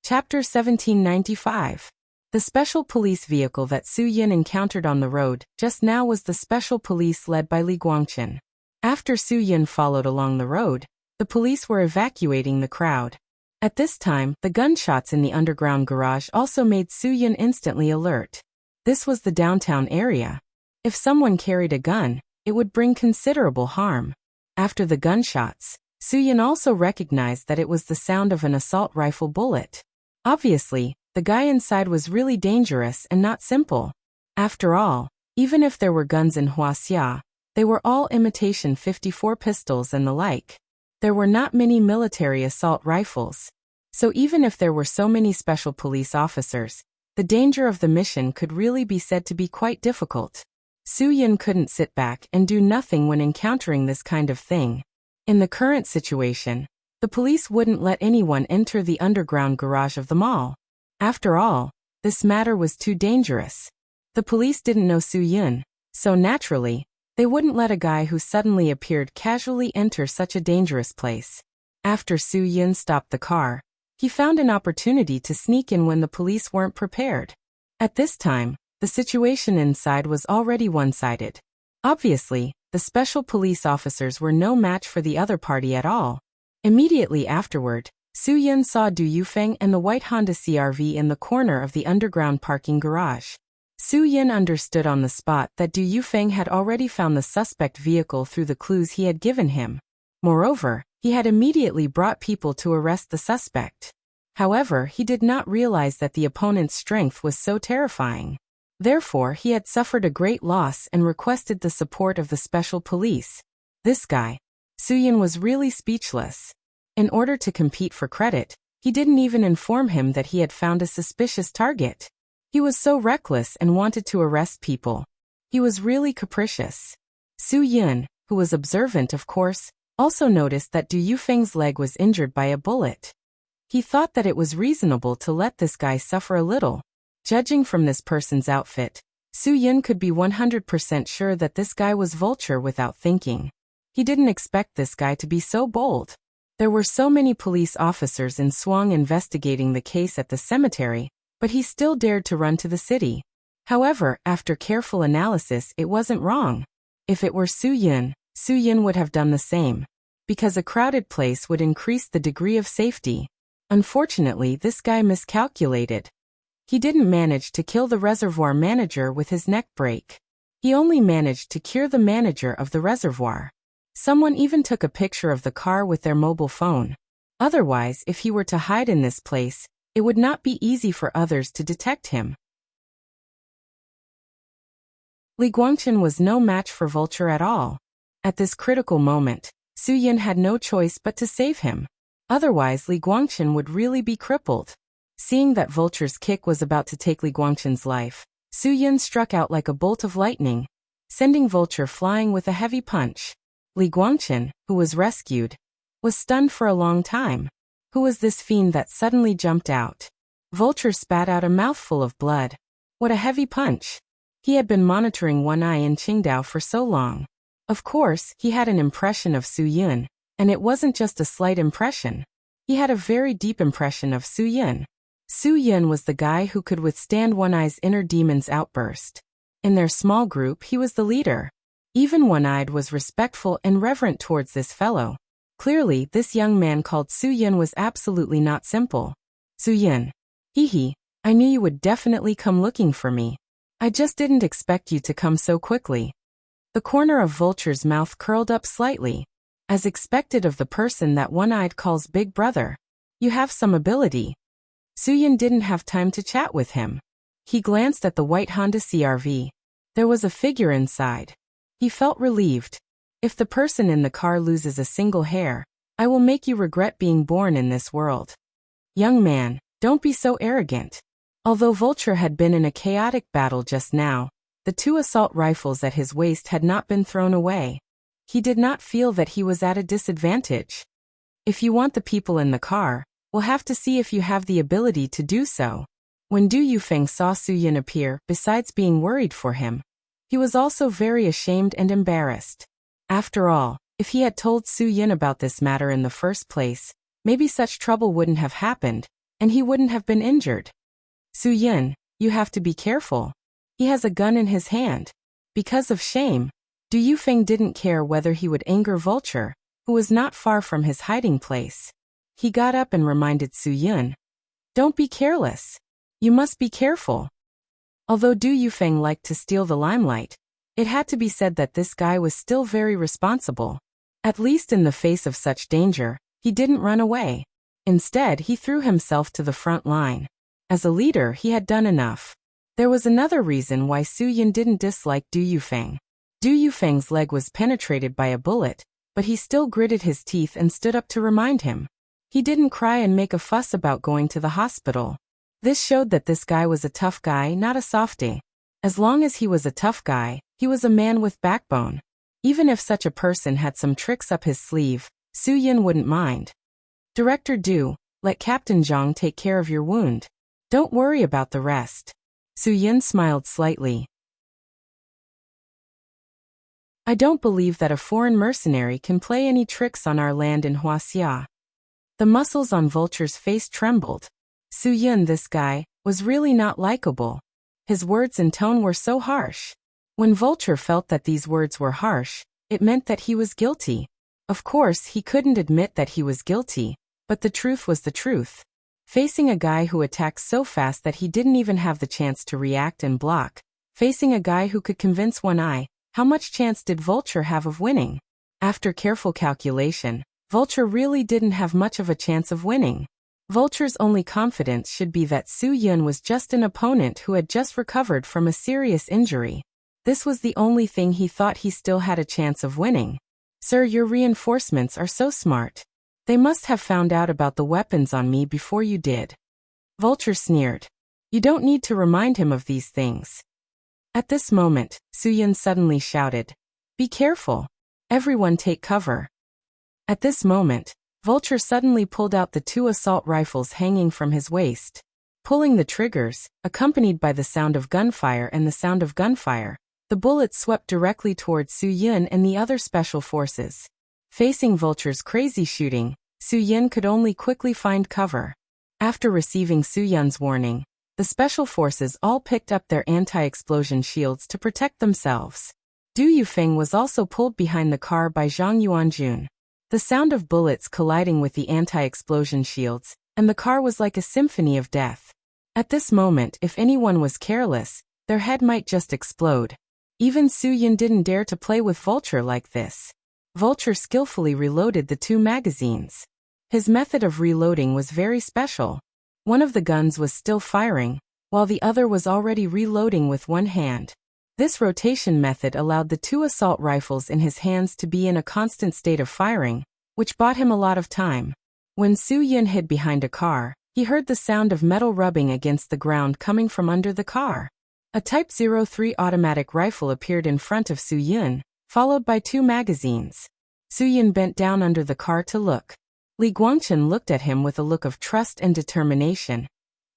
Speaker 1: Chapter 1795. The special police vehicle that Su Yin encountered on the road just now was the special police led by Li Guangqin. After Su Yin followed along the road, the police were evacuating the crowd. At this time, the gunshots in the underground garage also made Su Yin instantly alert. This was the downtown area. If someone carried a gun, it would bring considerable harm. After the gunshots, Su Yin also recognized that it was the sound of an assault rifle bullet. Obviously, the guy inside was really dangerous and not simple. After all, even if there were guns in Huaxia, they were all imitation 54 pistols and the like. There were not many military assault rifles. So even if there were so many special police officers, the danger of the mission could really be said to be quite difficult. Su Yin couldn't sit back and do nothing when encountering this kind of thing. In the current situation, the police wouldn't let anyone enter the underground garage of the mall. After all, this matter was too dangerous. The police didn't know Su Yin, so naturally, they wouldn't let a guy who suddenly appeared casually enter such a dangerous place. After Su Yin stopped the car, he found an opportunity to sneak in when the police weren't prepared. At this time, the situation inside was already one-sided. Obviously, the special police officers were no match for the other party at all. Immediately afterward, Su Yin saw Du Yufeng and the white Honda CR-V in the corner of the underground parking garage. Su Yin understood on the spot that Du Yufeng had already found the suspect vehicle through the clues he had given him. Moreover, he had immediately brought people to arrest the suspect. However, he did not realize that the opponent's strength was so terrifying. Therefore, he had suffered a great loss and requested the support of the special police. This guy. Su Yin was really speechless. In order to compete for credit, he didn't even inform him that he had found a suspicious target. He was so reckless and wanted to arrest people. He was really capricious. Su Yin, who was observant of course, also noticed that Du Yufeng's leg was injured by a bullet. He thought that it was reasonable to let this guy suffer a little. Judging from this person's outfit, Su Yin could be 100% sure that this guy was Vulture without thinking. He didn't expect this guy to be so bold. There were so many police officers in Swang investigating the case at the cemetery, but he still dared to run to the city. However, after careful analysis, it wasn't wrong. If it were Su Yin would have done the same. Because a crowded place would increase the degree of safety. Unfortunately, this guy miscalculated. He didn't manage to kill the reservoir manager with his neck break. He only managed to cure the manager of the reservoir. Someone even took a picture of the car with their mobile phone. Otherwise, if he were to hide in this place, it would not be easy for others to detect him. Li Guangqin was no match for Vulture at all. At this critical moment, Su Yin had no choice but to save him. Otherwise, Li Guangqin would really be crippled. Seeing that Vulture's kick was about to take Li Guangqin's life, Su Yin struck out like a bolt of lightning, sending Vulture flying with a heavy punch. Li Guangqin, who was rescued, was stunned for a long time. Who was this fiend that suddenly jumped out? Vulture spat out a mouthful of blood. What a heavy punch! He had been monitoring One Eye in Qingdao for so long. Of course, he had an impression of Su Yin, and it wasn't just a slight impression. He had a very deep impression of Su Yin. Su Yin was the guy who could withstand One Eye's inner demon's outburst. In their small group, he was the leader. Even One-Eyed was respectful and reverent towards this fellow. Clearly, this young man called Su Yin was absolutely not simple. Su Yin. Hee, I knew you would definitely come looking for me. I just didn't expect you to come so quickly. The corner of Vulture's mouth curled up slightly, as expected of the person that One-Eyed calls Big Brother. You have some ability. Su Yin didn't have time to chat with him. He glanced at the white Honda CR-V. There was a figure inside. He felt relieved. If the person in the car loses a single hair, I will make you regret being born in this world. Young man, don't be so arrogant. Although Vulture had been in a chaotic battle just now, the 2 assault rifles at his waist had not been thrown away. He did not feel that he was at a disadvantage. If you want the people in the car, we'll have to see if you have the ability to do so. When Du Yufeng saw Su Yin appear, besides being worried for him, he was also very ashamed and embarrassed. After all, if he had told Su Yin about this matter in the first place, maybe such trouble wouldn't have happened, and he wouldn't have been injured. Su Yin, You have to be careful. He has a gun in his hand. Because of shame, Du Yufeng didn't care whether he would anger Vulture, who was not far from his hiding place. He got up and reminded Su Yun. Don't be careless. You must be careful. Although Du Yufeng liked to steal the limelight, it had to be said that this guy was still very responsible. At least in the face of such danger, he didn't run away. Instead, he threw himself to the front line. As a leader, he had done enough. There was another reason why Su Yun didn't dislike Du Yufeng. Du Yufeng's leg was penetrated by a bullet, but he still gritted his teeth and stood up to remind him. He didn't cry and make a fuss about going to the hospital. This showed that this guy was a tough guy, not a softie. As long as he was a tough guy, he was a man with backbone. Even if such a person had some tricks up his sleeve, Su Yun wouldn't mind. Director Du, let Captain Zhang take care of your wound. Don't worry about the rest. Su Yun smiled slightly. I don't believe that a foreign mercenary can play any tricks on our land in Huaxia. The muscles on Vulture's face trembled. Su Yun, this guy, was really not likable. His words and tone were so harsh. When Vulture felt that these words were harsh, it meant that he was guilty. Of course, he couldn't admit that he was guilty, but the truth was the truth. Facing a guy who attacked so fast that he didn't even have the chance to react and block, facing a guy who could convince one eye, how much chance did Vulture have of winning? After careful calculation, Vulture really didn't have much of a chance of winning. Vulture's only confidence should be that Su Yun was just an opponent who had just recovered from a serious injury. This was the only thing he thought he still had a chance of winning. Sir, your reinforcements are so smart. They must have found out about the weapons on me before you did. Vulture sneered. You don't need to remind him of these things. At this moment, Su Yun suddenly shouted, Be careful. Everyone take cover. At this moment, Vulture suddenly pulled out the 2 assault rifles hanging from his waist. Pulling the triggers, accompanied by the sound of gunfire and the sound of gunfire, the bullets swept directly towards Su Yun and the other special forces. Facing Vulture's crazy shooting, Su Yun could only quickly find cover. After receiving Su Yun's warning, the special forces all picked up their anti-explosion shields to protect themselves. Du Yufeng was also pulled behind the car by Zhang Yuanjun. The sound of bullets colliding with the anti-explosion shields, and the car was like a symphony of death. At this moment, if anyone was careless, their head might just explode. Even Su Yun didn't dare to play with Vulture like this. Vulture skillfully reloaded the 2 magazines. His method of reloading was very special. One of the guns was still firing, while the other was already reloading with one hand. This rotation method allowed the 2 assault rifles in his hands to be in a constant state of firing, which bought him a lot of time. When Su Yun hid behind a car, he heard the sound of metal rubbing against the ground coming from under the car. A Type 03 automatic rifle appeared in front of Su Yun, followed by 2 magazines. Su Yun bent down under the car to look. Li Guangchen looked at him with a look of trust and determination,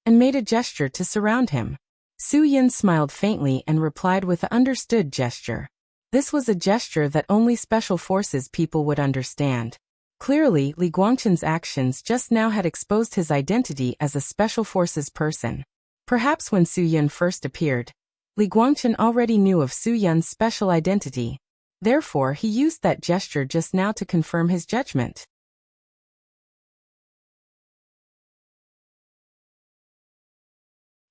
Speaker 1: and made a gesture to surround him. Su Yun smiled faintly and replied with an understood gesture. This was a gesture that only Special Forces people would understand. Clearly, Li Guangchen's actions just now had exposed his identity as a Special Forces person. Perhaps when Su Yun first appeared, Li Guangchen already knew of Su Yun's special identity. Therefore, he used that gesture just now to confirm his judgment.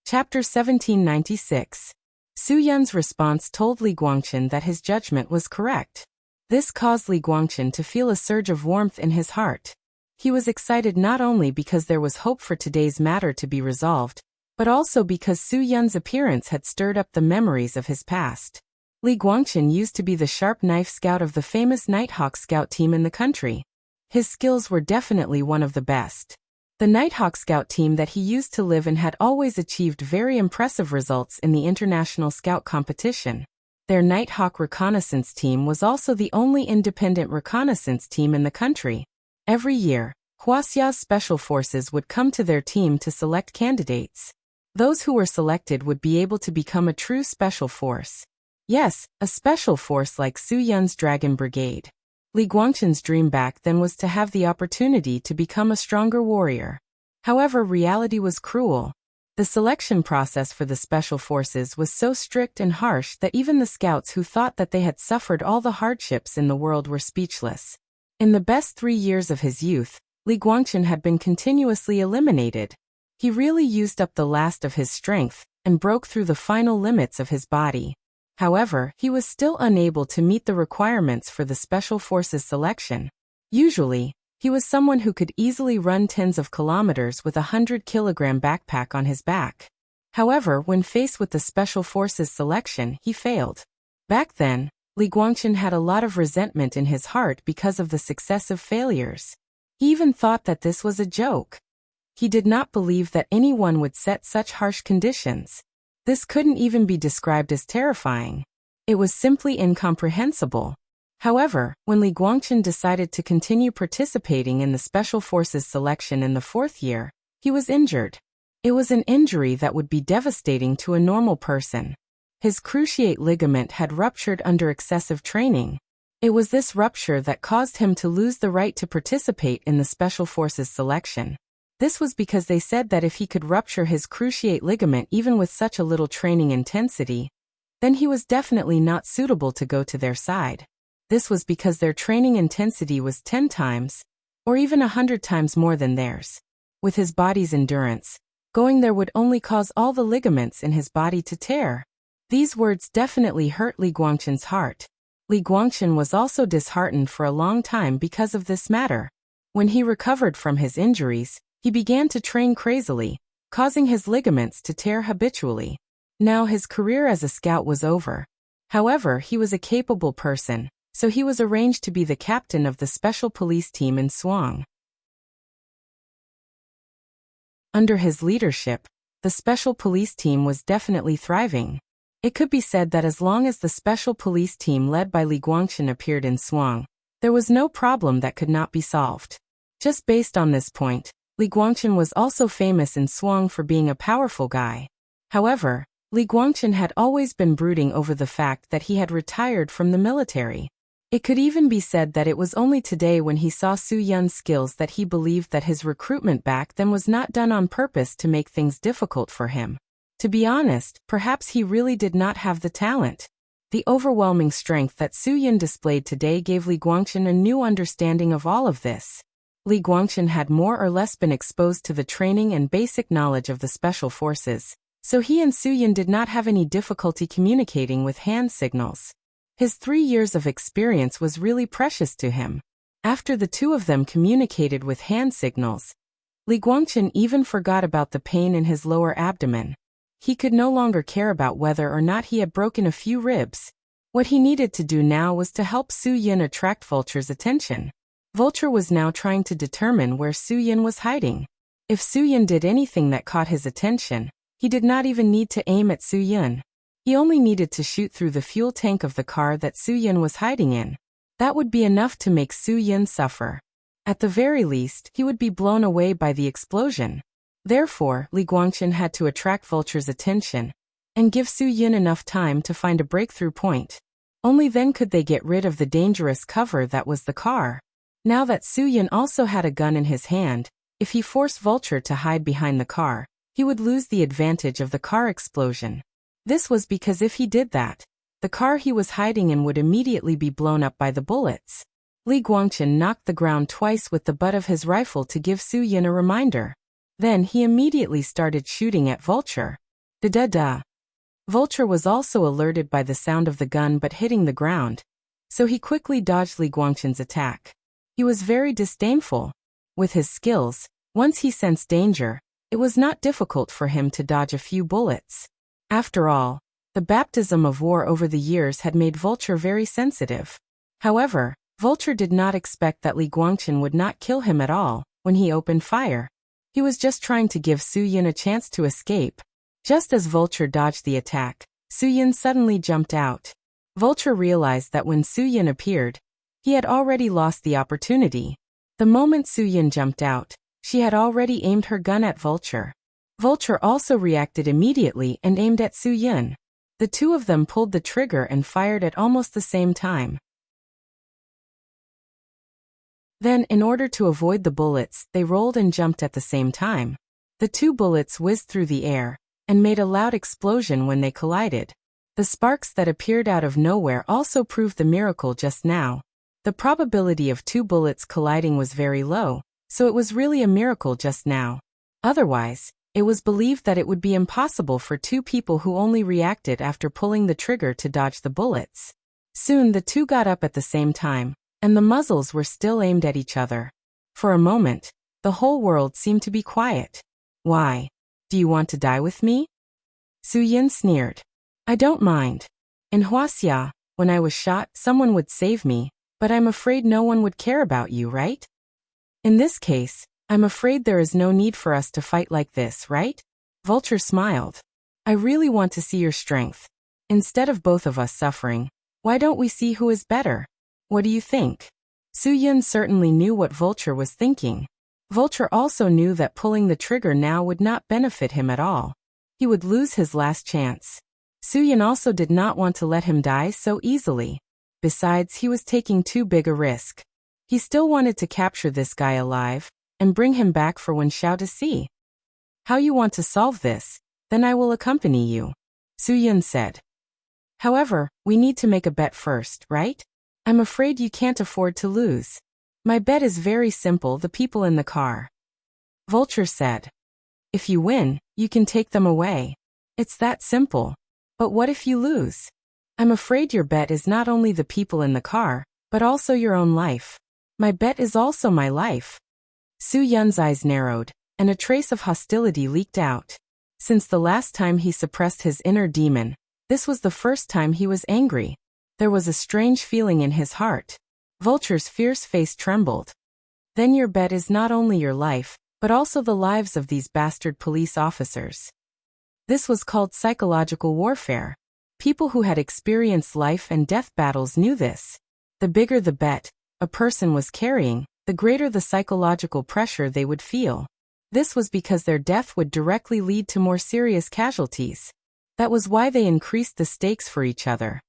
Speaker 1: Chapter 1796. Su Yun's response told Li Guangchen that his judgment was correct. This caused Li Guangchen to feel a surge of warmth in his heart. He was excited not only because there was hope for today's matter to be resolved, but also because Su Yun's appearance had stirred up the memories of his past. Li Guangchen used to be the sharp knife scout of the famous Nighthawk scout team in the country. His skills were definitely one of the best. The Nighthawk Scout team that he used to live in had always achieved very impressive results in the international scout competition. Their Nighthawk reconnaissance team was also the only independent reconnaissance team in the country. Every year, Huaxia's special forces would come to their team to select candidates. Those who were selected would be able to become a true special force. Yes, a special force like Su Yun's Dragon Brigade. Li Guangchen's dream back then was to have the opportunity to become a stronger warrior. However, reality was cruel. The selection process for the special forces was so strict and harsh that even the scouts who thought that they had suffered all the hardships in the world were speechless. In the best 3 years of his youth, Li Guangqin had been continuously eliminated. He really used up the last of his strength and broke through the final limits of his body. However, he was still unable to meet the requirements for the special forces selection. Usually, he was someone who could easily run tens of kilometers with a 100-kilogram backpack on his back. However, when faced with the Special Forces selection, he failed. Back then, Li Guangqin had a lot of resentment in his heart because of the successive failures. He even thought that this was a joke. He did not believe that anyone would set such harsh conditions. This couldn't even be described as terrifying. It was simply incomprehensible. However, when Li Guangqin decided to continue participating in the Special Forces selection in the 4th year, he was injured. It was an injury that would be devastating to a normal person. His cruciate ligament had ruptured under excessive training. It was this rupture that caused him to lose the right to participate in the Special Forces selection. This was because they said that if he could rupture his cruciate ligament even with such a little training intensity, then he was definitely not suitable to go to their side. This was because their training intensity was 10 times, or even 100 times more than theirs. With his body's endurance, going there would only cause all the ligaments in his body to tear. These words definitely hurt Li Guangqin's heart. Li Guangqin was also disheartened for a long time because of this matter. When he recovered from his injuries, he began to train crazily, causing his ligaments to tear habitually. Now his career as a scout was over. However, he was a capable person, so he was arranged to be the captain of the special police team in Swang. Under his leadership, the special police team was definitely thriving. It could be said that as long as the special police team led by Li Guangqin appeared in Swang, there was no problem that could not be solved. Just based on this point, Li Guangqin was also famous in Swang for being a powerful guy. However, Li Guangqin had always been brooding over the fact that he had retired from the military. It could even be said that it was only today when he saw Su Yun's skills that he believed that his recruitment back then was not done on purpose to make things difficult for him. To be honest, perhaps he really did not have the talent. The overwhelming strength that Su Yun displayed today gave Li Guangqin a new understanding of all of this. Li Guangqin had more or less been exposed to the training and basic knowledge of the special forces, so he and Su Yun did not have any difficulty communicating with hand signals. His 3 years of experience was really precious to him. After the two of them communicated with hand signals, Li Guangqin even forgot about the pain in his lower abdomen. He could no longer care about whether or not he had broken a few ribs. What he needed to do now was to help Su Yun attract Vulture's attention. Vulture was now trying to determine where Su Yun was hiding. If Su Yun did anything that caught his attention, he did not even need to aim at Su Yun. He only needed to shoot through the fuel tank of the car that Su Yun was hiding in. That would be enough to make Su Yun suffer. At the very least, he would be blown away by the explosion. Therefore, Li Guangqin had to attract Vulture's attention and give Su Yun enough time to find a breakthrough point. Only then could they get rid of the dangerous cover that was the car. Now that Su Yun also had a gun in his hand, if he forced Vulture to hide behind the car, he would lose the advantage of the car explosion. This was because if he did that, the car he was hiding in would immediately be blown up by the bullets. Li Guangqin knocked the ground twice with the butt of his rifle to give Su Yun a reminder. Then he immediately started shooting at Vulture. Da-da-da. Vulture was also alerted by the sound of the gun but hitting the ground, so he quickly dodged Li Guangqin's attack. He was very disdainful. With his skills, once he sensed danger, it was not difficult for him to dodge a few bullets. After all, the baptism of war over the years had made Vulture very sensitive. However, Vulture did not expect that Li Guangqin would not kill him at all when he opened fire. He was just trying to give Su Yun a chance to escape. Just as Vulture dodged the attack, Su Yun suddenly jumped out. Vulture realized that when Su Yun appeared, he had already lost the opportunity. The moment Su Yun jumped out, she had already aimed her gun at Vulture. Vulture also reacted immediately and aimed at Su Yun. The two of them pulled the trigger and fired at almost the same time. Then, in order to avoid the bullets, they rolled and jumped at the same time. The two bullets whizzed through the air and made a loud explosion when they collided. The sparks that appeared out of nowhere also proved the miracle just now. The probability of two bullets colliding was very low, so it was really a miracle just now. Otherwise, it was believed that it would be impossible for two people who only reacted after pulling the trigger to dodge the bullets. Soon the two got up at the same time, and the muzzles were still aimed at each other. For a moment, the whole world seemed to be quiet. Why? Do you want to die with me? Su Yin sneered. I don't mind. In Huaxia, when I was shot, someone would save me, but I'm afraid no one would care about you, right? In this case, I'm afraid there is no need for us to fight like this, right? Vulture smiled. I really want to see your strength. Instead of both of us suffering, why don't we see who is better? What do you think? Su Yin certainly knew what Vulture was thinking. Vulture also knew that pulling the trigger now would not benefit him at all. He would lose his last chance. Su Yin also did not want to let him die so easily. Besides, he was taking too big a risk. He still wanted to capture this guy alive and bring him back for Wen Xiao to see. How you want to solve this, then I will accompany you, Su Yin said. However, we need to make a bet first, right? I'm afraid you can't afford to lose. My bet is very simple, the people in the car. Vulture said. If you win, you can take them away. It's that simple. But what if you lose? I'm afraid your bet is not only the people in the car, but also your own life. My bet is also my life. Su Yun's eyes narrowed, and a trace of hostility leaked out. Since the last time he suppressed his inner demon, this was the first time he was angry. There was a strange feeling in his heart. Vulture's fierce face trembled. Then your bet is not only your life, but also the lives of these bastard police officers. This was called psychological warfare. People who had experienced life and death battles knew this. The bigger the bet a person was carrying, the greater the psychological pressure they would feel. This was because their death would directly lead to more serious casualties. That was why they increased the stakes for each other.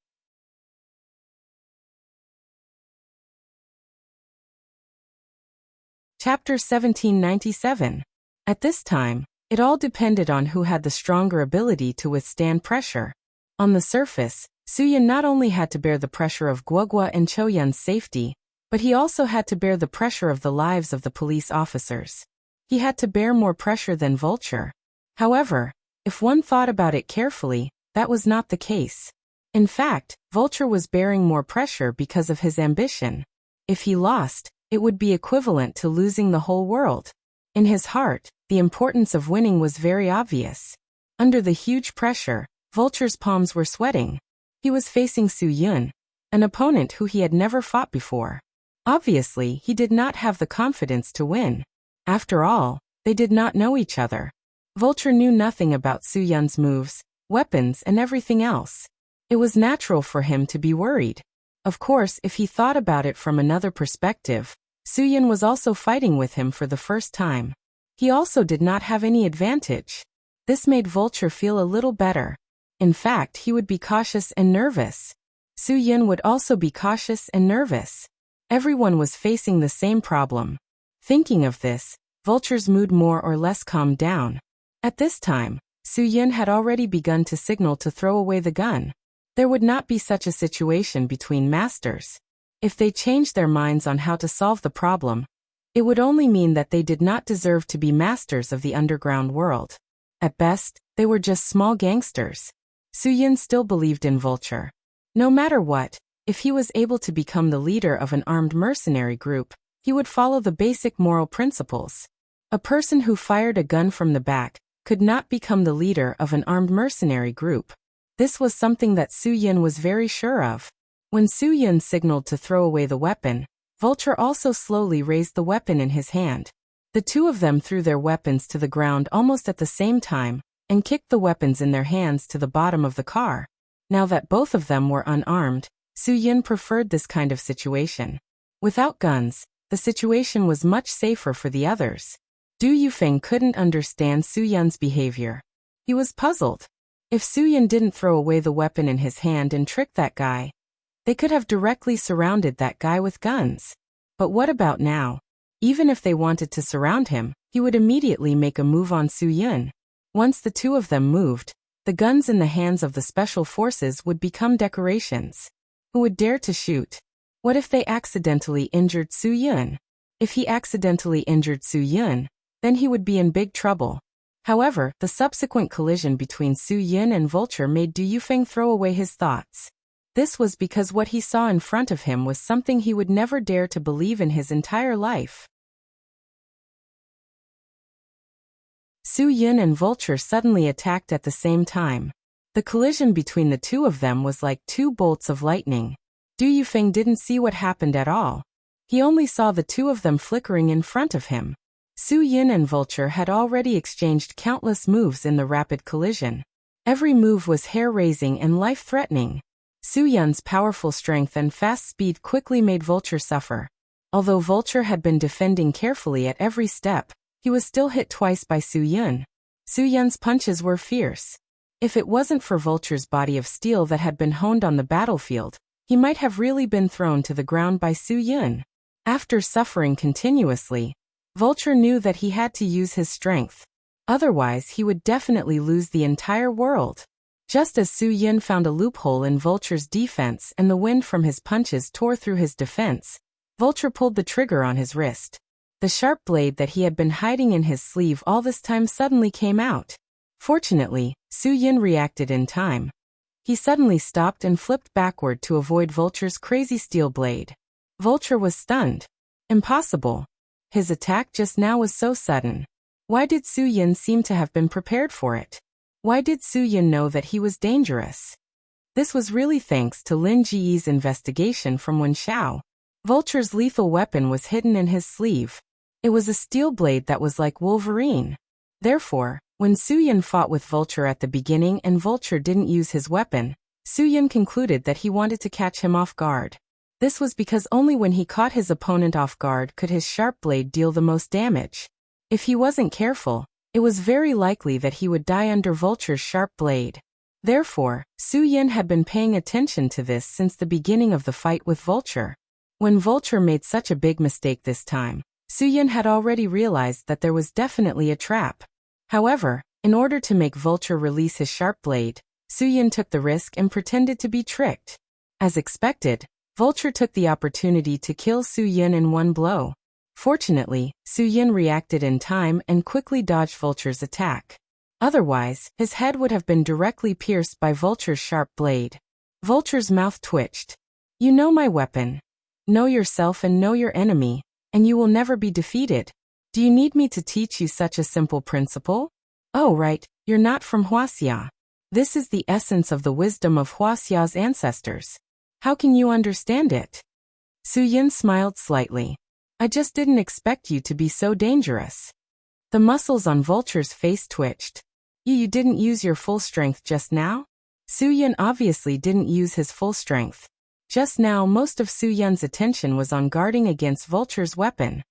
Speaker 1: Chapter 1797. At this time, it all depended on who had the stronger ability to withstand pressure. On the surface, Su Yin not only had to bear the pressure of Guogua and Chou Yun's safety, but he also had to bear the pressure of the lives of the police officers. He had to bear more pressure than Vulture. However, if one thought about it carefully, that was not the case. In fact, Vulture was bearing more pressure because of his ambition. If he lost, it would be equivalent to losing the whole world. In his heart, the importance of winning was very obvious. Under the huge pressure, Vulture's palms were sweating. He was facing Su Yun, an opponent who he had never fought before. Obviously, he did not have the confidence to win. After all, they did not know each other. Vulture knew nothing about Su Yun's moves, weapons, and everything else. It was natural for him to be worried. Of course, if he thought about it from another perspective, Su Yun was also fighting with him for the first time. He also did not have any advantage. This made Vulture feel a little better. In fact, he would be cautious and nervous. Su Yun would also be cautious and nervous. Everyone was facing the same problem. Thinking of this, Vulture's mood more or less calmed down. At this time, Su Yun had already begun to signal to throw away the gun. There would not be such a situation between masters. If they changed their minds on how to solve the problem, it would only mean that they did not deserve to be masters of the underground world. At best, they were just small gangsters. Su Yun still believed in Vulture. No matter what, if he was able to become the leader of an armed mercenary group, he would follow the basic moral principles. A person who fired a gun from the back could not become the leader of an armed mercenary group. This was something that Su Yun was very sure of. When Su Yun signaled to throw away the weapon, Vulture also slowly raised the weapon in his hand. The two of them threw their weapons to the ground almost at the same time, and kicked the weapons in their hands to the bottom of the car. Now that both of them were unarmed, Su Yun preferred this kind of situation. Without guns, the situation was much safer for the others. Du Yufeng couldn't understand Su Yun's behavior. He was puzzled. If Su Yun didn't throw away the weapon in his hand and trick that guy, they could have directly surrounded that guy with guns. But what about now? Even if they wanted to surround him, he would immediately make a move on Su Yun. Once the two of them moved, the guns in the hands of the special forces would become decorations. Who would dare to shoot? What if they accidentally injured Su Yun? If he accidentally injured Su Yun, then he would be in big trouble. However, the subsequent collision between Su Yun and Vulture made Du Yufeng throw away his thoughts. This was because what he saw in front of him was something he would never dare to believe in his entire life. Su Yun and Vulture suddenly attacked at the same time. The collision between the two of them was like two bolts of lightning. Du Yufeng didn't see what happened at all. He only saw the two of them flickering in front of him. Su Yun and Vulture had already exchanged countless moves in the rapid collision. Every move was hair-raising and life-threatening. Su Yun's powerful strength and fast speed quickly made Vulture suffer. Although Vulture had been defending carefully at every step, he was still hit twice by Su Yun. Su Yun's punches were fierce. If it wasn't for Vulture's body of steel that had been honed on the battlefield, he might have really been thrown to the ground by Su Yun. After suffering continuously, Vulture knew that he had to use his strength. Otherwise, he would definitely lose the entire world. Just as Su Yun found a loophole in Vulture's defense and the wind from his punches tore through his defense, Vulture pulled the trigger on his wrist. The sharp blade that he had been hiding in his sleeve all this time suddenly came out. Fortunately, Su Yun reacted in time. He suddenly stopped and flipped backward to avoid Vulture's crazy steel blade. Vulture was stunned. Impossible. His attack just now was so sudden. Why did Su Yun seem to have been prepared for it? Why did Su Yun know that he was dangerous? This was really thanks to Lin Jiyi's investigation from Wen Xiao. Vulture's lethal weapon was hidden in his sleeve. It was a steel blade that was like Wolverine. Therefore, when Su Yun fought with Vulture at the beginning and Vulture didn't use his weapon, Su Yun concluded that he wanted to catch him off guard. This was because only when he caught his opponent off guard could his sharp blade deal the most damage. If he wasn't careful, it was very likely that he would die under Vulture's sharp blade. Therefore, Su Yun had been paying attention to this since the beginning of the fight with Vulture. When Vulture made such a big mistake this time, Su Yun had already realized that there was definitely a trap. However, in order to make Vulture release his sharp blade, Su Yun took the risk and pretended to be tricked. As expected, Vulture took the opportunity to kill Su Yun in one blow. Fortunately, Su Yun reacted in time and quickly dodged Vulture's attack. Otherwise, his head would have been directly pierced by Vulture's sharp blade. Vulture's mouth twitched. You know my weapon. Know yourself and know your enemy, and you will never be defeated. Do you need me to teach you such a simple principle? Oh right, you're not from Huaxia. This is the essence of the wisdom of Huaxia's ancestors. How can you understand it? Su Yun smiled slightly. I just didn't expect you to be so dangerous. The muscles on Vulture's face twitched. You didn't use your full strength just now? Su Yun obviously didn't use his full strength. Just now most of Su Yun's attention was on guarding against Vulture's weapon.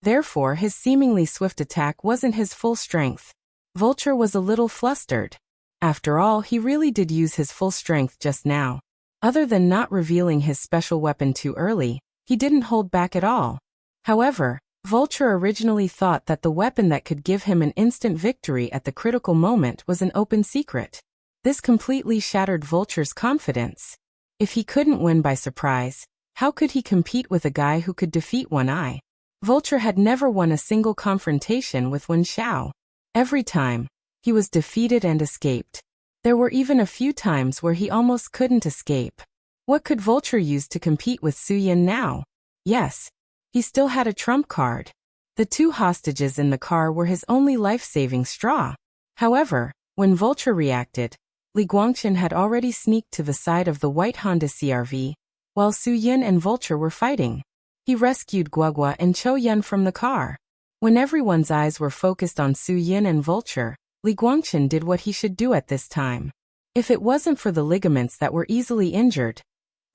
Speaker 1: Therefore his seemingly swift attack wasn't his full strength. Vulture was a little flustered. After all, he really did use his full strength just now. Other than not revealing his special weapon too early, he didn't hold back at all. However, Vulture originally thought that the weapon that could give him an instant victory at the critical moment was an open secret. This completely shattered Vulture's confidence. If he couldn't win by surprise, how could he compete with a guy who could defeat One Eye? Vulture had never won a single confrontation with Wen Xiao. Every time, he was defeated and escaped. There were even a few times where he almost couldn't escape. What could Vulture use to compete with Su Yun now? Yes, he still had a trump card. The two hostages in the car were his only life-saving straw. However, when Vulture reacted, Li Guangqin had already sneaked to the side of the white Honda CR-V, while Su Yun and Vulture were fighting. He rescued Guagua and Chou Yun from the car. When everyone's eyes were focused on Su Yun and Vulture, Li Guangqin did what he should do at this time. If it wasn't for the ligaments that were easily injured,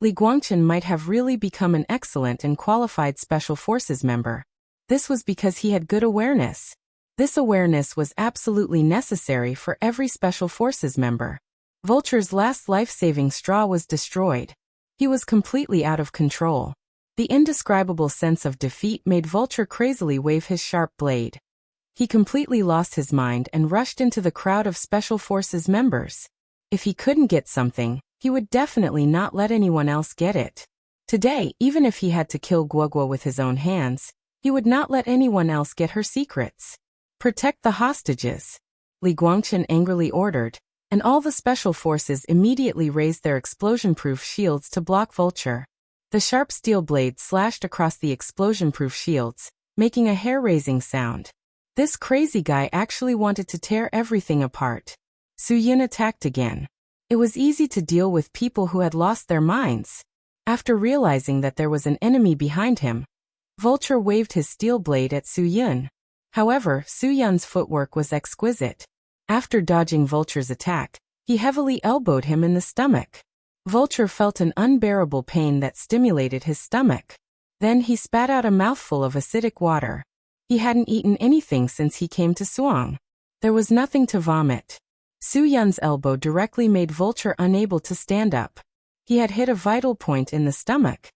Speaker 1: Li Guangqin might have really become an excellent and qualified Special Forces member. This was because he had good awareness. This awareness was absolutely necessary for every Special Forces member. Vulture's last life-saving straw was destroyed. He was completely out of control. The indescribable sense of defeat made Vulture crazily wave his sharp blade. He completely lost his mind and rushed into the crowd of Special Forces members. If he couldn't get something, he would definitely not let anyone else get it. Today, even if he had to kill Guogua with his own hands, he would not let anyone else get her secrets. Protect the hostages, Li Guangchen angrily ordered, and all the Special Forces immediately raised their explosion-proof shields to block Vulture. The sharp steel blade slashed across the explosion-proof shields, making a hair-raising sound. This crazy guy actually wanted to tear everything apart. Su Yin attacked again. It was easy to deal with people who had lost their minds. After realizing that there was an enemy behind him, Vulture waved his steel blade at Su Yin. However, Su Yin's footwork was exquisite. After dodging Vulture's attack, he heavily elbowed him in the stomach. Vulture felt an unbearable pain that stimulated his stomach. Then he spat out a mouthful of acidic water. He hadn't eaten anything since he came to Suang. There was nothing to vomit. Su Yin's elbow directly made Vulture unable to stand up. He had hit a vital point in the stomach.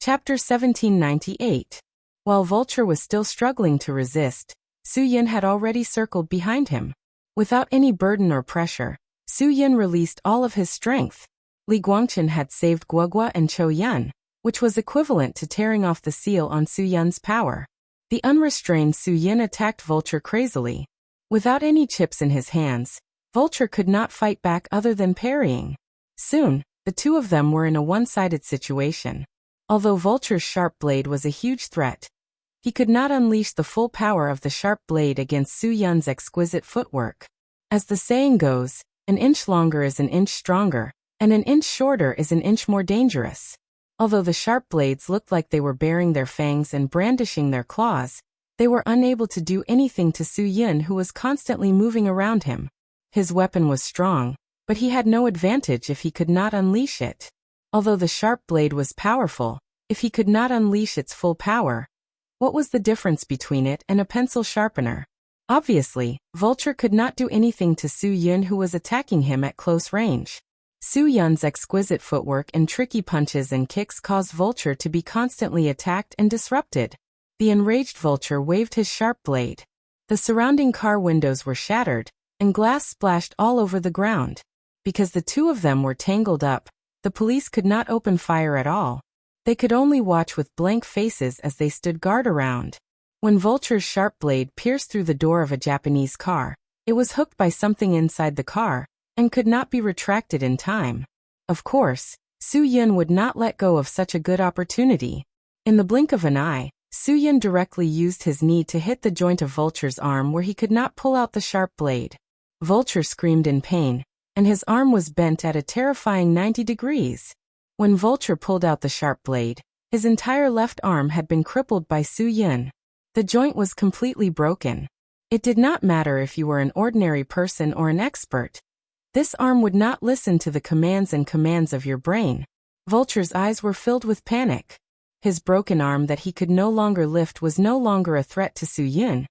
Speaker 1: Chapter 1798. While Vulture was still struggling to resist, Su Yin had already circled behind him. Without any burden or pressure, Su Yin released all of his strength. Li Guangchen had saved Guogua and Chou Yun, which was equivalent to tearing off the seal on Su Yin's power. The unrestrained Su Yin attacked Vulture crazily. Without any chips in his hands, Vulture could not fight back other than parrying. Soon, the two of them were in a one-sided situation. Although Vulture's sharp blade was a huge threat, he could not unleash the full power of the sharp blade against Su Yin's exquisite footwork. As the saying goes, an inch longer is an inch stronger, and an inch shorter is an inch more dangerous. Although the sharp blades looked like they were baring their fangs and brandishing their claws, they were unable to do anything to Su Yin, who was constantly moving around him. His weapon was strong, but he had no advantage if he could not unleash it. Although the sharp blade was powerful, if he could not unleash its full power, what was the difference between it and a pencil sharpener? Obviously, Vulture could not do anything to Su Yin, who was attacking him at close range. Su Yin's exquisite footwork and tricky punches and kicks caused Vulture to be constantly attacked and disrupted. The enraged Vulture waved his sharp blade. The surrounding car windows were shattered, and glass splashed all over the ground. Because the two of them were tangled up, the police could not open fire at all. They could only watch with blank faces as they stood guard around. When Vulture's sharp blade pierced through the door of a Japanese car, it was hooked by something inside the car, and could not be retracted in time. Of course, Su Yin would not let go of such a good opportunity. In the blink of an eye, Su Yin directly used his knee to hit the joint of Vulture's arm where he could not pull out the sharp blade. Vulture screamed in pain, and his arm was bent at a terrifying 90 degrees. When Vulture pulled out the sharp blade, his entire left arm had been crippled by Su Yin. The joint was completely broken. It did not matter if you were an ordinary person or an expert. This arm would not listen to the commands of your brain. Vulture's eyes were filled with panic. His broken arm that he could no longer lift was no longer a threat to Su Yin,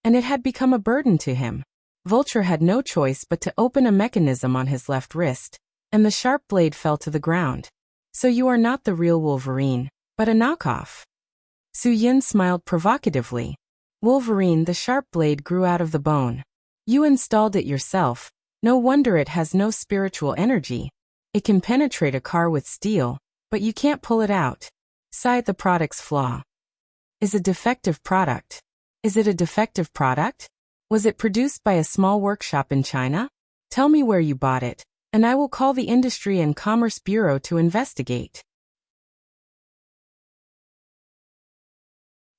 Speaker 1: and it had become a burden to him. Vulture had no choice but to open a mechanism on his left wrist, and the sharp blade fell to the ground. So you are not the real Wolverine, but a knockoff. Su Yin smiled provocatively. Wolverine, the sharp blade grew out of the bone. You installed it yourself. No wonder it has no spiritual energy. It can penetrate a car with steel, but you can't pull it out. Sighed the product's flaw. Is a defective product. Is it a defective product? Was it produced by a small workshop in China? Tell me where you bought it, and I will call the Industry and Commerce Bureau to investigate.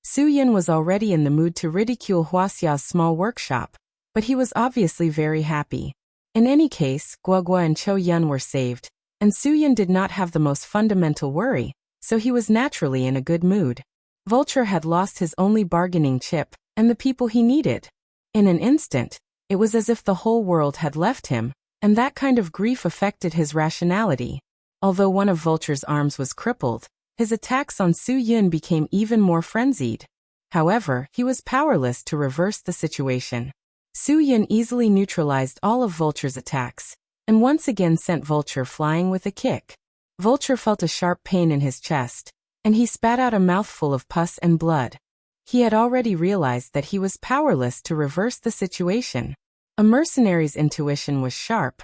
Speaker 1: Su Yin was already in the mood to ridicule Huaxia's small workshop, but he was obviously very happy. In any case, Guogua and Chou Yun were saved, and Su Yin did not have the most fundamental worry, so he was naturally in a good mood. Vulture had lost his only bargaining chip, and the people he needed. In an instant, it was as if the whole world had left him, and that kind of grief affected his rationality. Although one of Vulture's arms was crippled, his attacks on Su Yin became even more frenzied. However, he was powerless to reverse the situation. Su Yin easily neutralized all of Vulture's attacks, and once again sent Vulture flying with a kick. Vulture felt a sharp pain in his chest, and he spat out a mouthful of pus and blood. He had already realized that he was powerless to reverse the situation. A mercenary's intuition was sharp,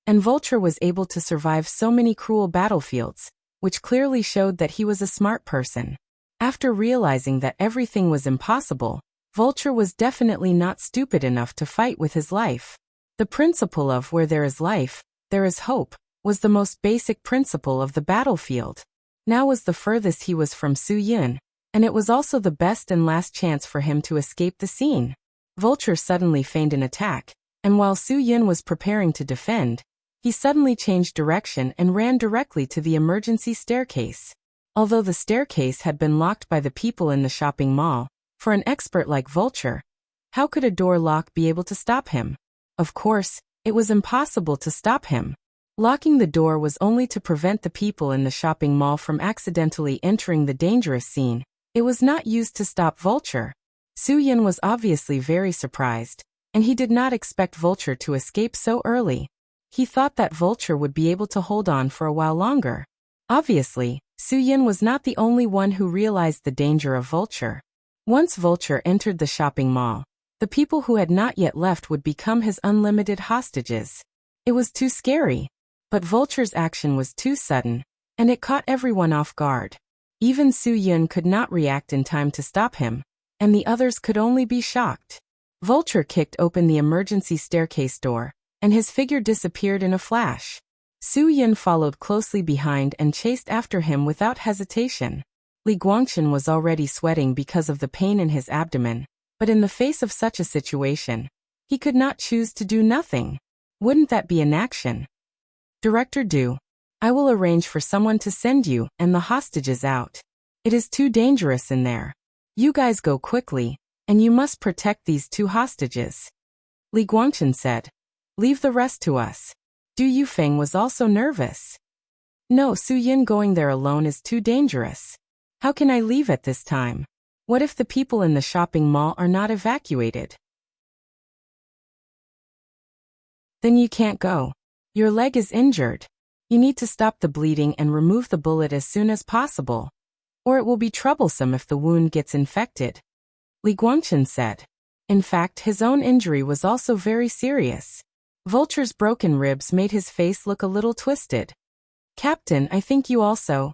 Speaker 1: and Vulture was able to survive so many cruel battlefields, which clearly showed that he was a smart person. After realizing that everything was impossible, Vulture was definitely not stupid enough to fight with his life. The principle of where there is life, there is hope, was the most basic principle of the battlefield. Now was the furthest he was from Su Yun, and it was also the best and last chance for him to escape the scene. Vulture suddenly feigned an attack, and while Su Yun was preparing to defend, he suddenly changed direction and ran directly to the emergency staircase. Although the staircase had been locked by the people in the shopping mall, for an expert like Vulture, how could a door lock be able to stop him? Of course, it was impossible to stop him. Locking the door was only to prevent the people in the shopping mall from accidentally entering the dangerous scene. It was not used to stop Vulture. Su Yun was obviously very surprised, and he did not expect Vulture to escape so early. He thought that Vulture would be able to hold on for a while longer. Obviously, Su Yun was not the only one who realized the danger of Vulture. Once Vulture entered the shopping mall, the people who had not yet left would become his unlimited hostages. It was too scary. But Vulture's action was too sudden, and it caught everyone off guard. Even Su Yun could not react in time to stop him, and the others could only be shocked. Vulture kicked open the emergency staircase door, and his figure disappeared in a flash. Su Yun followed closely behind and chased after him without hesitation. Li Guangchen was already sweating because of the pain in his abdomen, but in the face of such a situation, he could not choose to do nothing. Wouldn't that be inaction? Director Du, I will arrange for someone to send you and the hostages out. It is too dangerous in there. You guys go quickly, and you must protect these two hostages. Li Guangchen said. Leave the rest to us. Du Yufeng was also nervous. No, Su Yun going there alone is too dangerous. How can I leave at this time? What if the people in the shopping mall are not evacuated? Then you can't go. Your leg is injured. You need to stop the bleeding and remove the bullet as soon as possible, or it will be troublesome if the wound gets infected. Li Guangchen said. In fact, his own injury was also very serious. Vulture's broken ribs made his face look a little twisted. Captain, I think you also...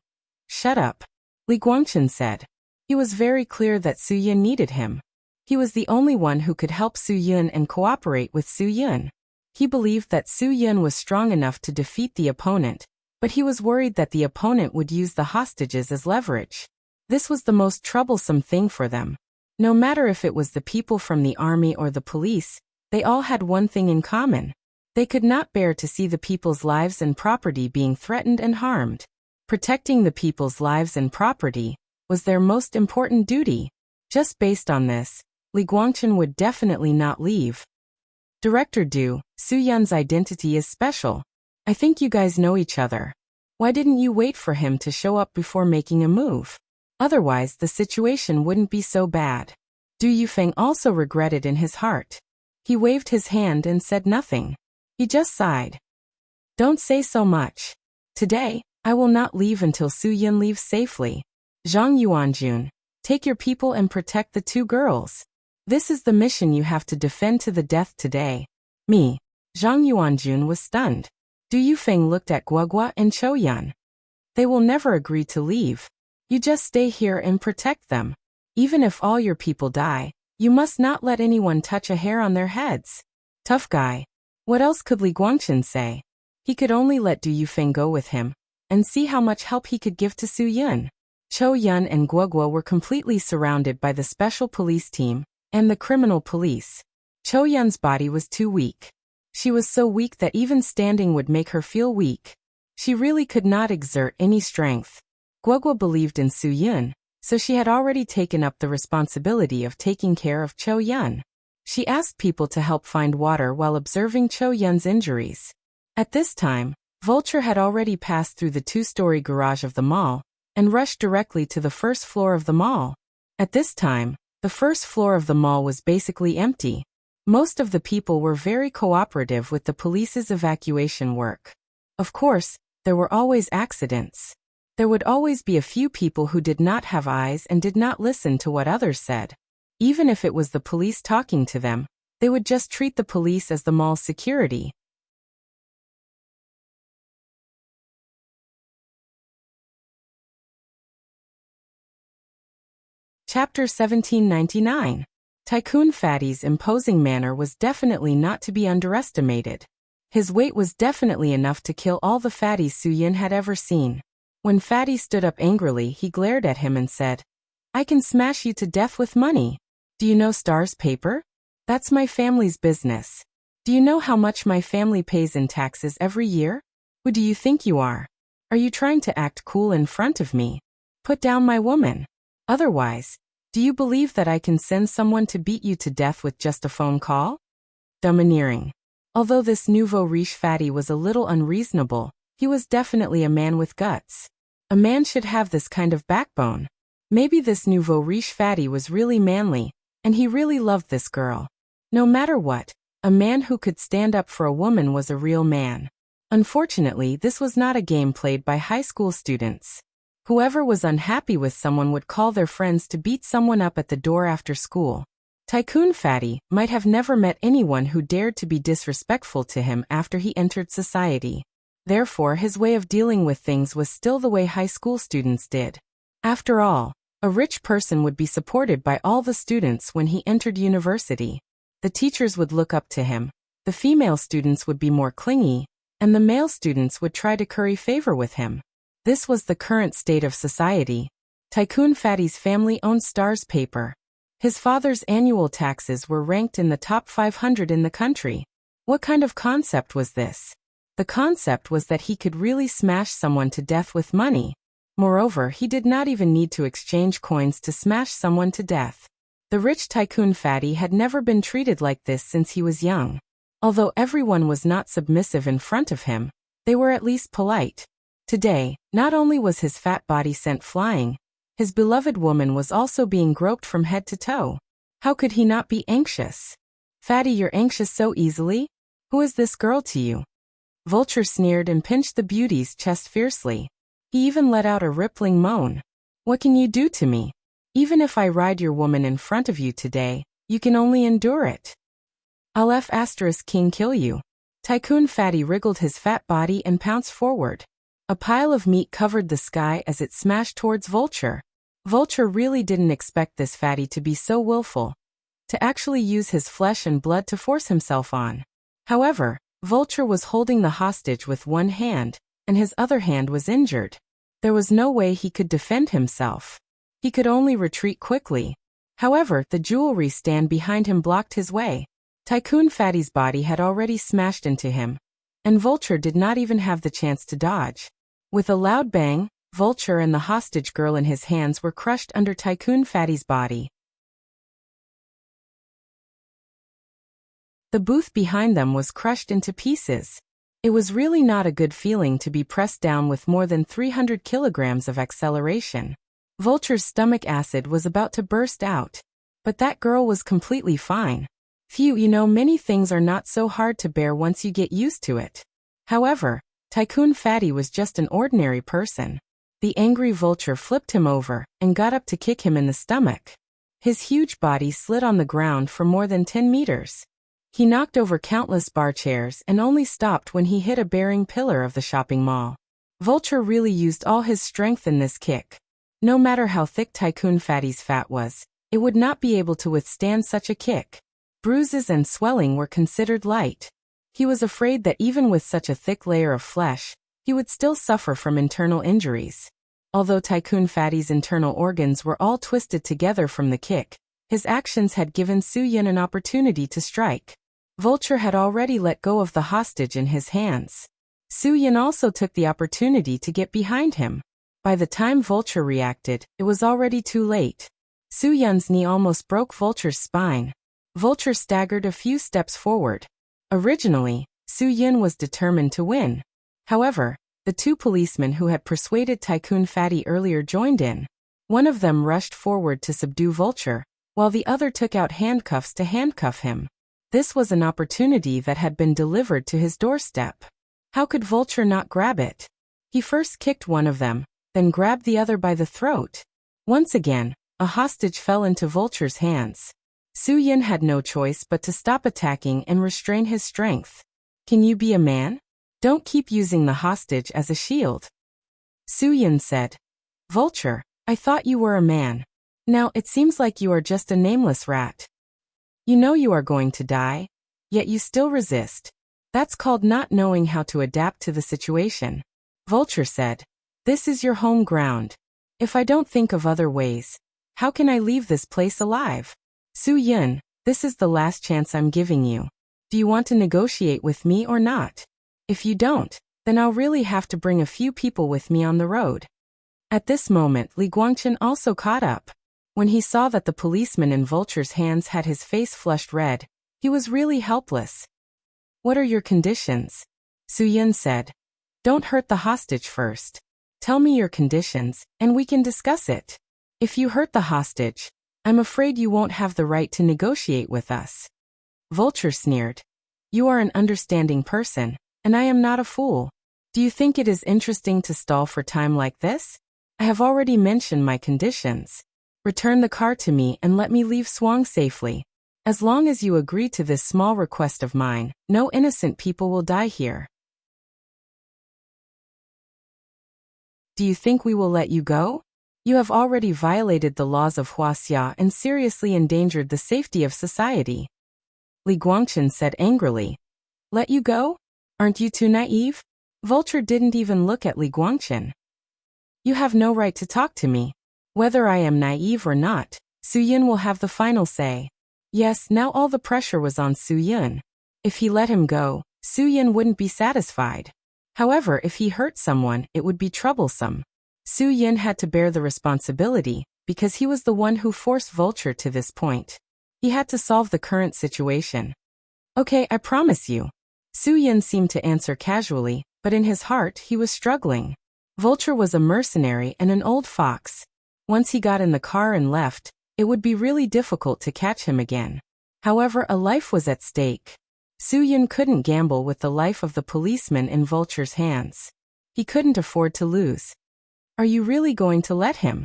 Speaker 1: Shut up. Li Guangchen said. He was very clear that Su Yun needed him. He was the only one who could help Su Yun and cooperate with Su Yun. He believed that Su Yun was strong enough to defeat the opponent, but he was worried that the opponent would use the hostages as leverage. This was the most troublesome thing for them. No matter if it was the people from the army or the police, they all had one thing in common. They could not bear to see the people's lives and property being threatened and harmed. Protecting the people's lives and property was their most important duty. Just based on this, Li Guangchen would definitely not leave. Director Du, Su Yun's identity is special. I think you guys know each other. Why didn't you wait for him to show up before making a move? Otherwise, the situation wouldn't be so bad. Du Yufeng also regretted in his heart. He waved his hand and said nothing. He just sighed. Don't say so much. Today, I will not leave until Su Yun leaves safely. Zhang Yuanjun, take your people and protect the two girls. This is the mission you have to defend to the death today. Me. Zhang Yuanjun was stunned. Du Yufeng looked at Guogua and Chou Yan. They will never agree to leave. You just stay here and protect them. Even if all your people die, you must not let anyone touch a hair on their heads. Tough guy. What else could Li Guangchen say? He could only let Du Yufeng go with him, and see how much help he could give to Su Yun. Chou Yan and Guogua were completely surrounded by the special police team and the criminal police. Chou Yan's body was too weak. She was so weak that even standing would make her feel weak. She really could not exert any strength. Guogua believed in Su Yun, so she had already taken up the responsibility of taking care of Chou Yan. She asked people to help find water while observing Chou Yan's injuries. At this time, Vulture had already passed through the two-story garage of the mall and rushed directly to the first floor of the mall. At this time, the first floor of the mall was basically empty. Most of the people were very cooperative with the police's evacuation work. Of course, there were always accidents. There would always be a few people who did not have eyes and did not listen to what others said. Even if it was the police talking to them, they would just treat the police as the mall's security. Chapter 1799. Tycoon Fatty's imposing manner was definitely not to be underestimated. His weight was definitely enough to kill all the fatties Su-yin had ever seen. When Fatty stood up angrily, he glared at him and said, "I can smash you to death with money. Do you know Star's paper? That's my family's business. Do you know how much my family pays in taxes every year? Who do you think you are? Are you trying to act cool in front of me? Put down my woman. Otherwise, do you believe that I can send someone to beat you to death with just a phone call?" Domineering. Although this nouveau riche fatty was a little unreasonable, he was definitely a man with guts. A man should have this kind of backbone. Maybe this nouveau riche fatty was really manly, and he really loved this girl. No matter what, a man who could stand up for a woman was a real man. Unfortunately, this was not a game played by high school students. Whoever was unhappy with someone would call their friends to beat someone up at the door after school. Tycoon Fatty might have never met anyone who dared to be disrespectful to him after he entered society. Therefore, his way of dealing with things was still the way high school students did. After all, a rich person would be supported by all the students when he entered university. The teachers would look up to him, the female students would be more clingy, and the male students would try to curry favor with him. This was the current state of society. Tycoon Fatty's family owned Star's paper. His father's annual taxes were ranked in the top 500 in the country. What kind of concept was this? The concept was that he could really smash someone to death with money. Moreover, he did not even need to exchange coins to smash someone to death. The rich Tycoon Fatty had never been treated like this since he was young. Although everyone was not submissive in front of him, they were at least polite. Today, not only was his fat body sent flying, his beloved woman was also being groped from head to toe. How could he not be anxious? "Fatty, you're anxious so easily? Who is this girl to you?" Vulture sneered and pinched the beauty's chest fiercely. He even let out a rippling moan. "What can you do to me? Even if I ride your woman in front of you today, you can only endure it. I'll King kill you." Tycoon Fatty wriggled his fat body and pounced forward. A pile of meat covered the sky as it smashed towards Vulture. Vulture really didn't expect this fatty to be so willful, to actually use his flesh and blood to force himself on. However, Vulture was holding the hostage with one hand, and his other hand was injured. There was no way he could defend himself. He could only retreat quickly. However, the jewelry stand behind him blocked his way. Tycoon Fatty's body had already smashed into him, and Vulture did not even have the chance to dodge. With a loud bang, Vulture and the hostage girl in his hands were crushed under Tycoon Fatty's body. The booth behind them was crushed into pieces. It was really not a good feeling to be pressed down with more than 300 kilograms of acceleration. Vulture's stomach acid was about to burst out. But that girl was completely fine. Phew, many things are not so hard to bear once you get used to it. However, Tycoon Fatty was just an ordinary person. The angry Vulture flipped him over and got up to kick him in the stomach. His huge body slid on the ground for more than 10 meters. He knocked over countless bar chairs and only stopped when he hit a bearing pillar of the shopping mall. Vulture really used all his strength in this kick. No matter how thick Tycoon Fatty's fat was, it would not be able to withstand such a kick. Bruises and swelling were considered light. He was afraid that even with such a thick layer of flesh, he would still suffer from internal injuries. Although Tycoon Fatty's internal organs were all twisted together from the kick, his actions had given Su-yin an opportunity to strike. Vulture had already let go of the hostage in his hands. Su-yin also took the opportunity to get behind him. By the time Vulture reacted, it was already too late. Su-yin's knee almost broke Vulture's spine. Vulture staggered a few steps forward. Originally, Su-yin was determined to win. However, the two policemen who had persuaded Tycoon Fatty earlier joined in. One of them rushed forward to subdue Vulture, while the other took out handcuffs to handcuff him. This was an opportunity that had been delivered to his doorstep. How could Vulture not grab it? He first kicked one of them, then grabbed the other by the throat. Once again, a hostage fell into Vulture's hands. Su Yin had no choice but to stop attacking and restrain his strength. Can you be a man? Don't keep using the hostage as a shield. Su Yin said. Vulture, I thought you were a man. Now it seems like you are just a nameless rat. You know you are going to die, yet you still resist. That's called not knowing how to adapt to the situation. Vulture said. This is your home ground. If I don't think of other ways, how can I leave this place alive? Su Yin, this is the last chance I'm giving you. Do you want to negotiate with me or not? If you don't, then I'll really have to bring a few people with me on the road. At this moment, Li Guangqin also caught up. When he saw that the policeman in Vulture's hands had his face flushed red, he was really helpless. What are your conditions? Su Yin said. Don't hurt the hostage first. Tell me your conditions, and we can discuss it. If you hurt the hostage, I'm afraid you won't have the right to negotiate with us. Vulture sneered. You are an understanding person, and I am not a fool. Do you think it is interesting to stall for time like this? I have already mentioned my conditions. Return the car to me and let me leave Swang safely. As long as you agree to this small request of mine, no innocent people will die here. Do you think we will let you go? You have already violated the laws of Huaxia and seriously endangered the safety of society. Li Guangqin said angrily. Let you go? Aren't you too naive? Vulture didn't even look at Li Guangqin. You have no right to talk to me. Whether I am naive or not, Su Yin will have the final say. Yes, now all the pressure was on Su Yin. If he let him go, Su Yin wouldn't be satisfied. However, if he hurt someone, it would be troublesome. Su Yin had to bear the responsibility, because he was the one who forced Vulture to this point. He had to solve the current situation. Okay, I promise you. Su Yin seemed to answer casually, but in his heart he was struggling. Vulture was a mercenary and an old fox. Once he got in the car and left, it would be really difficult to catch him again. However, a life was at stake. Su Yin couldn't gamble with the life of the policeman in Vulture's hands. He couldn't afford to lose. Are you really going to let him?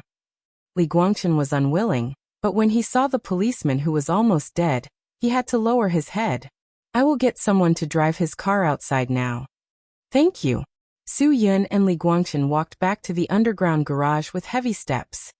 Speaker 1: Li Guangqin was unwilling, but when he saw the policeman who was almost dead, he had to lower his head. I will get someone to drive his car outside now. Thank you. Su Yin and Li Guangqin walked back to the underground garage with heavy steps.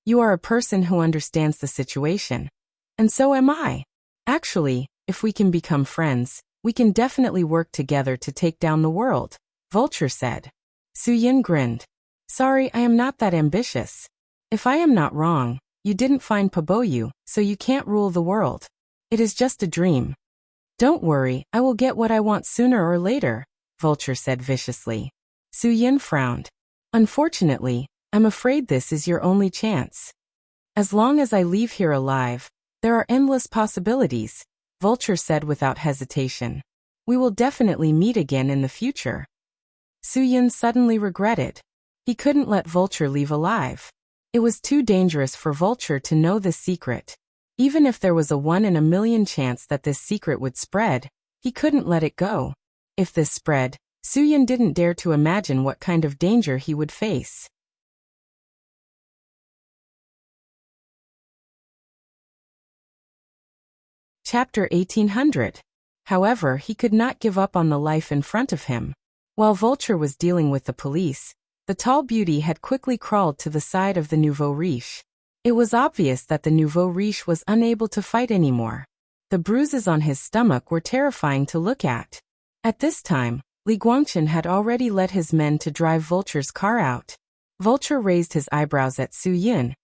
Speaker 1: You are a person who understands the situation. And so am I. Actually, if we can become friends, we can definitely work together to take down the world, Vulture said. Su Yin grinned. Sorry, I am not that ambitious. If I am not wrong, you didn't find Paboyu, so you can't rule the world. It is just a dream. Don't worry, I will get what I want sooner or later, Vulture said viciously. Su Yin frowned. Unfortunately, I'm afraid this is your only chance. As long as I leave here alive, there are endless possibilities, Vulture said without hesitation. We will definitely meet again in the future. Su Yin suddenly regretted. He couldn't let Vulture leave alive. It was too dangerous for Vulture to know this secret. Even if there was a 1 in a million chance that this secret would spread, he couldn't let it go. If this spread, Su Yin didn't dare to imagine what kind of danger he would face. Chapter 1800. However, he could not give up on the life in front of him. While Vulture was dealing with the police, the tall beauty had quickly crawled to the side of the nouveau riche. It was obvious that the nouveau riche was unable to fight anymore. The bruises on his stomach were terrifying to look at. At this time, Li Guangqin had already led his men to drive Vulture's car out. Vulture raised his eyebrows at Su Yin,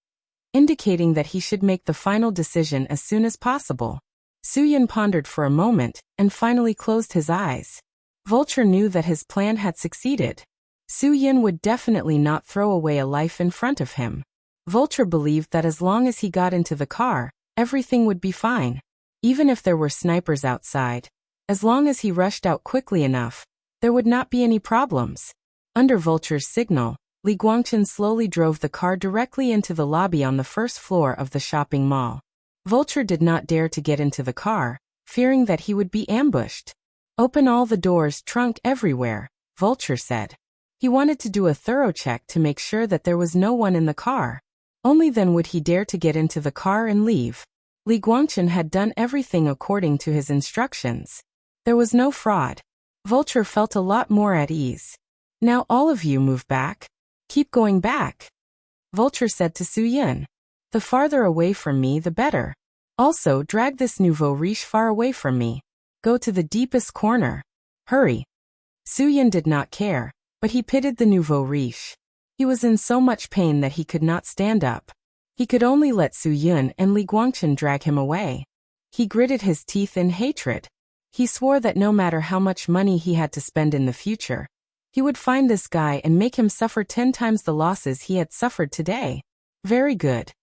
Speaker 1: indicating that he should make the final decision as soon as possible. Su Yin pondered for a moment, and finally closed his eyes. Vulture knew that his plan had succeeded. Su Yin would definitely not throw away a life in front of him. Vulture believed that as long as he got into the car, everything would be fine. Even if there were snipers outside, as long as he rushed out quickly enough, there would not be any problems. Under Vulture's signal, Li Guangqin slowly drove the car directly into the lobby on the first floor of the shopping mall. Vulture did not dare to get into the car, fearing that he would be ambushed. Open all the doors, trunk everywhere, Vulture said. He wanted to do a thorough check to make sure that there was no one in the car. Only then would he dare to get into the car and leave. Li Guangchen had done everything according to his instructions. There was no fraud. Vulture felt a lot more at ease. Now all of you move back. Keep going back, Vulture said to Su Yun. The farther away from me the better. Also drag this nouveau riche far away from me. Go to the deepest corner. Hurry. Su Yun did not care, but he pitied the nouveau riche. He was in so much pain that he could not stand up. He could only let Su Yun and Li Guangchen drag him away. He gritted his teeth in hatred. He swore that no matter how much money he had to spend in the future, he would find this guy and make him suffer 10 times the losses he had suffered today. Very good.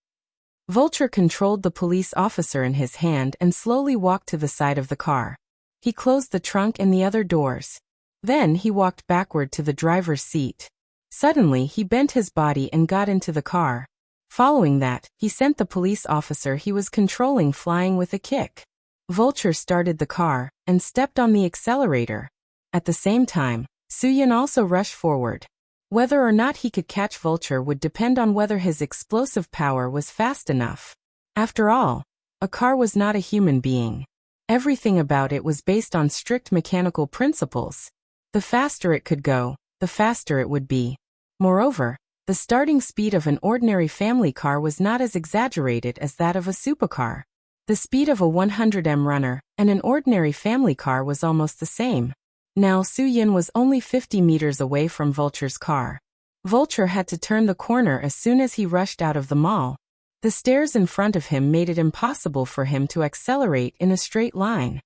Speaker 1: Vulture controlled the police officer in his hand and slowly walked to the side of the car. He closed the trunk and the other doors. Then he walked backward to the driver's seat. Suddenly he bent his body and got into the car. Following that, he sent the police officer he was controlling flying with a kick. Vulture started the car and stepped on the accelerator. At the same time, Su Yun also rushed forward. Whether or not he could catch Vulture would depend on whether his explosive power was fast enough. After all, a car was not a human being. Everything about it was based on strict mechanical principles. The faster it could go, the faster it would be. Moreover, the starting speed of an ordinary family car was not as exaggerated as that of a supercar. The speed of a 100m runner and an ordinary family car was almost the same. Now Su Yun was only 50 meters away from Vulture's car. Vulture had to turn the corner as soon as he rushed out of the mall. The stairs in front of him made it impossible for him to accelerate in a straight line.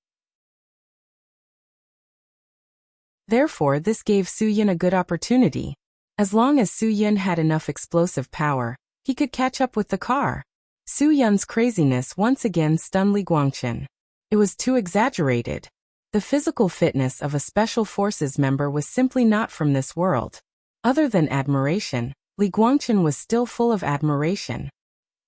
Speaker 1: Therefore, this gave Su Yun a good opportunity. As long as Su Yun had enough explosive power, he could catch up with the car. Su Yun's craziness once again stunned Li Guangchen. It was too exaggerated. The physical fitness of a Special Forces member was simply not from this world. Other than admiration, Li Guangchen was still full of admiration.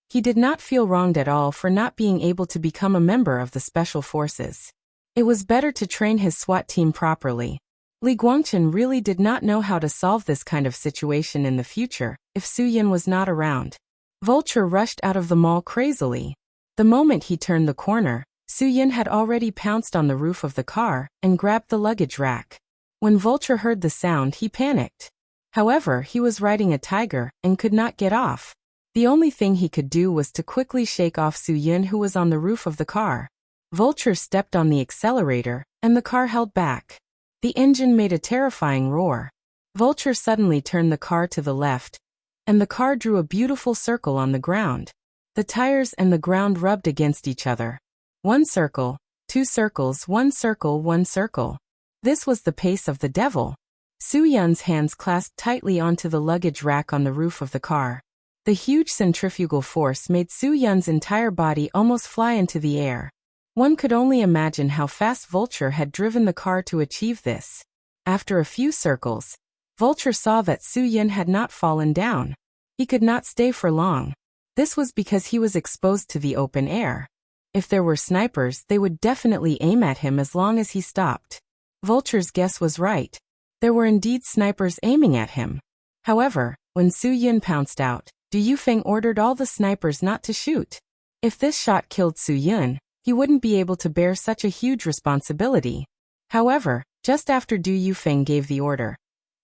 Speaker 1: He did not feel wronged at all for not being able to become a member of the Special Forces. It was better to train his SWAT team properly. Li Guangchen really did not know how to solve this kind of situation in the future if Su Yun was not around. Vulture rushed out of the mall crazily. The moment he turned the corner, Su Yun had already pounced on the roof of the car and grabbed the luggage rack. When Vulture heard the sound, he panicked. However, he was riding a tiger and could not get off. The only thing he could do was to quickly shake off Su Yun, who was on the roof of the car. Vulture stepped on the accelerator, and the car held back. The engine made a terrifying roar. Vulture suddenly turned the car to the left, and the car drew a beautiful circle on the ground. The tires and the ground rubbed against each other. 1 circle, 2 circles, 1 circle, 1 circle. This was the pace of the devil. Su Yun's hands clasped tightly onto the luggage rack on the roof of the car. The huge centrifugal force made Su Yun's entire body almost fly into the air. One could only imagine how fast Vulture had driven the car to achieve this. After a few circles, Vulture saw that Su Yun had not fallen down. He could not stay for long. This was because he was exposed to the open air. If there were snipers, they would definitely aim at him as long as he stopped. Vulture's guess was right. There were indeed snipers aiming at him. However, when Su Yun pounced out, Du Yufeng ordered all the snipers not to shoot. If this shot killed Su Yun, he wouldn't be able to bear such a huge responsibility. However, just after Du Yufeng gave the order,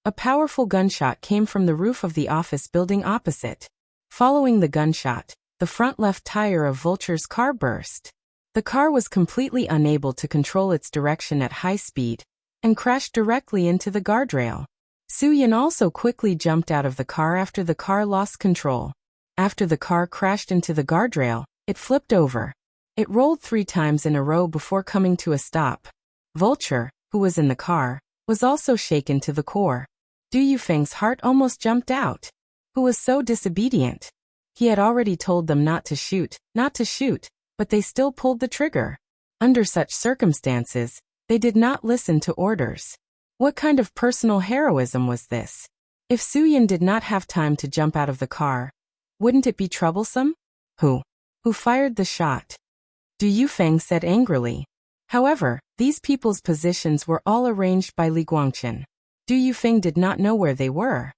Speaker 1: a powerful gunshot came from the roof of the office building opposite. Following the gunshot, the front left tire of Vulture's car burst. The car was completely unable to control its direction at high speed and crashed directly into the guardrail. Su Yun also quickly jumped out of the car after the car lost control. After the car crashed into the guardrail, it flipped over. It rolled 3 times in a row before coming to a stop. Vulture, who was in the car, was also shaken to the core. Du Yufeng's heart almost jumped out. Who was so disobedient? He had already told them not to shoot, but they still pulled the trigger. Under such circumstances, they did not listen to orders. What kind of personal heroism was this? If Su Yun did not have time to jump out of the car, wouldn't it be troublesome? Who fired the shot? Du Yufeng said angrily. However, these people's positions were all arranged by Li Guangchen. Du Yufeng did not know where they were.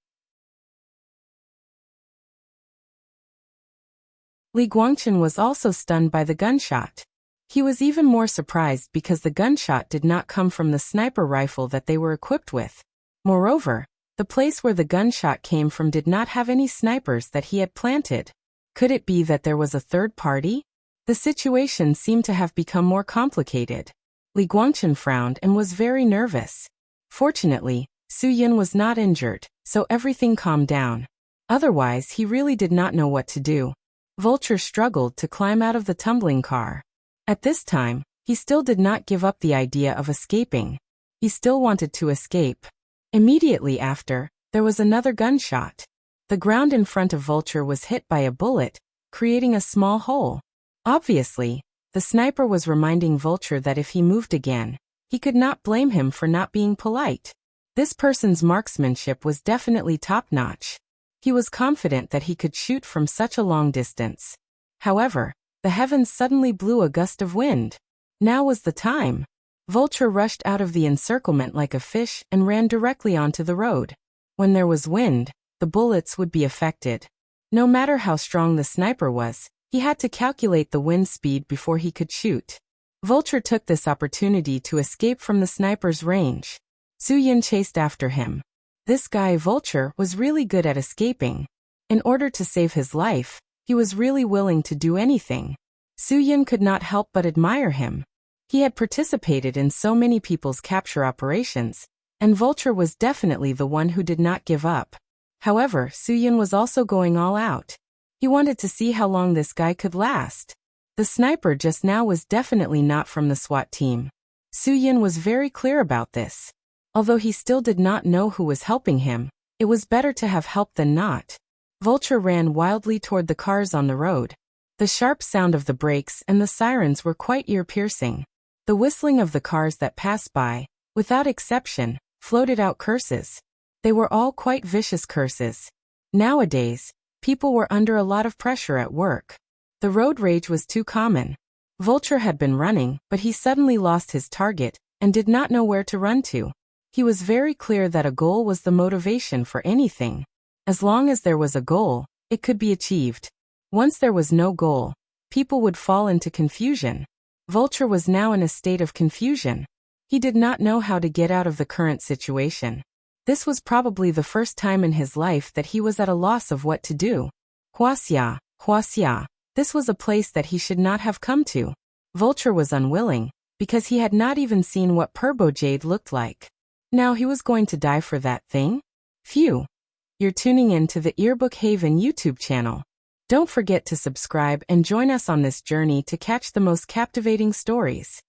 Speaker 1: Li Guangchen was also stunned by the gunshot. He was even more surprised because the gunshot did not come from the sniper rifle that they were equipped with. Moreover, the place where the gunshot came from did not have any snipers that he had planted. Could it be that there was a third party? The situation seemed to have become more complicated. Li Guangchen frowned and was very nervous. Fortunately, Su Yin was not injured, so everything calmed down. Otherwise, he really did not know what to do. Vulture struggled to climb out of the tumbling car. At this time, he still did not give up the idea of escaping. He still wanted to escape. Immediately after, there was another gunshot. The ground in front of Vulture was hit by a bullet, creating a small hole. Obviously, the sniper was reminding Vulture that if he moved again, he could not blame him for not being polite. This person's marksmanship was definitely top-notch. He was confident that he could shoot from such a long distance. However, the heavens suddenly blew a gust of wind. Now was the time. Vulture rushed out of the encirclement like a fish and ran directly onto the road. When there was wind, the bullets would be affected. No matter how strong the sniper was, he had to calculate the wind speed before he could shoot. Vulture took this opportunity to escape from the sniper's range. Su Yin chased after him. This guy Vulture was really good at escaping. In order to save his life, he was really willing to do anything. Su Yin could not help but admire him. He had participated in so many people's capture operations, and Vulture was definitely the one who did not give up. However, Su Yin was also going all out. He wanted to see how long this guy could last. The sniper just now was definitely not from the SWAT team. Su Yin was very clear about this. Although he still did not know who was helping him, it was better to have help than not. Vulture ran wildly toward the cars on the road. The sharp sound of the brakes and the sirens were quite ear-piercing. The whistling of the cars that passed by, without exception, floated out curses. They were all quite vicious curses. Nowadays, people were under a lot of pressure at work. The road rage was too common. Vulture had been running, but he suddenly lost his target and did not know where to run to. He was very clear that a goal was the motivation for anything. As long as there was a goal, it could be achieved. Once there was no goal, people would fall into confusion. Vulture was now in a state of confusion. He did not know how to get out of the current situation. This was probably the first time in his life that he was at a loss of what to do. Huaxia, Huaxia. This was a place that he should not have come to. Vulture was unwilling, because he had not even seen what Purbo Jade looked like. Now he was going to die for that thing? Phew. You're tuning in to the Earbook Haven YouTube channel. Don't forget to subscribe and join us on this journey to catch the most captivating stories.